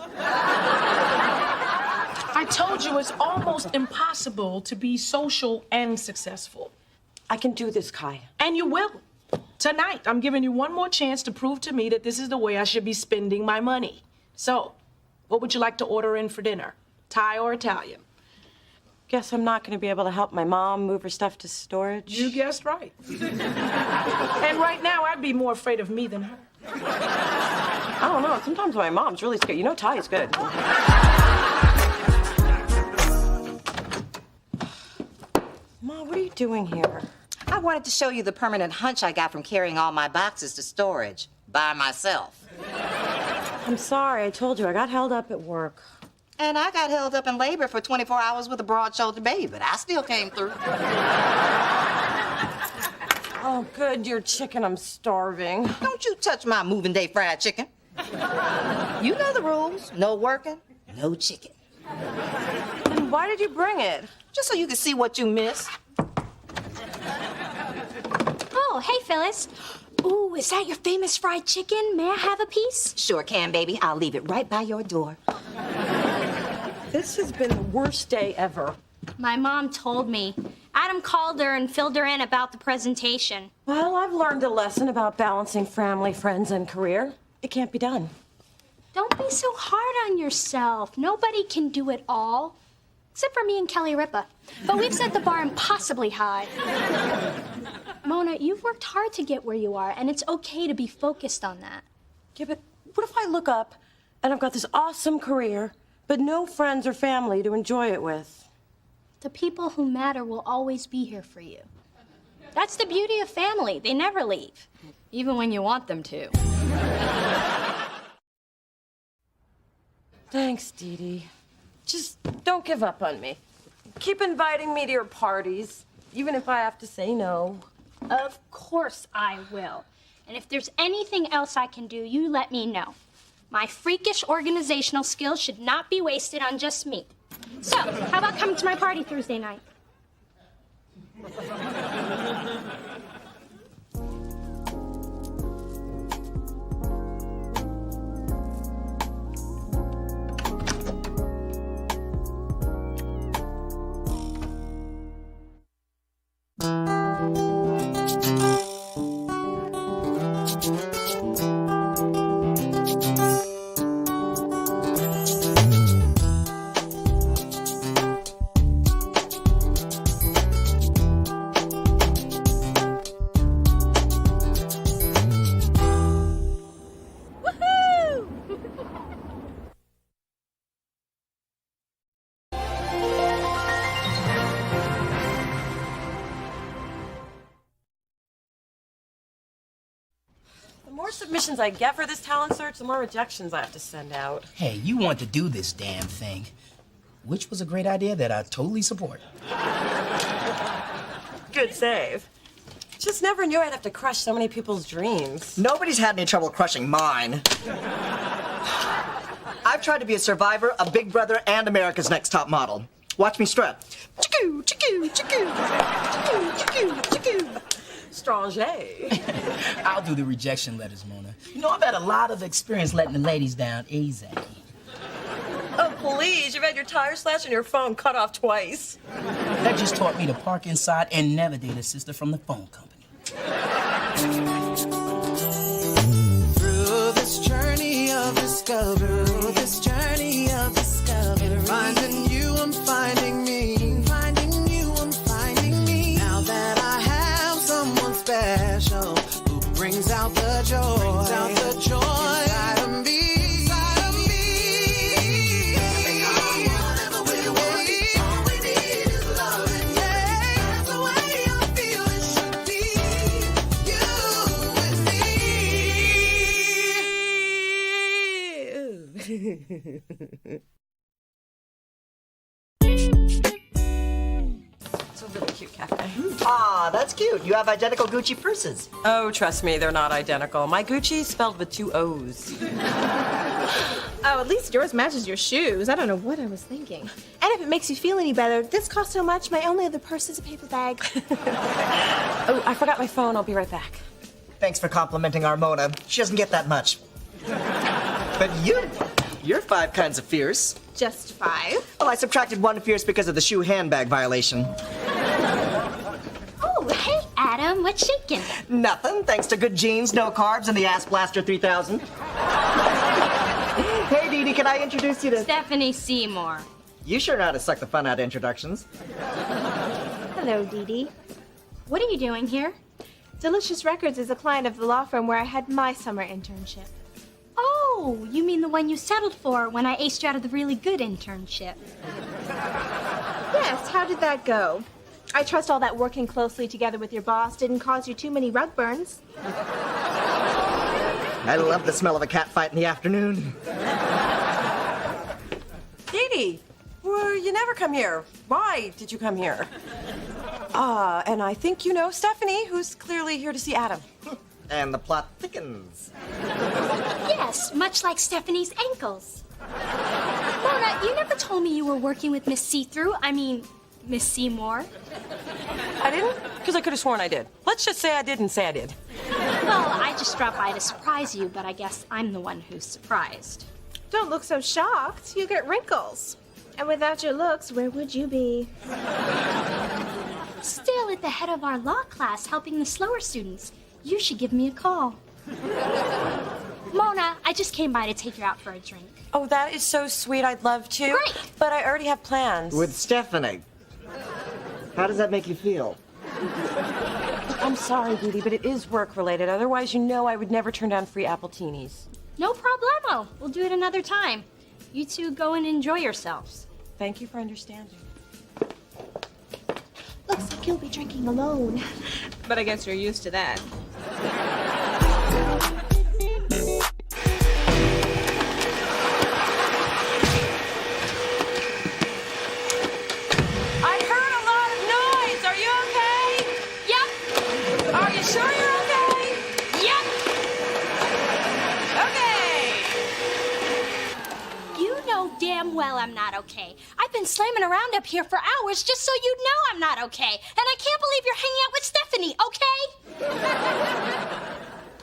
I told you it's almost impossible to be social and successful. I can do this, Kai. And you will. Tonight, I'm giving you one more chance to prove to me that this is the way I should be spending my money. So, what would you like to order in for dinner? Thai or Italian? Guess I'm not going to be able to help my mom move her stuff to storage. You guessed right. And right now, I'd be more afraid of me than her. I don't know. Sometimes my mom's really scared. You know Thai is good. Mom, what are you doing here? I wanted to show you the permanent hunch I got from carrying all my boxes to storage by myself. I'm sorry. I told you I got held up at work. And I got held up in labor for 24 hours with a broad-shouldered baby, but I still came through. Oh, good. You're chicken. I'm starving. Don't you touch my moving day fried chicken. You know the rules. No working, no chicken. Then why did you bring it? Just so you can see what you missed. Oh, hey, Phyllis. Ooh, is that your famous fried chicken? May I have a piece? Sure can, baby. I'll leave it right by your door. This has been the worst day ever. My mom told me. Adam called her and filled her in about the presentation. Well, I've learned a lesson about balancing family, friends, and career. It can't be done. Don't be so hard on yourself. Nobody can do it all. Except for me and Kelly Ripa. But we've set the bar impossibly high. Mona, you've worked hard to get where you are, and it's okay to be focused on that. Yeah, but what if I look up and I've got this awesome career, but no friends or family to enjoy it with? The people who matter will always be here for you. That's the beauty of family. They never leave, even when you want them to. Thanks, Dee Dee. Just don't give up on me. Keep inviting me to your parties, even if I have to say no. Of course I will. And if there's anything else I can do, you let me know. My freakish organizational skills should not be wasted on just me. So, how about coming to my party Thursday night? The more submissions I get for this talent search, the more rejections I have to send out. Hey, you want to do this damn thing, which was a great idea that I totally support. Good save. Just never knew I'd have to crush so many people's dreams. Nobody's had any trouble crushing mine. I've tried to be a survivor, a Big Brother, and America's Next Top Model. Watch me strut. Chicoo, chicoo, chicoo, chicoo, chicoo, chicoo. Stranger. I'll do the rejection letters, Mona. You know, I've had a lot of experience letting the ladies down easy. Oh, please. You've had your tire slashed and your phone cut off twice. That just taught me to park inside and never date a sister from the phone company. Through this journey of discovery, finding you, I'm finding me. Finding you, I'm finding me. Now that I have someone special who brings out the joy, inside of me. It's a really cute cafe. Ah, that's cute. You have identical Gucci purses. Oh, trust me, they're not identical. My Gucci's spelled with 2 O's. Oh, at least yours matches your shoes. I don't know what I was thinking. And if it makes you feel any better, this costs so much, my only other purse is a paper bag. Oh, I forgot my phone. I'll be right back. Thanks for complimenting our Mona. She doesn't get that much. But you're 5 kinds of fierce. Just 5? Well, I subtracted 1 fierce because of the shoe handbag violation. Oh, hey, Adam, what's shaking? Nothing, thanks to good genes, no carbs, and the Ass Blaster 3000. Hey, Dee Dee, can I introduce you to... Stephanie Seymour. You sure know how to suck the fun out of introductions. Hello, Dee Dee. What are you doing here? Delicious Records is a client of the law firm where I had my summer internship. Oh, you mean the one you settled for when I aced you out of the really good internship? Yes, how did that go? I trust all that working closely together with your boss didn't cause you too many rug burns. I love the smell of a cat fight in the afternoon. Dee Dee, well, you never come here. Why did you come here? And I think you know Stephanie, who's clearly here to see Adam. And the plot thickens. Yes, much like Stephanie's ankles. Mona, Mona, you never told me you were working with Miss Miss Seymour. I didn't? Because I could have sworn I did. Let's just say I didn't say I did. Well, I just dropped by to surprise you, but I guess I'm the one who's surprised. Don't look so shocked. You get wrinkles. And without your looks, where would you be? Still at the head of our law class helping the slower students. You should give me a call. Mona, I just came by to take you out for a drink. Oh, that is so sweet. I'd love to. Great. But I already have plans. With Stephanie. How does that make you feel? I'm sorry, Dee Dee, but it is work-related. Otherwise, you know I would never turn down free appletinis. No problemo. We'll do it another time. You two go and enjoy yourselves. Thank you for understanding. Looks like you'll be drinking alone. But I guess you're used to that. I heard a lot of noise. Are you okay? Yep. Are you sure you're okay? Yep. Okay. You know damn well I'm not okay. I've been slamming around up here for hours just so you know I'm not okay. And I can't believe you're hanging out with Stephanie, okay?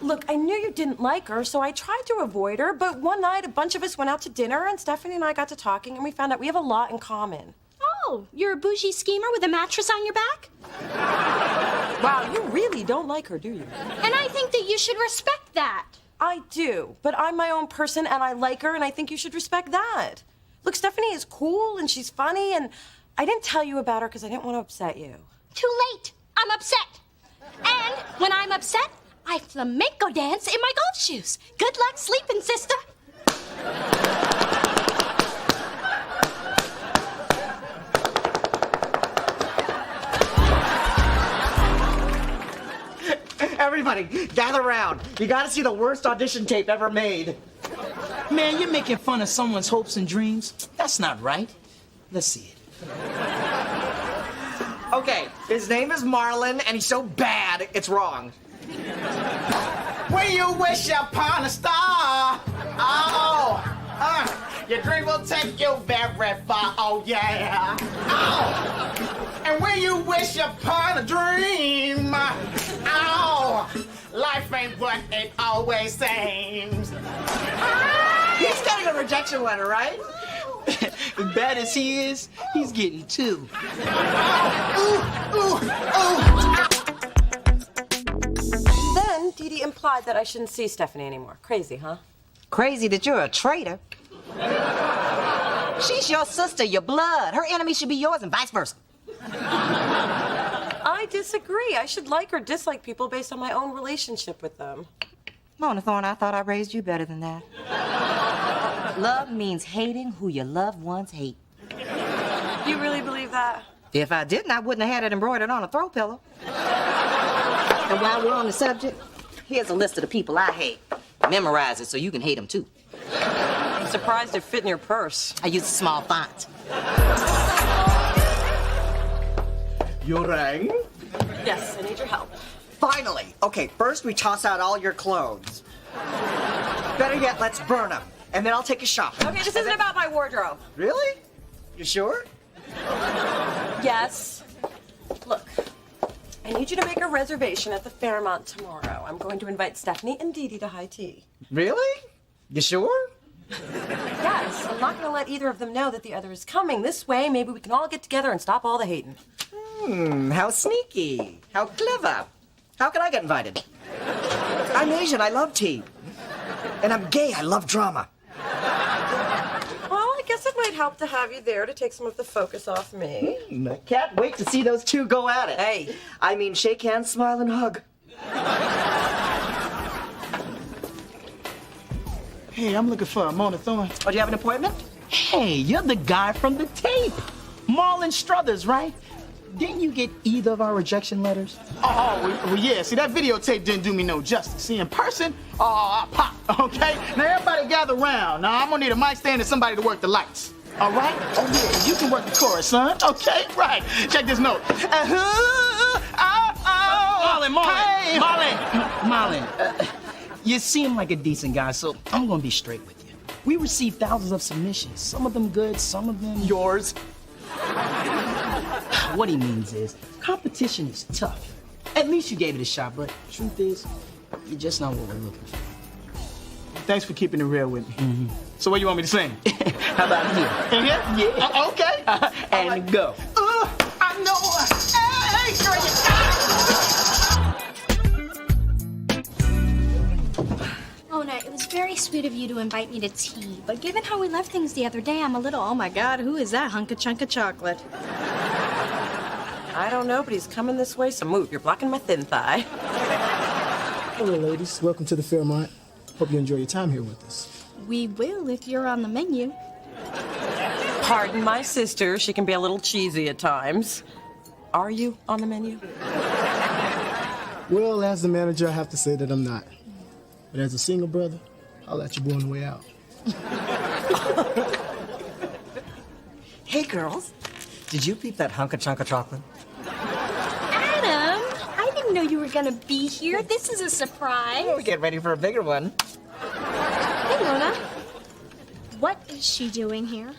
Look, I knew you didn't like her, so I tried to avoid her, but one night a bunch of us went out to dinner and Stephanie and I got to talking and we found out we have a lot in common. Oh, you're a bougie schemer with a mattress on your back? Wow, you really don't like her, do you? And I think that you should respect that. I do, but I'm my own person and I like her and I think you should respect that. Look, Stephanie is cool and she's funny and I didn't tell you about her because I didn't want to upset you. Too late. I'm upset. And when I'm upset, I flamenco dance in my golf shoes. Good luck sleeping, sister. Everybody, gather around. You gotta see the worst audition tape ever made. Man, you're making fun of someone's hopes and dreams. That's not right. Let's see it. Okay, his name is Marlon, and he's so bad, it's wrong. When you wish upon a star, oh, your dream will take you very far, oh yeah. Oh, and when you wish upon a dream, oh, life ain't what it always seems. He's getting a rejection letter, right? As bad as he is, he's getting two. Then Dee Dee implied that I shouldn't see Stephanie anymore. Crazy, huh? Crazy that you're a traitor. She's your sister, your blood. Her enemy should be yours and vice versa. I disagree. I should like or dislike people based on my own relationship with them. Mona Thorne, I thought I raised you better than that. Love means hating who your loved ones hate. You really believe that? If I didn't, I wouldn't have had it embroidered on a throw pillow. And while we're on the subject, here's a list of the people I hate. Memorize it so you can hate them too. I'm surprised it fit in your purse. I use a small font. You rang? Yes, I need your help. Finally. Okay, first we toss out all your clothes. Better yet, let's burn them. And then I'll take you shopping. Okay, this isn't about my wardrobe. Really? You sure? Yes. Look, I need you to make a reservation at the Fairmont tomorrow. I'm going to invite Stephanie and Dee Dee to high tea. Really? You sure? Yes, I'm not going to let either of them know that the other is coming. This way, maybe we can all get together and stop all the hating. How sneaky. How clever. How can I get invited? I'm Asian, I love tea. And I'm gay, I love drama. Well, I guess it might help to have you there to take some of the focus off me. I can't wait to see those two go at it. Hey. I mean, shake hands, smile, and hug. Hey, I'm looking for Mona Thorne. Oh, do you have an appointment? Hey, you're the guy from the tape. Marlon Struthers, right? Didn't you get either of our rejection letters? Well, yeah. See, that videotape didn't do me no justice. See, in person, I pop, okay? Now, everybody gather around. Now, I'm gonna need a mic stand and somebody to work the lights. All right? Oh, yeah, you can work the chorus, son. Okay, right. Check this note. Marlon, you seem like a decent guy, so I'm gonna be straight with you. We received thousands of submissions. Some of them good, some of them... Yours. What he means is, competition is tough. At least you gave it a shot, but truth is, you're just not what we're looking for. Thanks for keeping it real with me. So what do you want me to sing? How about here? In here? Yeah. Okay. And go. I know. Hey, girl, Mona, it was very sweet of you to invite me to tea, but given how we left things the other day, I'm a little, oh my God, who is that hunk of chunk of chocolate? I don't know, but he's coming this way, so move. You're blocking my thin thigh. Hello, ladies. Welcome to the Fairmont. Hope you enjoy your time here with us. We will if you're on the menu. Pardon my sister. She can be a little cheesy at times. Are you on the menu? Well, as the manager, I have to say that I'm not. But as a single brother, I'll let you boy on the way out. Hey, girls. Did you peep that hunk of chunk of chocolate? Adam, I didn't know you were gonna be here. This is a surprise. Oh, get ready for a bigger one. Hey, Mona. What is she doing here?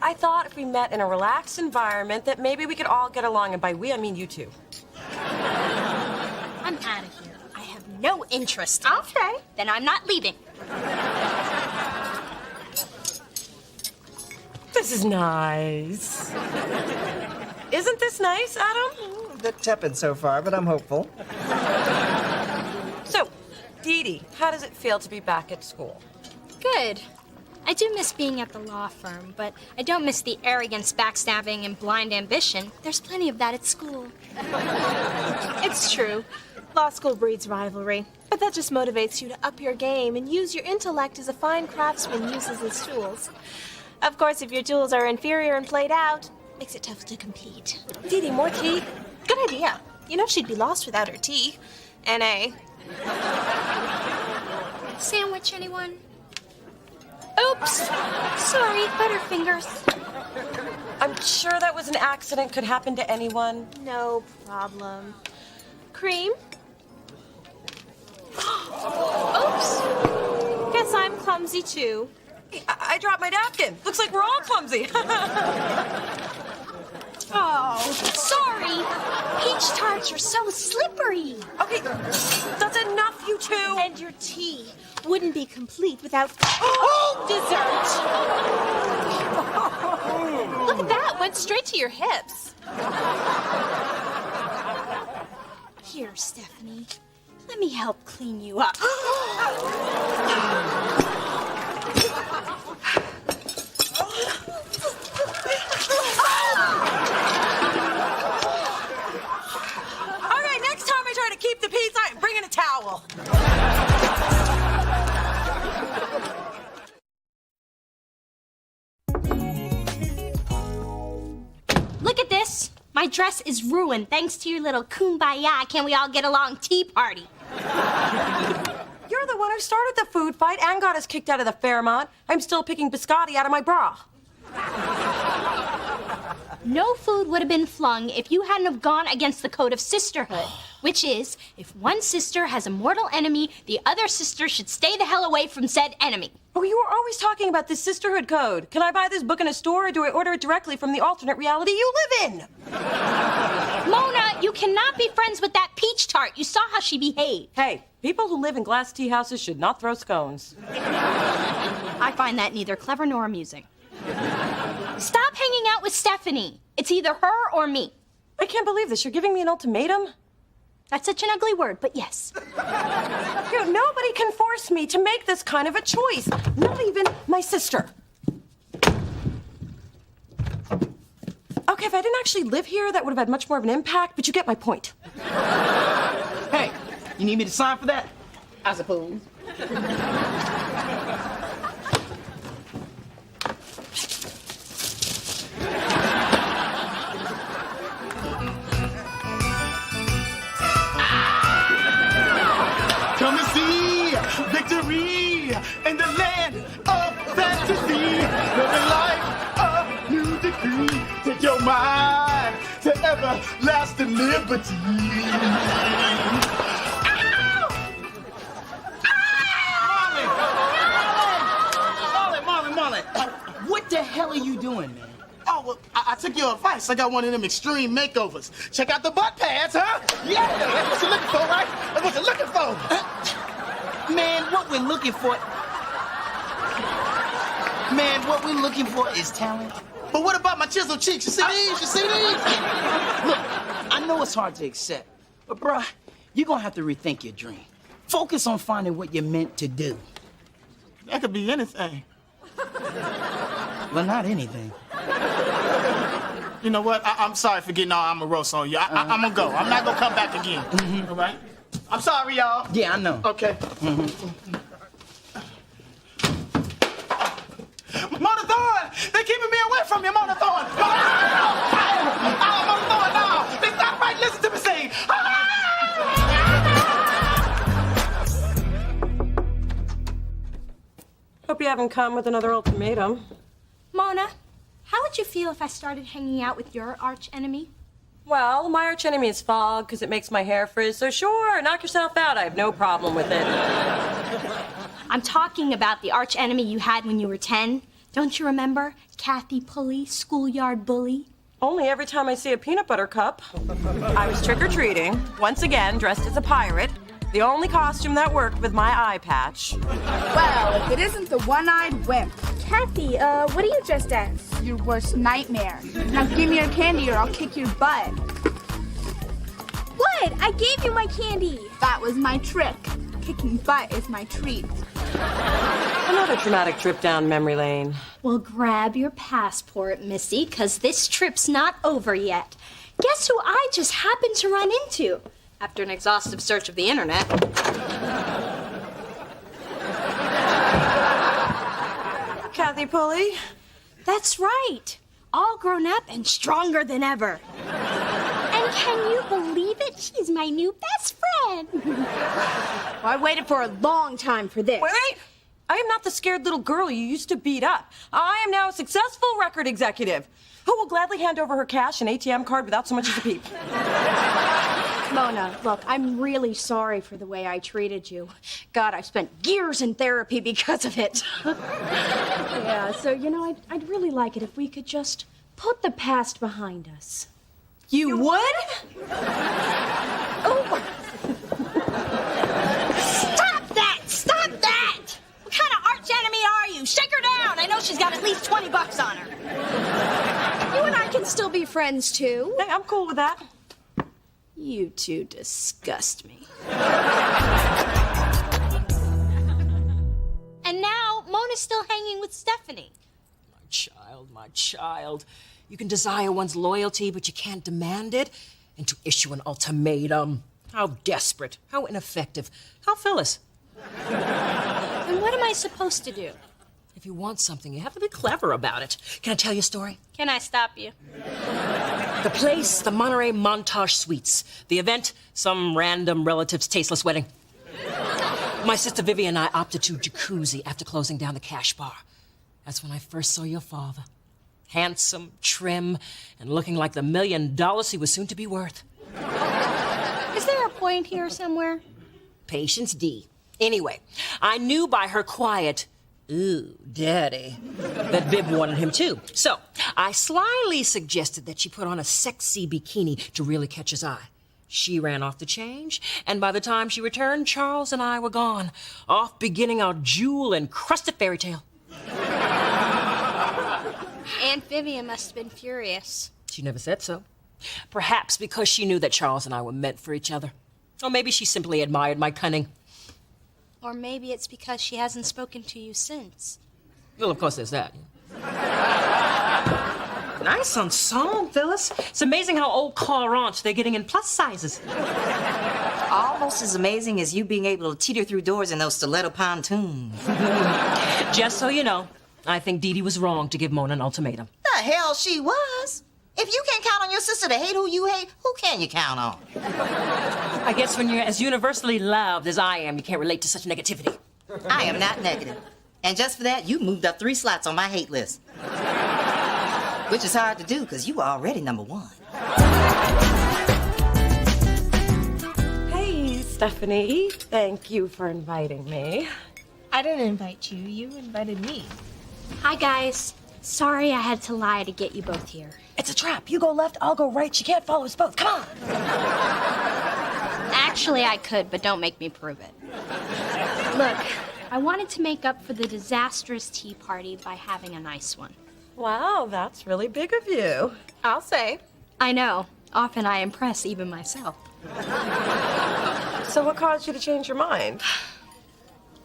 I thought if we met in a relaxed environment that maybe we could all get along, and by we, I mean you two. I'm out of here. I have no interest. Okay. Then I'm not leaving. This is nice. Isn't this nice, Adam? A bit tepid so far, but I'm hopeful. So, Dee Dee, how does it feel to be back at school? Good. I do miss being at the law firm, but I don't miss the arrogance, backstabbing, and blind ambition. There's plenty of that at school. It's true. Law school breeds rivalry, but that just motivates you to up your game and use your intellect as a fine craftsman uses his tools. Of course, if your tools are inferior and played out, makes it tough to compete. Dee Dee, more tea? Good idea. You know she'd be lost without her tea. N.A. Sandwich, anyone? Oops. Sorry, Butterfingers. I'm sure that was an accident. Could happen to anyone. No problem. Cream? Oops. Guess I'm clumsy too. I dropped my napkin. Looks like we're all clumsy. Oh, sorry. Peach tarts are so slippery. Okay, that's enough, you two. And your tea wouldn't be complete without dessert. Look at that. Went straight to your hips. Here, Stephanie. Let me help clean you up. Keep the peace. I'm bringing a towel. Look at this. My dress is ruined thanks to your little kumbaya, can we all get along tea party. You're the one who started the food fight and got us kicked out of the Fairmont. I'm still picking biscotti out of my bra. No food would have been flung if you hadn't have gone against the code of sisterhood, which is, if one sister has a mortal enemy, the other sister should stay the hell away from said enemy. Oh, you were always talking about this sisterhood code. Can I buy this book in a store, or do I order it directly from the alternate reality you live in? Mona, you cannot be friends with that peach tart. You saw how she behaved. Hey, people who live in glass tea houses should not throw scones. I find that neither clever nor amusing. Stop hanging out with Stephanie. It's either her or me. I can't believe this. You're giving me an ultimatum? That's such an ugly word, but yes. Nobody can force me to make this kind of a choice. Not even my sister. Okay, if I didn't actually live here, that would have had much more of an impact, but you get my point. Hey, you need me to sign for that? I suppose. Come and see victory in the land of fantasy. Living life a new decree. Take your mind to everlasting liberty. hell are you doing, man? Oh, well, I took your advice. I got one of them extreme makeovers. Check out the butt pads, huh? Yeah, that's what you're looking for, right? That's what you're looking for. Man, what we're looking for... Man, what we're looking for is talent. But what about my chiseled cheeks? You see these? You see these? Look, I know it's hard to accept, but bruh, you're gonna have to rethink your dream. Focus on finding what you're meant to do. That could be anything. Well, not anything. You know what? I'm sorry for getting all amorous on you. I'm gonna go. I'm not gonna come back again. All right? I'm sorry, y'all. Yeah, I know. Okay. Mona Thorne! They're keeping me away from you, Mona Thorne! Mona Thorne, no! It's not right. Listen to me sing. Hope you haven't come with another ultimatum. Mona, how would you feel if I started hanging out with your arch enemy? Well, my arch enemy is fog because it makes my hair frizz, so sure, knock yourself out. I have no problem with it. I'm talking about the arch enemy you had when you were 10. Don't you remember? Kathy Pulley, schoolyard bully. Only every time I see a peanut butter cup. I was trick-or-treating, once again dressed as a pirate. The only costume that worked with my eye patch. Well, if it isn't the one-eyed wimp. Kathy, what are you dressed as? Your worst nightmare. Now give me your candy or I'll kick your butt. What? I gave you my candy. That was my trick. Kicking butt is my treat. Another traumatic trip down memory lane. Well, grab your passport, Missy, because this trip's not over yet. Guess who I just happened to run into? After an exhaustive search of the internet. Kathy Pulley? That's right. All grown up and stronger than ever. And can you believe it? She's my new best friend. Well, I waited for a long time for this. Wait! I am not the scared little girl you used to beat up. I am now a successful record executive who will gladly hand over her cash and ATM card without so much as a peep. Mona, look, I'm really sorry for the way I treated you. God, I've spent years in therapy because of it. Yeah, so, you know, I'd really like it if we could just put the past behind us. You would? Oh. Stop that! Stop that! What kind of arch enemy are you? Shake her down! I know she's got at least $20 on her. You and I can still be friends, too. Hey, I'm cool with that. You two disgust me. And now, Mona's still hanging with Stephanie. My child. You can desire one's loyalty, but you can't demand it. And to issue an ultimatum. How desperate. How ineffective. How Phyllis. And what am I supposed to do? If you want something, you have to be clever about it. Can I tell you a story? Can I stop you? The place, the Monterey Montage Suites. The event, some random relative's tasteless wedding. My sister Vivian and I opted to jacuzzi after closing down the cash bar. That's when I first saw your father. Handsome, trim, and looking like the $1 million he was soon to be worth. Is there a point here somewhere? Patience D. Anyway, I knew by her quiet, "Ooh, Daddy," that Viv wanted him too. So I slyly suggested that she put on a sexy bikini to really catch his eye. She ran off to change, and by the time she returned, Charles and I were gone, off beginning our jewel-encrusted fairy tale. Aunt Vivian must have been furious. She never said so. Perhaps because she knew that Charles and I were meant for each other. Or maybe she simply admired my cunning. Or maybe it's because she hasn't spoken to you since. Well, of course there's that. Nice ensemble, Phyllis. It's amazing how old car aunts they're getting in plus sizes. Almost as amazing as you being able to teeter through doors in those stiletto pontoons. Just so you know, I think Dee Dee was wrong to give Mona an ultimatum. The hell she was. If you can't count on your sister to hate who you hate, who can you count on? I guess when you're as universally loved as I am, you can't relate to such negativity. I am not negative. And just for that, you moved up 3 slots on my hate list. Which is hard to do, because you were already number 1. Hey, Stephanie. Thank you for inviting me. I didn't invite you. You invited me. Hi, guys. Sorry I had to lie to get you both here. It's a trap. You go left, I'll go right. She can't follow us both. Come on. Actually, I could, but don't make me prove it. Look, I wanted to make up for the disastrous tea party by having a nice one. Wow, that's really big of you. I'll say. I know. Often I impress even myself. So what caused you to change your mind?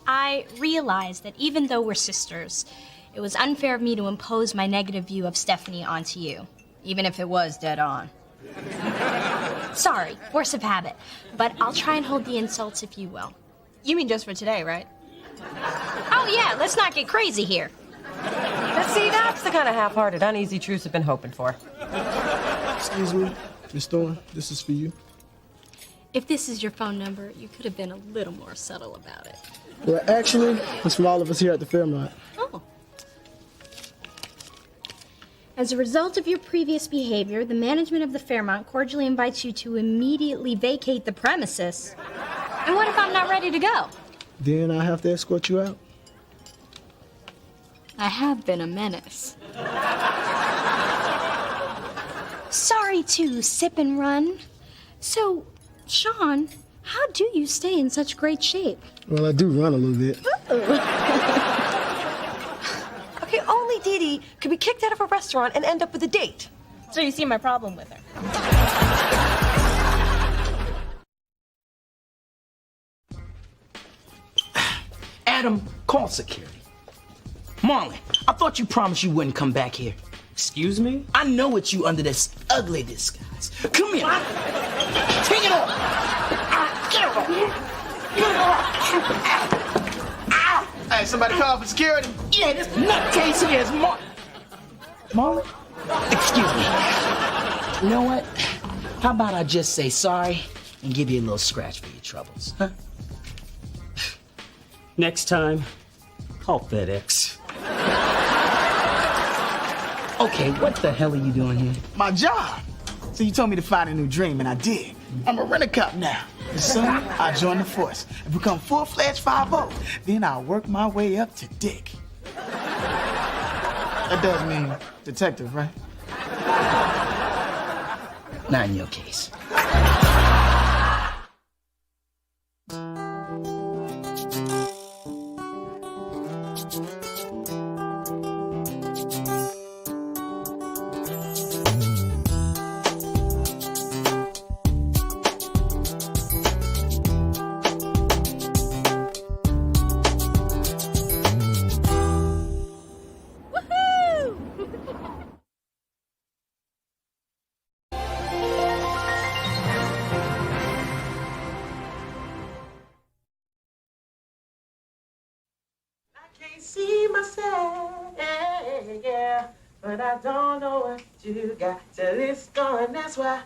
I realized that even though we're sisters, it was unfair of me to impose my negative view of Stephanie onto you, even if it was dead on. Sorry, force of habit, but I'll try and hold the insults if you will. You mean just for today, right? Oh yeah, let's not get crazy here. But see, that's the kind of half-hearted, uneasy truce I've been hoping for. Excuse me, Miss Thorne, this is for you. If this is your phone number, you could have been a little more subtle about it. Well, actually, it's from all of us here at the Fairmont. Oh. As a result of your previous behavior, the management of the Fairmont cordially invites you to immediately vacate the premises. And what if I'm not ready to go? Then I have to escort you out. I have been a menace. Sorry to sip and run. So, Sean, how do you stay in such great shape? Well, I do run a little bit. Okay, only Dee Dee could be kicked out of a restaurant and end up with a date. So you see my problem with her. Adam, call security. Marlon, I thought you promised you wouldn't come back here. Excuse me? I know it's you under this ugly disguise. Come here. Take it off. Get it off. Get it off. Hey, somebody call for security? Yeah, this nutcase here is Marlon? Excuse me. You know what? How about I just say sorry and give you a little scratch for your troubles, huh? Next time, call FedEx. Okay, what the hell are you doing here? My job. So you told me to find a new dream, and I did. I'm a rent-a-cop now. And soon, I'll join the force and become full-fledged 5-0. Then I'll work my way up to Dick. That does mean detective, right? Not in your case. See myself, yeah, but I don't know what you got till it's gone. That's why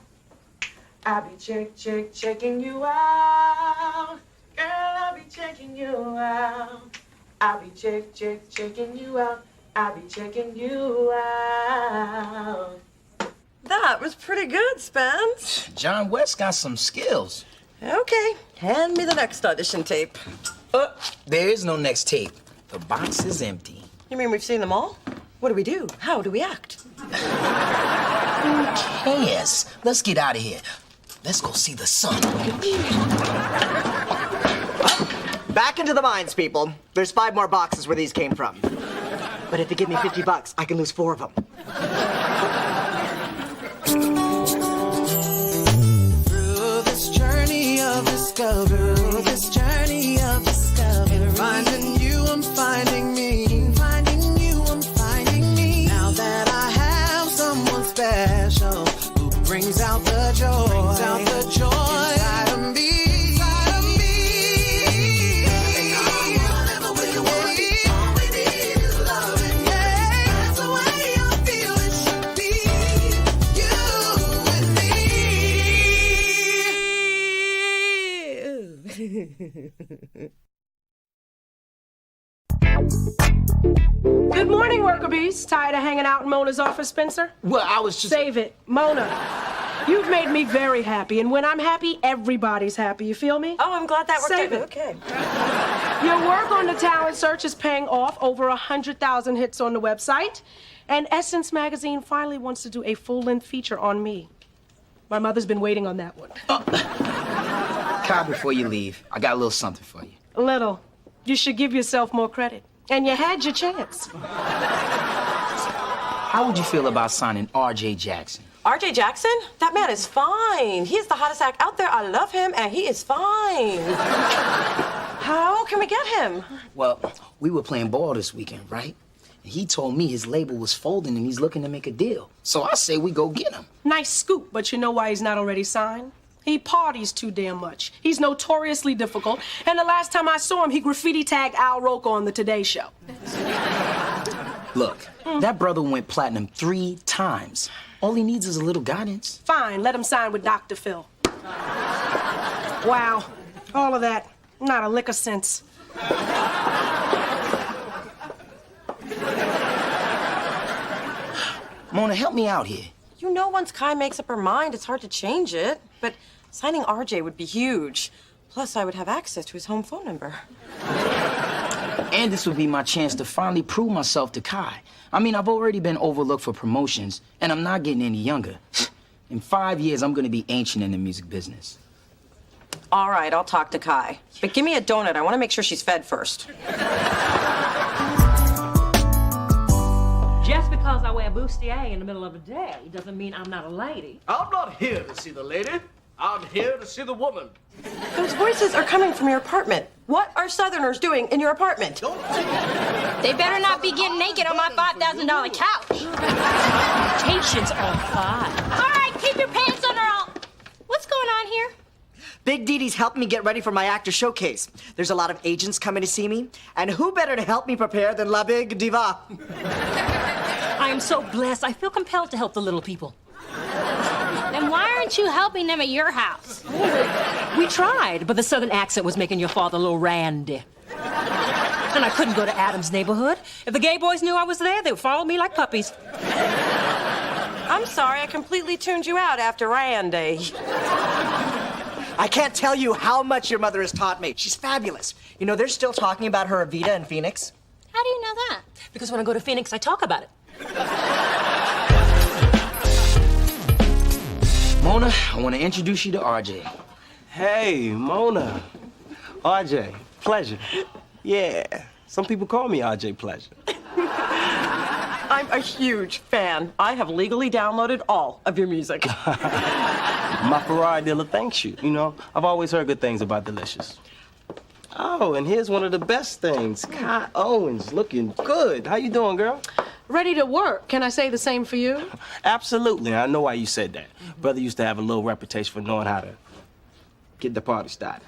I be checking you out. Girl, I be checking you out. I be checking you out. I be checking you out. That was pretty good, Spence. John West got some skills. Okay, hand me the next audition tape. There is no next tape. The box is empty. You mean we've seen them all? What do we do? How do we act? Who cares? Let's get out of here. Let's go see the sun. Back into the mines, people. There's 5 more boxes where these came from. But if you give me $50, I can lose 4 of them. Through this journey of discovery, finding you, I'm finding me. Finding you, I'm finding me. Now that I have someone special who brings out the joy, inside of me. Good morning, worker bees. Tired of hanging out in Mona's office, Spencer? Well, I was just... Save it. Mona, you've made me very happy, and when I'm happy, everybody's happy. You feel me? Oh, I'm glad that worked out. Save it. Okay. Your work on the talent search is paying off. Over 100,000 hits on the website. And Essence Magazine finally wants to do a full-length feature on me. My mother's been waiting on that one. Kai, before you leave, I got a little something for you. Little. You should give yourself more credit. And you had your chance. How would you feel about signing R.J. Jackson? RJ Jackson? That man is fine. He is the hottest act out there. I love him, and he is fine. How can we get him? Well, we were playing ball this weekend, right? And he told me his label was folding and he's looking to make a deal. So I say we go get him. Nice scoop, but you know why he's not already signed? He parties too damn much. He's notoriously difficult. And the last time I saw him, he graffiti tagged Al Roker on the Today Show. Look, that brother went platinum 3 times. All he needs is a little guidance. Fine, let him sign with Dr. Phil. Wow, all of that, not a lick of sense. Mona, help me out here. You know, once Kai makes up her mind, it's hard to change it. But signing RJ would be huge. Plus, I would have access to his home phone number. And this would be my chance to finally prove myself to Kai. I mean, I've already been overlooked for promotions, and I'm not getting any younger. In 5 years, I'm gonna be ancient in the music business. All right, I'll talk to Kai. But give me a donut. I want to make sure she's fed first. Just because I wear bustier in the middle of the day doesn't mean I'm not a lady. I'm not here to see the lady. I'm here to see the woman. Those voices are coming from your apartment. What are Southerners doing in your apartment? They better not be getting naked on my $5,000 couch. Patience on fire. All right, keep your pants on or I'll... What's going on here? Big Didi's helping me get ready for my actor showcase. There's a lot of agents coming to see me, and who better to help me prepare than La Big Diva? I am so blessed. I feel compelled to help the little people. Then why aren't you helping them at your house? We tried, but the southern accent was making your father a little randy. And I couldn't go to Adam's neighborhood. If the gay boys knew I was there, they would follow me like puppies. I'm sorry, I completely tuned you out after Randy. I can't tell you how much your mother has taught me. She's fabulous. You know, they're still talking about her Evita in Phoenix. How do you know that? Because when I go to Phoenix, I talk about it. Mona, I want to introduce you to RJ. Hey, Mona. RJ, pleasure. Yeah, some people call me RJ Pleasure. I'm a huge fan. I have legally downloaded all of your music. My Ferrari dealer thanks you. You know, I've always heard good things about Delicious. Oh, and here's one of the best things. Kai Owens, looking good. How you doing, girl? Ready to work. Can I say the same for you? Absolutely. I know why you said that. Brother used to have a little reputation for knowing how to get the party started.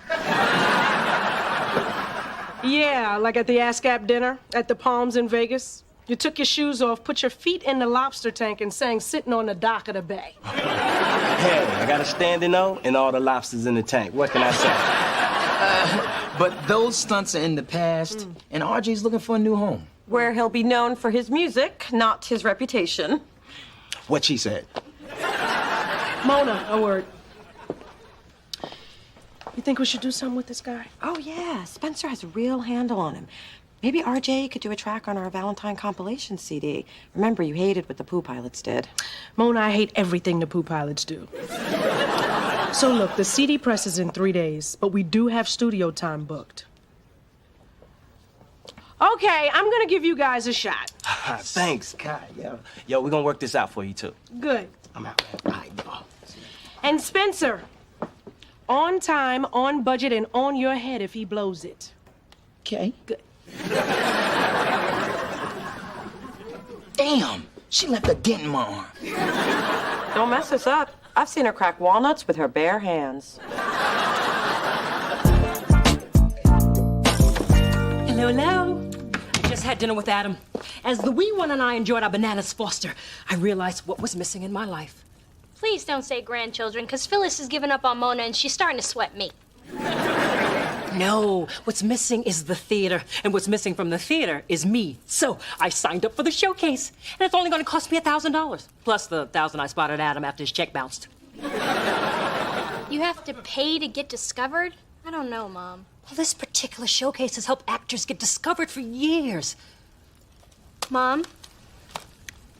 Yeah, like at the ASCAP dinner at the Palms in Vegas. You took your shoes off, put your feet in the lobster tank, and sang Sitting on the Dock of the Bay. Hey, I got a standing O and all the lobsters in the tank. What can I say? But those stunts are in the past, and RJ's looking for a new home. Where he'll be known for his music, not his reputation. What she said. Mona, a word. You think we should do something with this guy? Oh, yeah. Spencer has a real handle on him. Maybe RJ could do a track on our Valentine compilation CD. Remember, you hated what the Pooh Pilots did. Mona, I hate everything the Pooh Pilots do. So look, the CD press is in 3 days, but we do have studio time booked. Okay, I'm gonna give you guys a shot. Thanks, Kai. Yo, we're gonna work this out for you, too. Good. I'm out, man. All right, And Spencer, on time, on budget, and on your head if he blows it. Okay. Good. Damn, she left a dent in my arm. Don't mess this up. I've seen her crack walnuts with her bare hands. Hello, hello. I just had dinner with Adam. As the wee one and I enjoyed our bananas Foster, I realized what was missing in my life. Please don't say grandchildren, because Phyllis has given up on Mona and she's starting to sweat me. No, what's missing is the theater, and what's missing from the theater is me. So I signed up for the showcase, and it's only going to cost me $1,000, plus the $1,000 I spotted Adam after his check bounced. You have to pay to get discovered? I don't know, Mom. Well, this particular showcase has helped actors get discovered for years. Mom,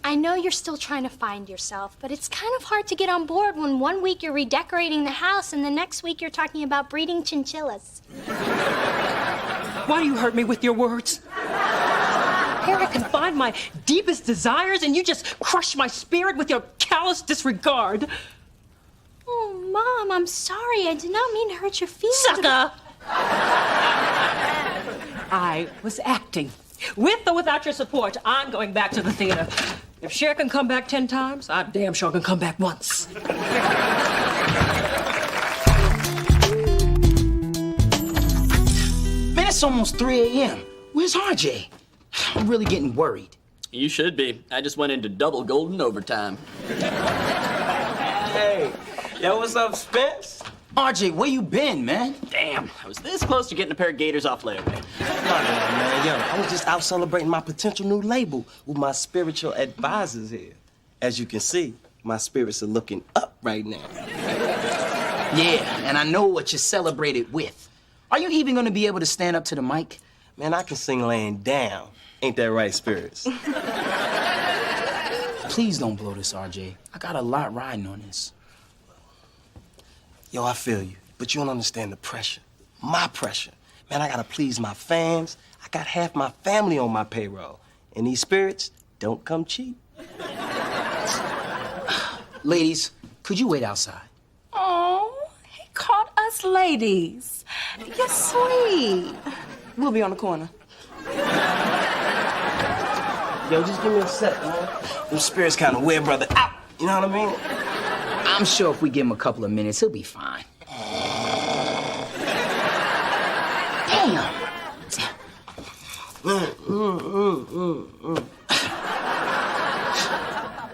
I know you're still trying to find yourself, but it's kind of hard to get on board when one week you're redecorating the house and the next week you're talking about breeding chinchillas. Why do you hurt me with your words? Here I can find my deepest desires, and you just crush my spirit with your callous disregard. Oh, Mom, I'm sorry. I did not mean to hurt your feelings. Sucker! I was acting. With or without your support, I'm going back to the theater. If Cher can come back 10 times, I damn sure can come back once. Man, it's almost 3 a.m. Where's RJ? I'm really getting worried. You should be. I just went into double golden overtime. Hey, yo, what's up, Spence? RJ, where you been, man? Damn, I was this close to getting a pair of gators off layaway. Man, yo, I was just out celebrating my potential new label with my spiritual advisors here. As you can see, my spirits are looking up right now. Yeah, and I know what you celebrated with. Are you even gonna be able to stand up to the mic? Man, I can sing laying down. Ain't that right, spirits? Please don't blow this, RJ. I got a lot riding on this. Yo, I feel you, but you don't understand the pressure. My pressure. Man, I gotta please my fans. I got half my family on my payroll. And these spirits don't come cheap. Ladies, could you wait outside? Oh, he called us ladies. You're sweet. We'll be on the corner. Yo, just give me a sec, man. Them spirits kind of weird, brother. Out! You know what I mean? I'm sure if we give him a couple of minutes, he'll be fine. Damn!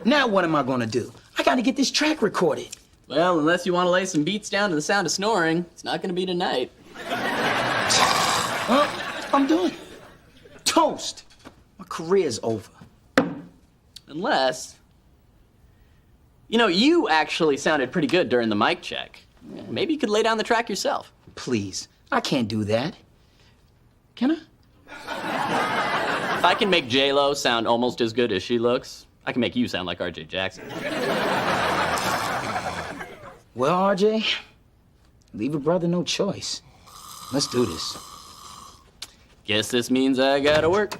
Now what am I gonna do? I gotta get this track recorded. Well, unless you want to lay some beats down to the sound of snoring, it's not going to be tonight. I'm done. Toast. My career's over. Unless... You know, you actually sounded pretty good during the mic check. Maybe you could lay down the track yourself. Please, I can't do that. Can I? If I can make J-Lo sound almost as good as she looks, I can make you sound like R.J. Jackson. Well, RJ, leave a brother no choice. Let's do this. Guess this means I gotta work.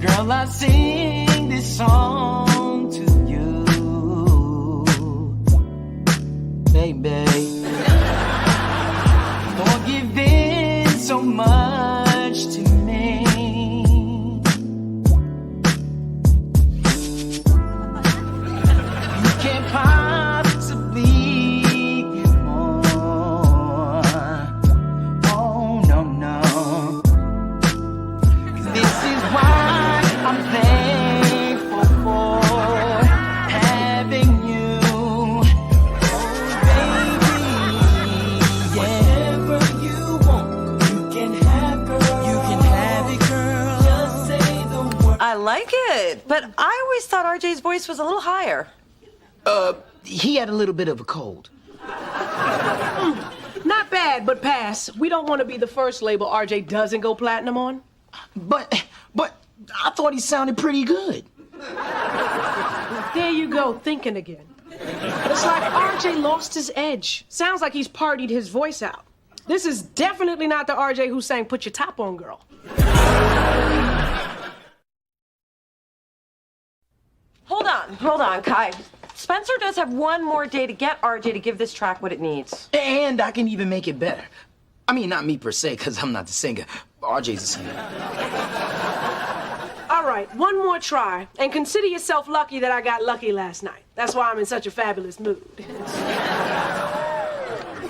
Girl, I sing this song to you, baby, for giving so much to me. You can't possibly give more. Oh, no, no. 'Cause this is why I'm thankful for having you. Oh, baby, yeah. Whatever you want, you can have, girl. You can have it, girl. Just say the word. I like it, but I always thought RJ's voice was a little higher. He had a little bit of a cold. Not bad, but pass. We don't want to be the first label RJ doesn't go platinum on. But I thought he sounded pretty good. There you go, thinking again. It's like RJ lost his edge. Sounds like he's partied his voice out. This is definitely not the RJ who sang Put Your Top On, Girl. Hold on, Kai. Spencer does have one more day to get RJ to give this track what it needs. And I can even make it better. I mean, not me per se, because I'm not the singer. RJ's the singer. All right, one more try, and consider yourself lucky that I got lucky last night. That's why I'm in such a fabulous mood.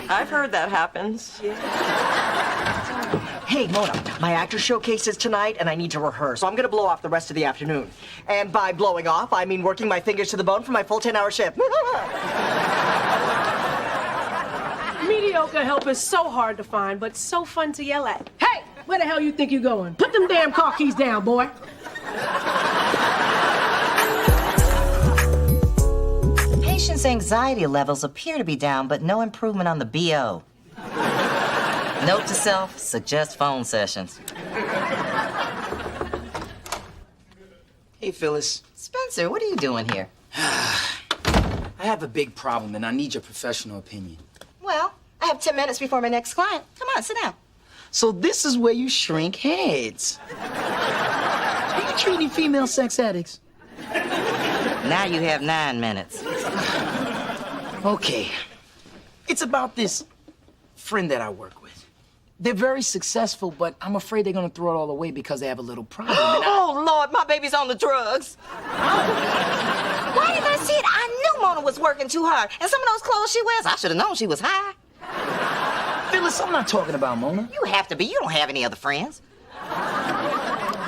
I've heard that happens. Hey, Mona, my actor showcase is tonight, and I need to rehearse, so I'm gonna blow off the rest of the afternoon. And by blowing off, I mean working my fingers to the bone for my full 10-hour shift. Mediocre. Mediocre help is so hard to find, but so fun to yell at. Hey, where the hell you think you're going? Put them damn car keys down, boy. Patient's anxiety levels appear to be down, but no improvement on the BO. Note to self, suggest phone sessions. Hey, Phyllis. Spencer, what are you doing here? I have a big problem, and I need your professional opinion. Well, I have 10 minutes before my next client. Come on, sit down. So this is where you shrink heads. Are you treating female sex addicts? Now you have 9 minutes. Okay. It's about this friend that I work with. They're very successful, but I'm afraid they're gonna throw it all away because they have a little problem. Oh, Lord, my baby's on the drugs. Why didn't I see it? I knew Mona was working too hard. And some of those clothes she wears, I should have known she was high. Phyllis, I'm not talking about Mona. You have to be. You don't have any other friends.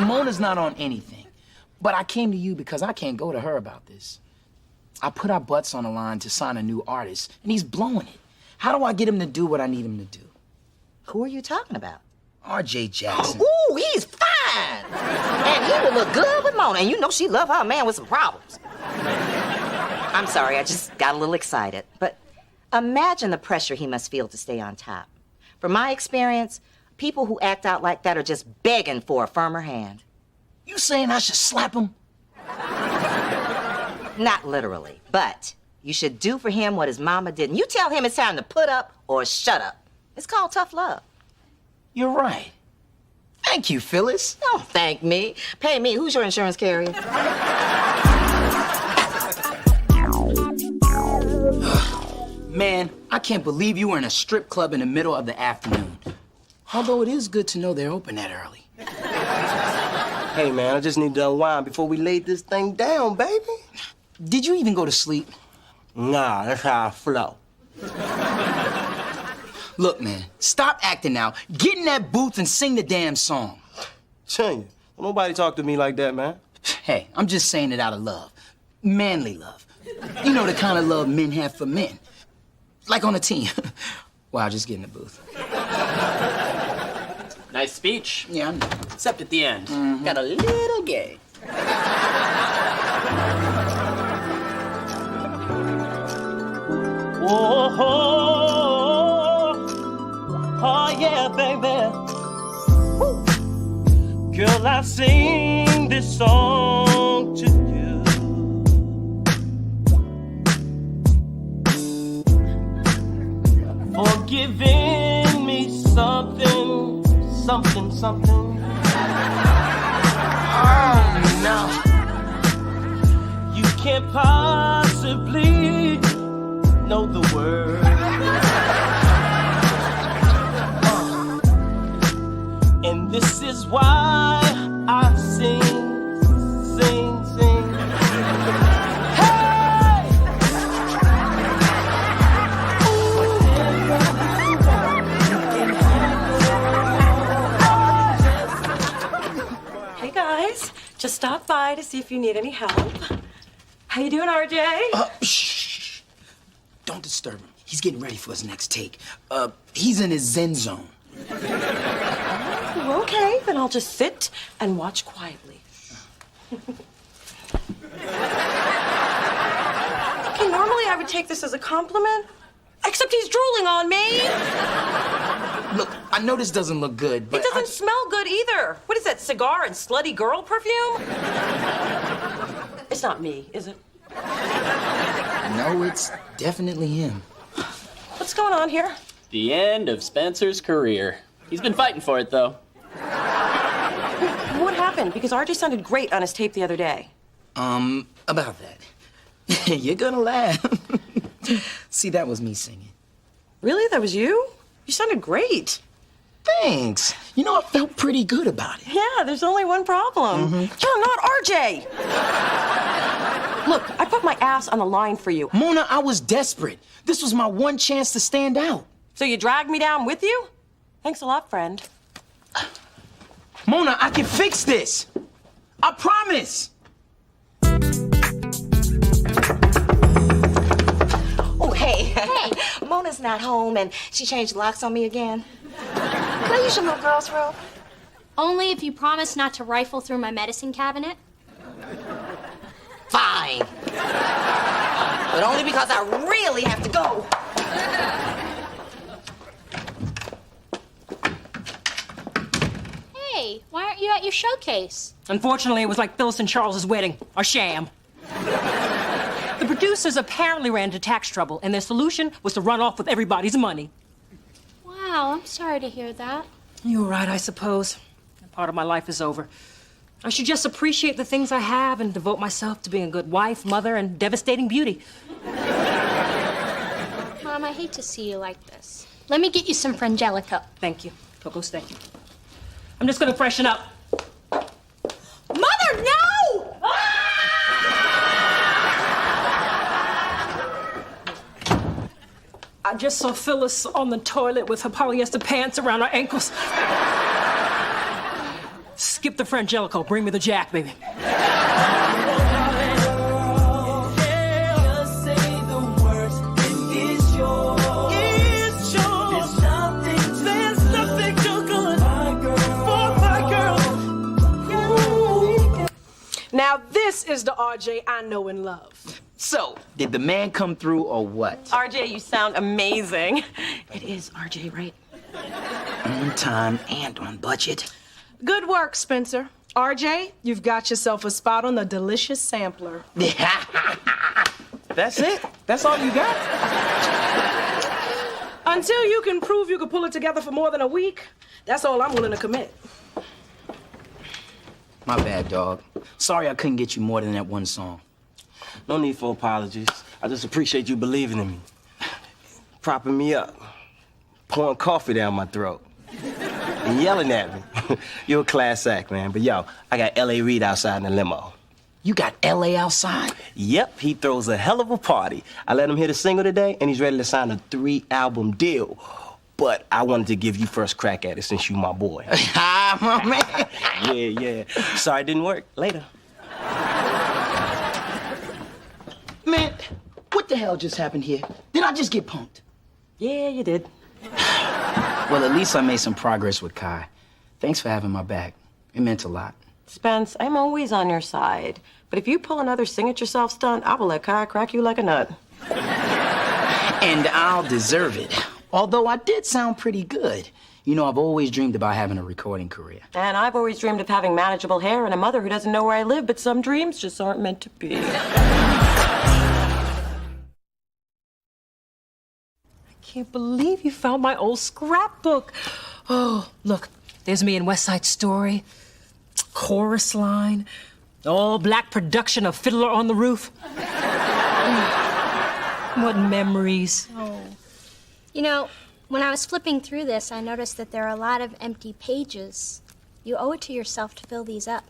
Mona's not on anything. But I came to you because I can't go to her about this. I put our butts on the line to sign a new artist, and he's blowing it. How do I get him to do what I need him to do? Who are you talking about? R.J. Jackson. Ooh, he's fine. And he will look good with Mona. And you know she love her man with some problems. I'm sorry, I just got a little excited. But imagine the pressure he must feel to stay on top. From my experience, people who act out like that are just begging for a firmer hand. You saying I should slap him? Not literally, but you should do for him what his mama didn't. You tell him it's time to put up or shut up. It's called tough love. You're right. Thank you, Phyllis. Don't thank me. Pay me. Who's your insurance carrier? Man, I can't believe you were in a strip club in the middle of the afternoon. Although it is good to know they're open that early. Hey, man, I just need to unwind before we lay this thing down, baby. Did you even go to sleep? Nah, that's how I flow. Look, man, stop acting now. Get in that booth and sing the damn song. Don't nobody talk to me like that, man. Hey, I'm just saying it out of love. Manly love. You know, the kind of love men have for men. Like on a team. Wow, just get in the booth. Nice speech. Yeah, I know. Except at the end. Got a little gay. Oh, oh, yeah, baby. Woo. Girl, I sing this song to you. For giving me something, something, something. Oh, no. You can't possibly know the word. And this is why I sing, sing, sing. Hey! Hey guys, just stopped by to see if you need any help. How you doing, RJ? Shh. Don't disturb him. He's getting ready for his next take. He's in his zen zone. Okay, then I'll just sit and watch quietly. Okay, normally I would take this as a compliment, except he's drooling on me. Look, I know this doesn't look good, but It doesn't smell good either. What is that, cigar and slutty girl perfume? It's not me, is it? No, it's definitely him. What's going on here? The end of Spencer's career. He's been fighting for it, though. What happened? Because RJ sounded great on his tape the other day. About that. You're gonna laugh. See, that was me singing. Really? That was you? You sounded great. Thanks. You know, I felt pretty good about it. Yeah, there's only one problem. You're not RJ. Look, I put my ass on the line for you. Mona, I was desperate. This was my one chance to stand out. So you dragged me down with you? Thanks a lot, friend. Mona, I can fix this. I promise. Oh, hey. Hey. Mona Mona's not home and she changed locks on me again. Can I use your little girl's room? Only if you promise not to rifle through my medicine cabinet. Fine. But only because I really have to go. Hey, why aren't you at your showcase? Unfortunately, it was like Phyllis and Charles's wedding, a sham. The producers apparently ran into tax trouble, and their solution was to run off with everybody's money. Wow, I'm sorry to hear that. You're right, I suppose. That part of my life is over. I should just appreciate the things I have and devote myself to being a good wife, mother, and devastating beauty. Mom, I hate to see you like this. Let me get you some Frangelico. Thank you. Coco, stay. I'm just gonna freshen up. Mother, no! I just saw Phyllis on the toilet with her polyester pants around her ankles. Skip the Frangelico. Bring me the Jack, baby. Now this is the RJ I know and love. So, did the man come through or what? RJ, you sound amazing. It is RJ, right? On time and on budget. Good work, Spencer. RJ, you've got yourself a spot on the delicious sampler. That's it? That's all you got? Until you can prove you can pull it together for more than a week, that's all I'm willing to commit. My bad, dog. Sorry I couldn't get you more than that one song. No need for apologies. I just appreciate you believing in me. Propping me up. Pouring coffee down my throat. And yelling at me. You're a class act, man. But yo, I got L.A. Reid outside in the limo. You got L.A. outside? Yep, he throws a hell of a party. I let him hear the single today, and he's ready to sign a 3-album deal. But I wanted to give you first crack at it since you my boy. Hi, my man. Yeah. Sorry it didn't work. Later. Man, what the hell just happened here? Did I just get punked? Yeah, you did. Well, at least I made some progress with Kai. Thanks for having my back. It meant a lot. Spence, I'm always on your side. But if you pull another sing-it-yourself stunt, I will let Kai crack you like a nut. And I'll deserve it. Although I did sound pretty good. You know, I've always dreamed about having a recording career. And I've always dreamed of having manageable hair and a mother who doesn't know where I live, but some dreams just aren't meant to be. Can't believe you found my old scrapbook. Oh, look, there's me in West Side Story. Chorus line. All black production of Fiddler on the Roof. What memories. Oh. You know, when I was flipping through this, I noticed that there are a lot of empty pages. You owe it to yourself to fill these up.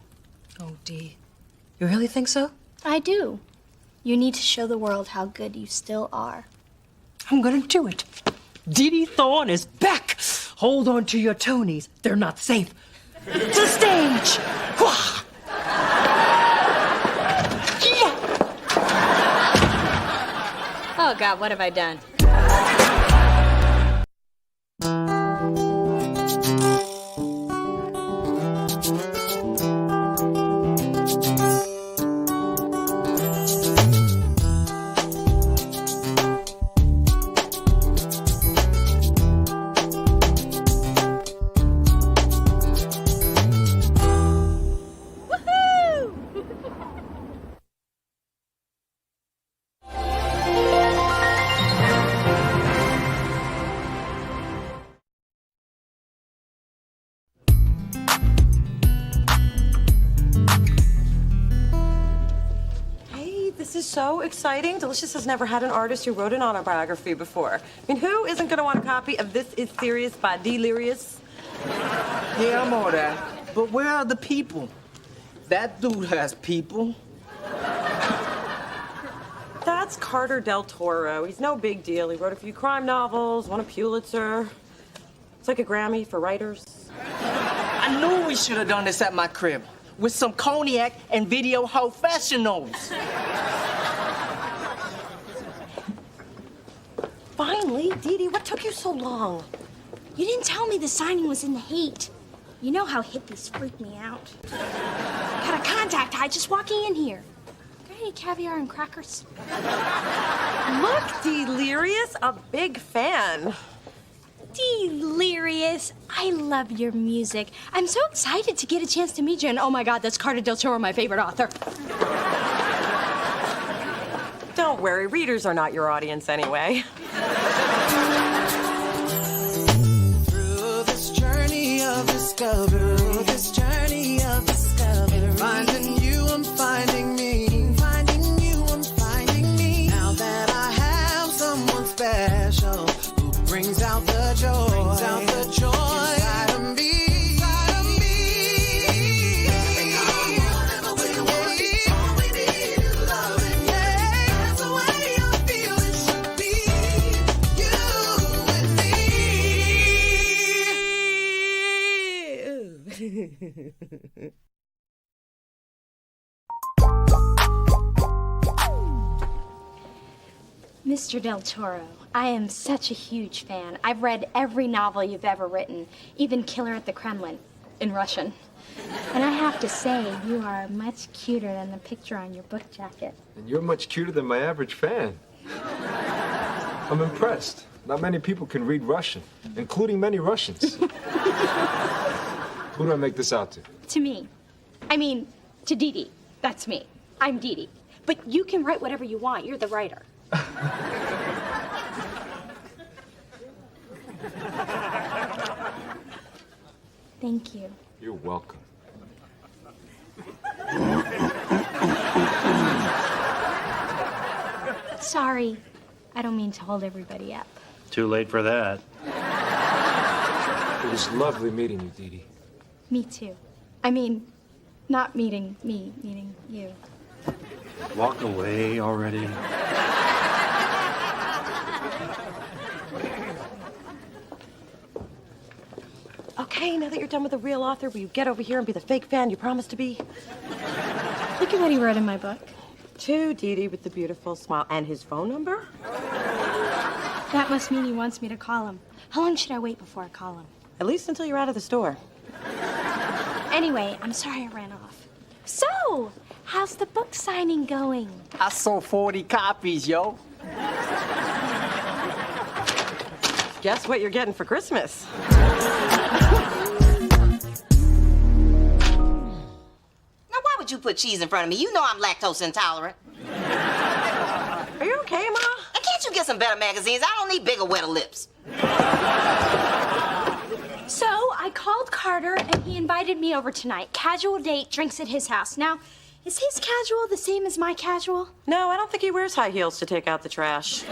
Oh, Dee. You really think so? I do. You need to show the world how good you still are. I'm gonna do it. Dee Dee Thorne is back. Hold on to your Tonys. They're not safe. To the stage. Wah! Yeah. Oh, God, what have I done? This is so exciting. Delicious has never had an artist who wrote an autobiography before. I mean, who isn't going to want a copy of This Is Serious by Delirious? Yeah, I'm all that. But where are the people? That dude has people. That's Carter Del Toro. He's no big deal. He wrote a few crime novels, won a Pulitzer. It's like a Grammy for writers. I knew we should have done this at my crib with some cognac and video professionals. finally. Dee Dee, what took you so long? You didn't tell me the signing was in the Haight. You know how hippies freak me out. Got a contact high just walking in here. Got any caviar and crackers? Look, Delirious, a big fan. Delirious. I love your music. I'm so excited to get a chance to meet you. And oh my God, that's Carter Del Toro, my favorite author. Don't worry, readers are not your audience anyway. Through this journey of discovery, finding you, I'm finding me. Finding you, I'm finding me. Now that I have someone special who brings out the joy, inside of me. Mr. Del Toro, I am such a huge fan. I've read every novel you've ever written, even Killer at the Kremlin, in Russian. And I have to say, you are much cuter than the picture on your book jacket. And you're much cuter than my average fan. I'm impressed. Not many people can read Russian, including many Russians. Who do I make this out to? To me. I mean, to Dee Dee. That's me. I'm Dee Dee. But you can write whatever you want. You're the writer. Thank you. You're welcome. Sorry. I don't mean to hold everybody up. Too late for that. It was lovely meeting you, Dee Dee. Me too. I mean, not meeting me, meeting you. Walk away already. Okay, now that you're done with the real author, will you get over here and be the fake fan you promised to be? Look at what he wrote in my book. To Dee Dee with the beautiful smile and his phone number? That must mean he wants me to call him. How long should I wait before I call him? At least until you're out of the store. Anyway, I'm sorry I ran off. So, how's the book signing going? I sold 40 copies, yo. Guess what you're getting for Christmas? Now, why would you put cheese in front of me? You know I'm lactose intolerant. Are you okay, Ma? And can't you get some better magazines? I don't need bigger, wetter lips. So, I called Carter and he invited me over tonight. Casual date, drinks at his house. Now, is his casual the same as my casual? No, I don't think he wears high heels to take out the trash.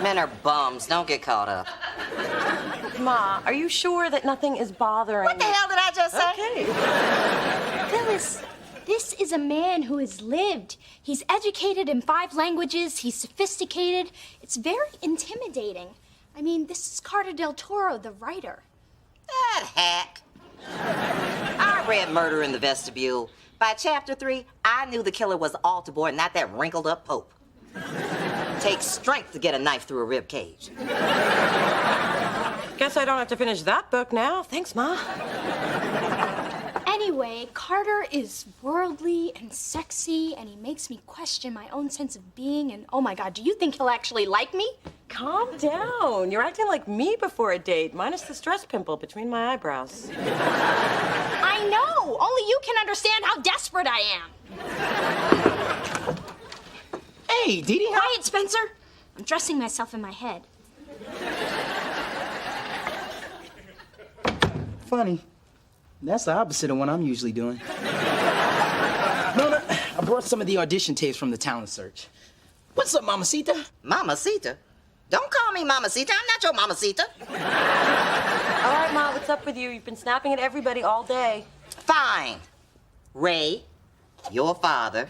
Men are bums. Don't get caught up. Ma, are you sure that nothing is bothering What the hell did I just say? Okay. Phyllis, this is a man who has lived. He's educated in 5 languages. He's sophisticated. It's very intimidating. I mean, this is Carter Del Toro, the writer. That hack. I read Murder in the Vestibule. By chapter 3, I knew the killer was the altar boy, not that wrinkled up pope. Takes strength to get a knife through a rib cage. Guess I don't have to finish that book now. Thanks, Ma. Anyway, Carter is worldly and sexy, and he makes me question my own sense of being, and oh my God, do you think he'll actually like me? Calm down. You're acting like me before a date, minus the stress pimple between my eyebrows. I know! Only you can understand how desperate I am. Hey, Dee Dee, how... Quiet, Spencer! I'm dressing myself in my head. Funny. That's the opposite of what I'm usually doing. Mona, I brought some of the audition tapes from the talent search. What's up, Mamacita? Mamacita? Don't call me Mamacita. I'm not your Mamacita. All right, Ma, what's up with you? You've been snapping at everybody all day. Fine. Ray, your father,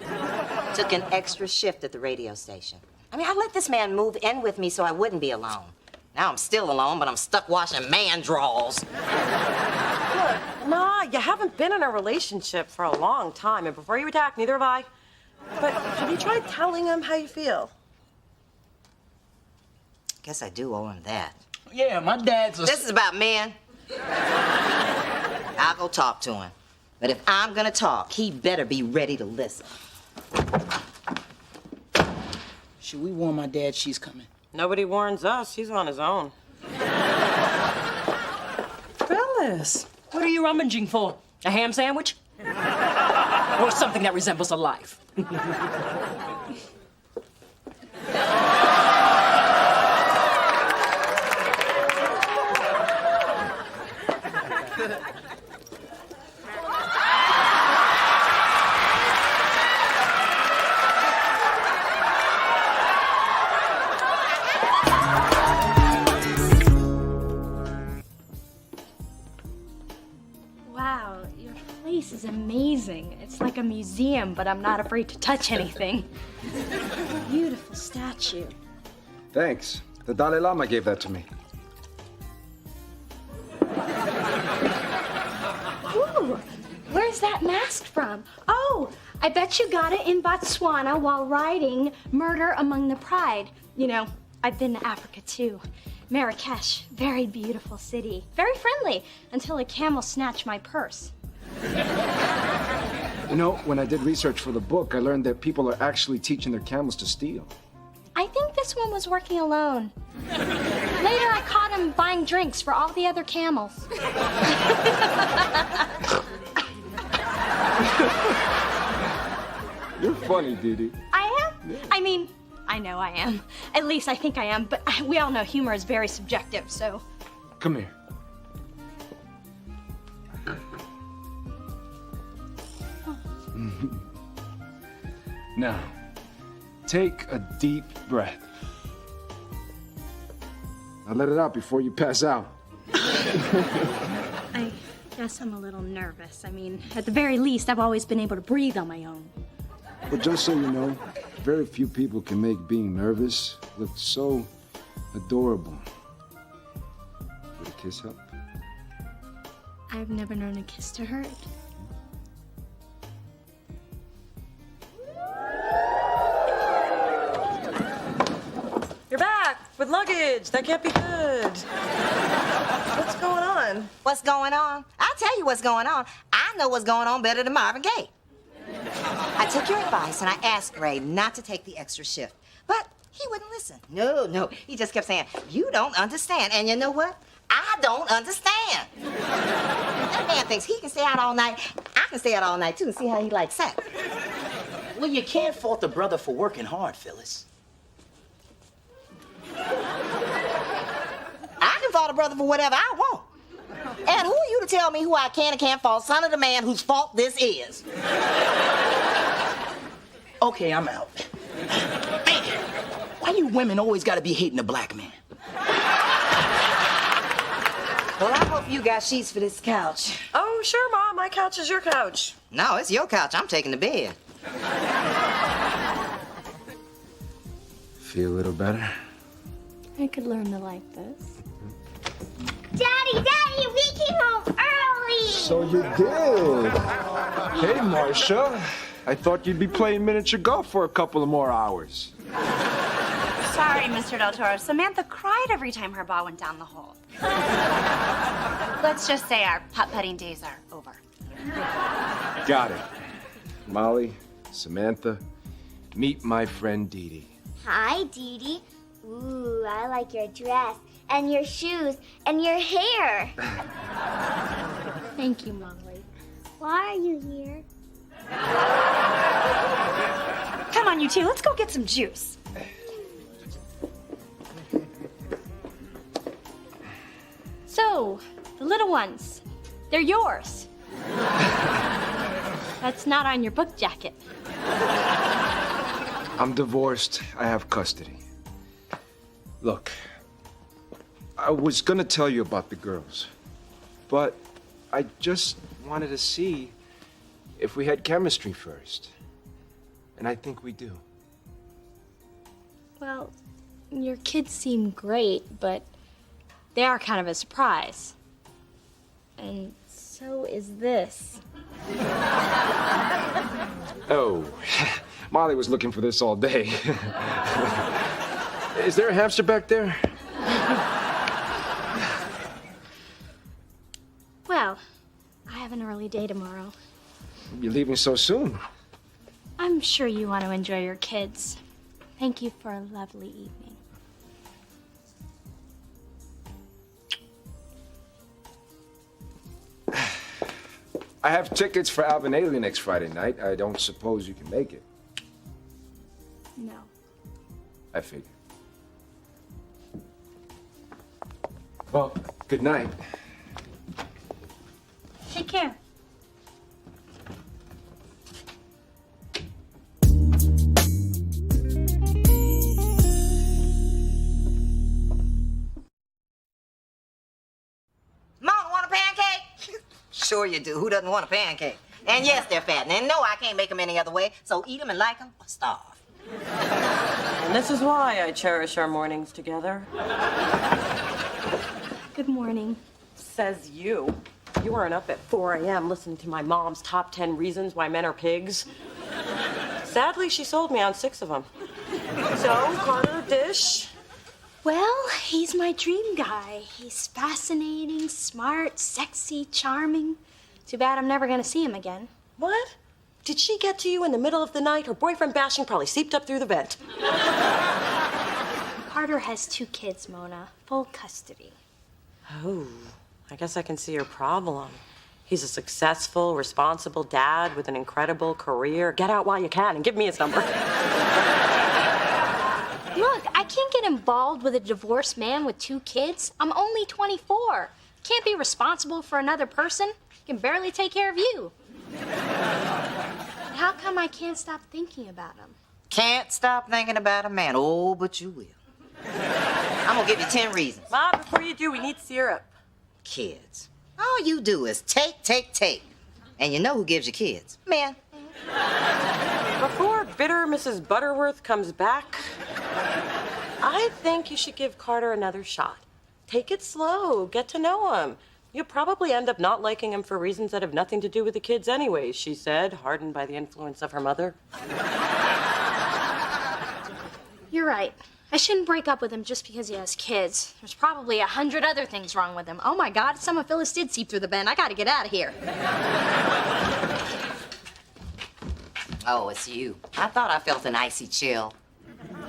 took an extra shift at the radio station. I mean, I let this man move in with me so I wouldn't be alone. Now I'm still alone, but I'm stuck washing man drawers. Look, Ma, you haven't been in a relationship for a long time, and before you attack, neither have I. But have you tried telling him how you feel? Guess I do owe him that. Yeah, my dad's a... This is about men. I'll go talk to him. But if I'm gonna talk, he better be ready to listen. Should we warn my dad she's coming? Nobody warns us. He's on his own. Fellas, what are you rummaging for? A ham sandwich? Or something that resembles a life? Wow, your place is amazing. It's like a museum, but I'm not afraid to touch anything. Beautiful statue. Thanks. The Dalai Lama gave that to me. Ooh, where's that mask from? Oh, I bet you got it in Botswana while riding Murder Among the Pride. You know, I've been to Africa too. Marrakesh, very beautiful city. Very friendly, until a camel snatched my purse. You know, when I did research for the book, I learned that people are actually teaching their camels to steal. I think this one was working alone. Later, I caught him buying drinks for all the other camels. You're funny, Dee Dee. I am? Yeah. I mean, I know I am. At least I think I am, but we all know humor is very subjective, so... Come here. Now, take a deep breath. Now let it out before you pass out. I guess I'm a little nervous. I mean, at the very least, I've always been able to breathe on my own. But just so you know, very few people can make being nervous look so adorable. Would a kiss help? I've never known a kiss to hurt. You're back with luggage. That can't be good. What's going on? What's going on? I'll tell you what's going on. I know what's going on better than Marvin Gaye. I took your advice and I asked Ray not to take the extra shift, but he wouldn't listen. No, he just kept saying, you don't understand. And you know what? I don't understand. That man thinks he can stay out all night. I can stay out all night too and see how he likes sex. Well, you can't fault the brother for working hard, Phyllis. I can fault a brother for whatever I want. And who are you to tell me who I can and can't fault, son of the man whose fault this is? Okay, I'm out. Man, why you women always gotta be hating a black man? Well, I hope you got sheets for this couch. Oh, sure, Mom. My couch is your couch. No, it's your couch. I'm taking the bed. Feel a little better? I could learn to like this. Daddy, we came home early! So you did. Hey, Marcia. I thought you'd be playing miniature golf for a couple of more hours. Sorry, Mr. Del Toro. Samantha cried every time her ball went down the hole. Let's just say our putt-putting days are over. Got it. Molly, Samantha, meet my friend Dee Dee. Hi, Dee Dee. Ooh, I like your dress, and your shoes, and your hair. Thank you, Molly. Why are you here? Come on, you two. Let's go get some juice. So, the little ones, they're yours. That's not on your book jacket. I'm divorced. I have custody. Look, I was gonna tell you about the girls, but I just wanted to see if we had chemistry first. And I think we do. Well, your kids seem great, but they are kind of a surprise. And so is this. Oh, Molly was looking for this all day. Is there a hamster back there? day tomorrow. You're leaving so soon. I'm sure you want to enjoy your kids. Thank you for a lovely evening. I have tickets for Alvin Ailey next Friday night. I don't suppose you can make it. No. I figured. Well, good night. Take care. Mona, want a pancake? Sure you do. Who doesn't want a pancake? And yes, they're fat. And no, I can't make them any other way. So eat them and like them or starve. And this is why I cherish our mornings together. Good morning. Says you. You weren't up at 4 a.m. listening to my mom's top 10 reasons why men are pigs. Sadly, she sold me on 6 of them. So, Carter, dish. Well, he's my dream guy. He's fascinating, smart, sexy, charming. Too bad I'm never gonna see him again. What? Did she get to you in the middle of the night? Her boyfriend bashing probably seeped up through the vent. Carter has 2 kids, Mona. Full custody. Oh, I guess I can see your problem. He's a successful, responsible dad with an incredible career. Get out while you can and give me his number. Look, I can't get involved with a divorced man with 2 kids. I'm only 24. Can't be responsible for another person. Can barely take care of you. How come I can't stop thinking about him? Can't stop thinking about a man. Oh, but you will. I'm gonna give you 10 reasons. Mom, before you do, we need syrup. Kids. All you do is take, take, take. And you know who gives you kids? Men. Before bitter Mrs. Butterworth comes back, I think you should give Carter another shot. Take it slow. Get to know him. You'll probably end up not liking him for reasons that have nothing to do with the kids anyways, she said, hardened by the influence of her mother. You're right. I shouldn't break up with him just because he has kids. There's probably 100 other things wrong with him. Oh my God, some of Phyllis did seep through the vent. I gotta get out of here. Oh, it's you. I thought I felt an icy chill.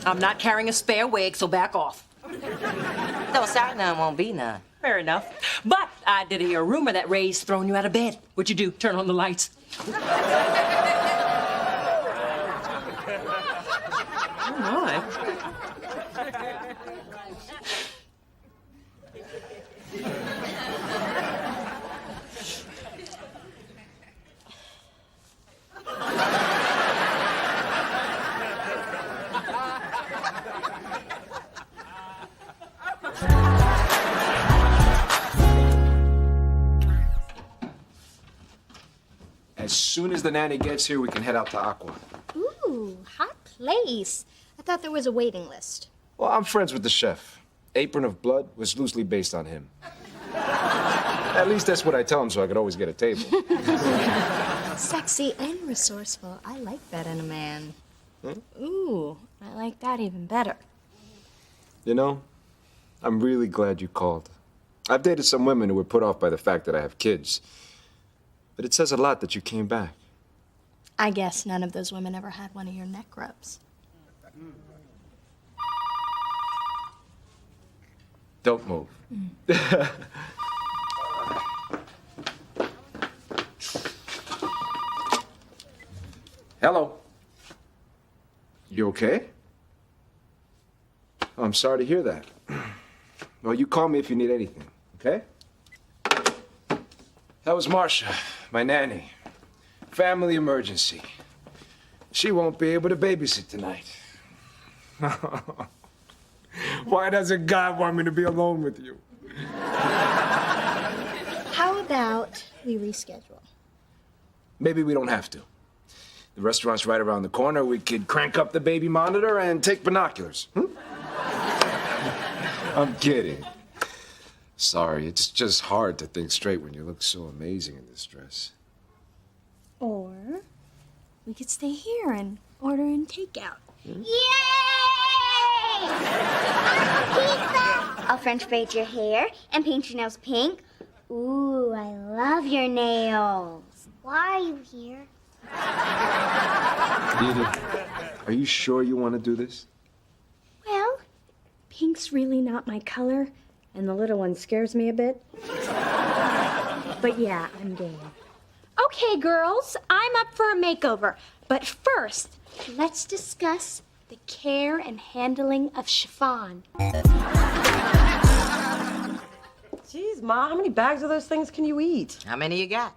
I'm not carrying a spare wig, so back off. Don't start none, won't be none. Fair enough. But I did hear a rumor that Ray's thrown you out of bed. What'd you do? Turn on the lights? Oh, my. As soon as the nanny gets here, we can head out to Aqua. Ooh, hot place. I thought there was a waiting list. Well, I'm friends with the chef. Apron of Blood was loosely based on him. At least that's what I tell him, so I could always get a table. Sexy and resourceful. I like that in a man. Ooh, I like that even better. You know, I'm really glad you called. I've dated some women who were put off by the fact that I have kids. But it says a lot that you came back. I guess none of those women ever had one of your neck rubs. Don't move. Hello. You okay? Oh, I'm sorry to hear that. Well, you call me if you need anything, okay? That was Marcia, my nanny. Family emergency. She won't be able to babysit tonight. Why doesn't God want me to be alone with you? How about we reschedule? Maybe we don't have to. The restaurant's right around the corner. We could crank up the baby monitor and take binoculars. I'm kidding. Sorry, it's just hard to think straight when you look so amazing in this dress. Or we could stay here and order in takeout. Yay! Pizza! I'll French braid your hair and paint your nails pink. Ooh, I love your nails. Why are you here? Didi, are you sure you want to do this? Well, pink's really not my color, and the little one scares me a bit. But yeah, I'm game. Okay, girls, I'm up for a makeover. But first, let's discuss the care and handling of chiffon. Jeez, Ma, how many bags of those things can you eat? How many you got?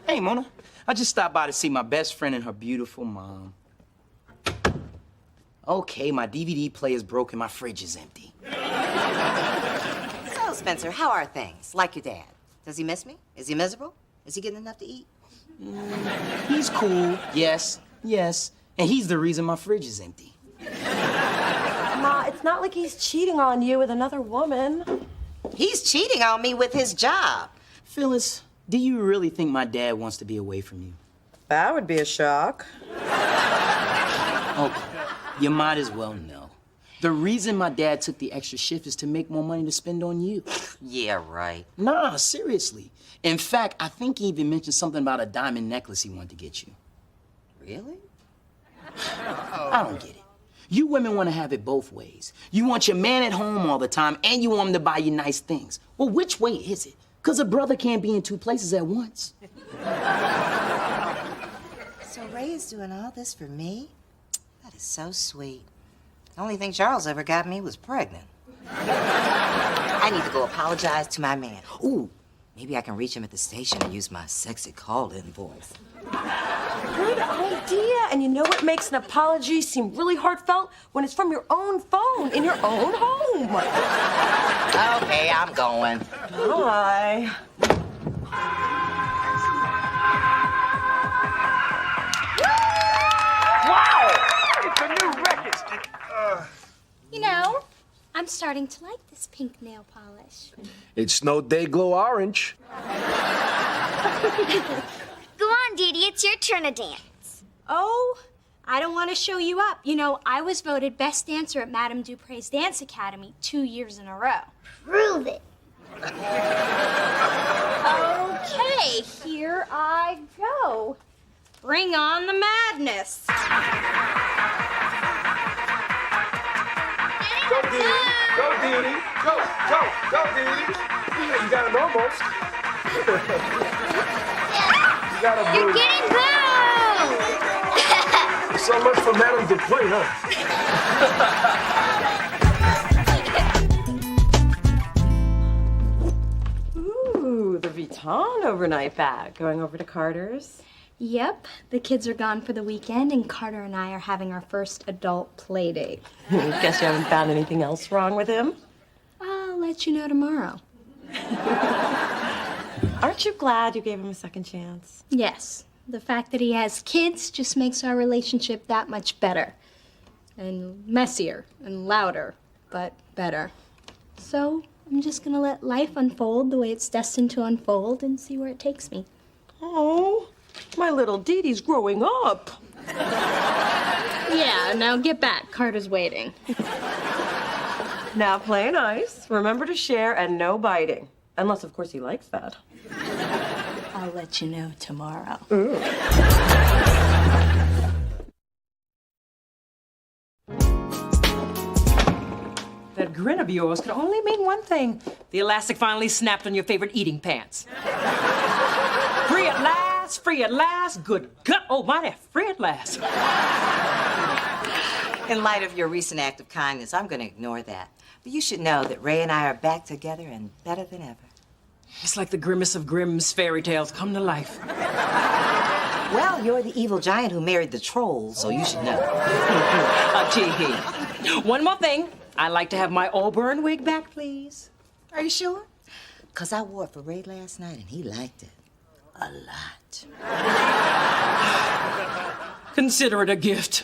Hey, Mona. I just stopped by to see my best friend and her beautiful mom. Okay, my DVD player's broken, my fridge is empty. So, Spencer, how are things? Like your dad? Does he miss me? Is he miserable? Is he getting enough to eat? He's cool, yes. And he's the reason my fridge is empty. Ma, it's not like he's cheating on you with another woman. He's cheating on me with his job. Phyllis, do you really think my dad wants to be away from you? That would be a shock. Okay, you might as well know. The reason my dad took the extra shift is to make more money to spend on you. Yeah, right. Nah, seriously. In fact, I think he even mentioned something about a diamond necklace he wanted to get you. Really? I don't get it. You women want to have it both ways. You want your man at home all the time, and you want him to buy you nice things. Well, which way is it? Because a brother can't be in two places at once. So Ray is doing all this for me? That is so sweet. The only thing Charles ever got me was pregnant. I need to go apologize to my man. Ooh, maybe I can reach him at the station and use my sexy call-in voice. Good idea. And you know what makes an apology seem really heartfelt? When it's from your own phone in your own home. Okay, I'm going. Bye. Wow! It's a new record. You know, I'm starting to like this pink nail polish. It's no day glow orange. Go on, Didi, it's your turn to dance. Oh, I don't want to show you up. You know, I was voted best dancer at Madame Dupre's Dance Academy 2 years in a row. Prove it. Okay, here I go. Bring on the madness. Go, Didi. Go, Didi. Go, Didi. You got it almost. You got a You're getting good. So much for Madame Dupre, huh? Ooh, the Vuitton overnight bag. Going over to Carter's. Yep, the kids are gone for the weekend, and Carter and I are having our first adult play date. Guess you haven't found anything else wrong with him? I'll let you know tomorrow. Aren't you glad you gave him a second chance? Yes, the fact that he has kids just makes our relationship that much better. And messier and louder, but better. So I'm just gonna let life unfold the way it's destined to unfold and see where it takes me. Oh, my little Didi's growing up. Yeah, now get back. Carter's waiting. Now play nice. Remember to share and no biting. Unless, of course, he likes that. I'll let you know tomorrow. Ooh. That grin of yours could only mean one thing. The elastic finally snapped on your favorite eating pants. Free at last, free at last, good gut. Oh, my, free at last. In light of your recent act of kindness, I'm going to ignore that. But you should know that Ray and I are back together and better than ever. It's like the grimmest of Grimm's fairy tales come to life. Well, you're the evil giant who married the troll, so you should know. Tee-hee. One more thing. I'd like to have my auburn wig back, please. Are you sure? Because I wore it for Ray last night, and he liked it a lot. Consider it a gift.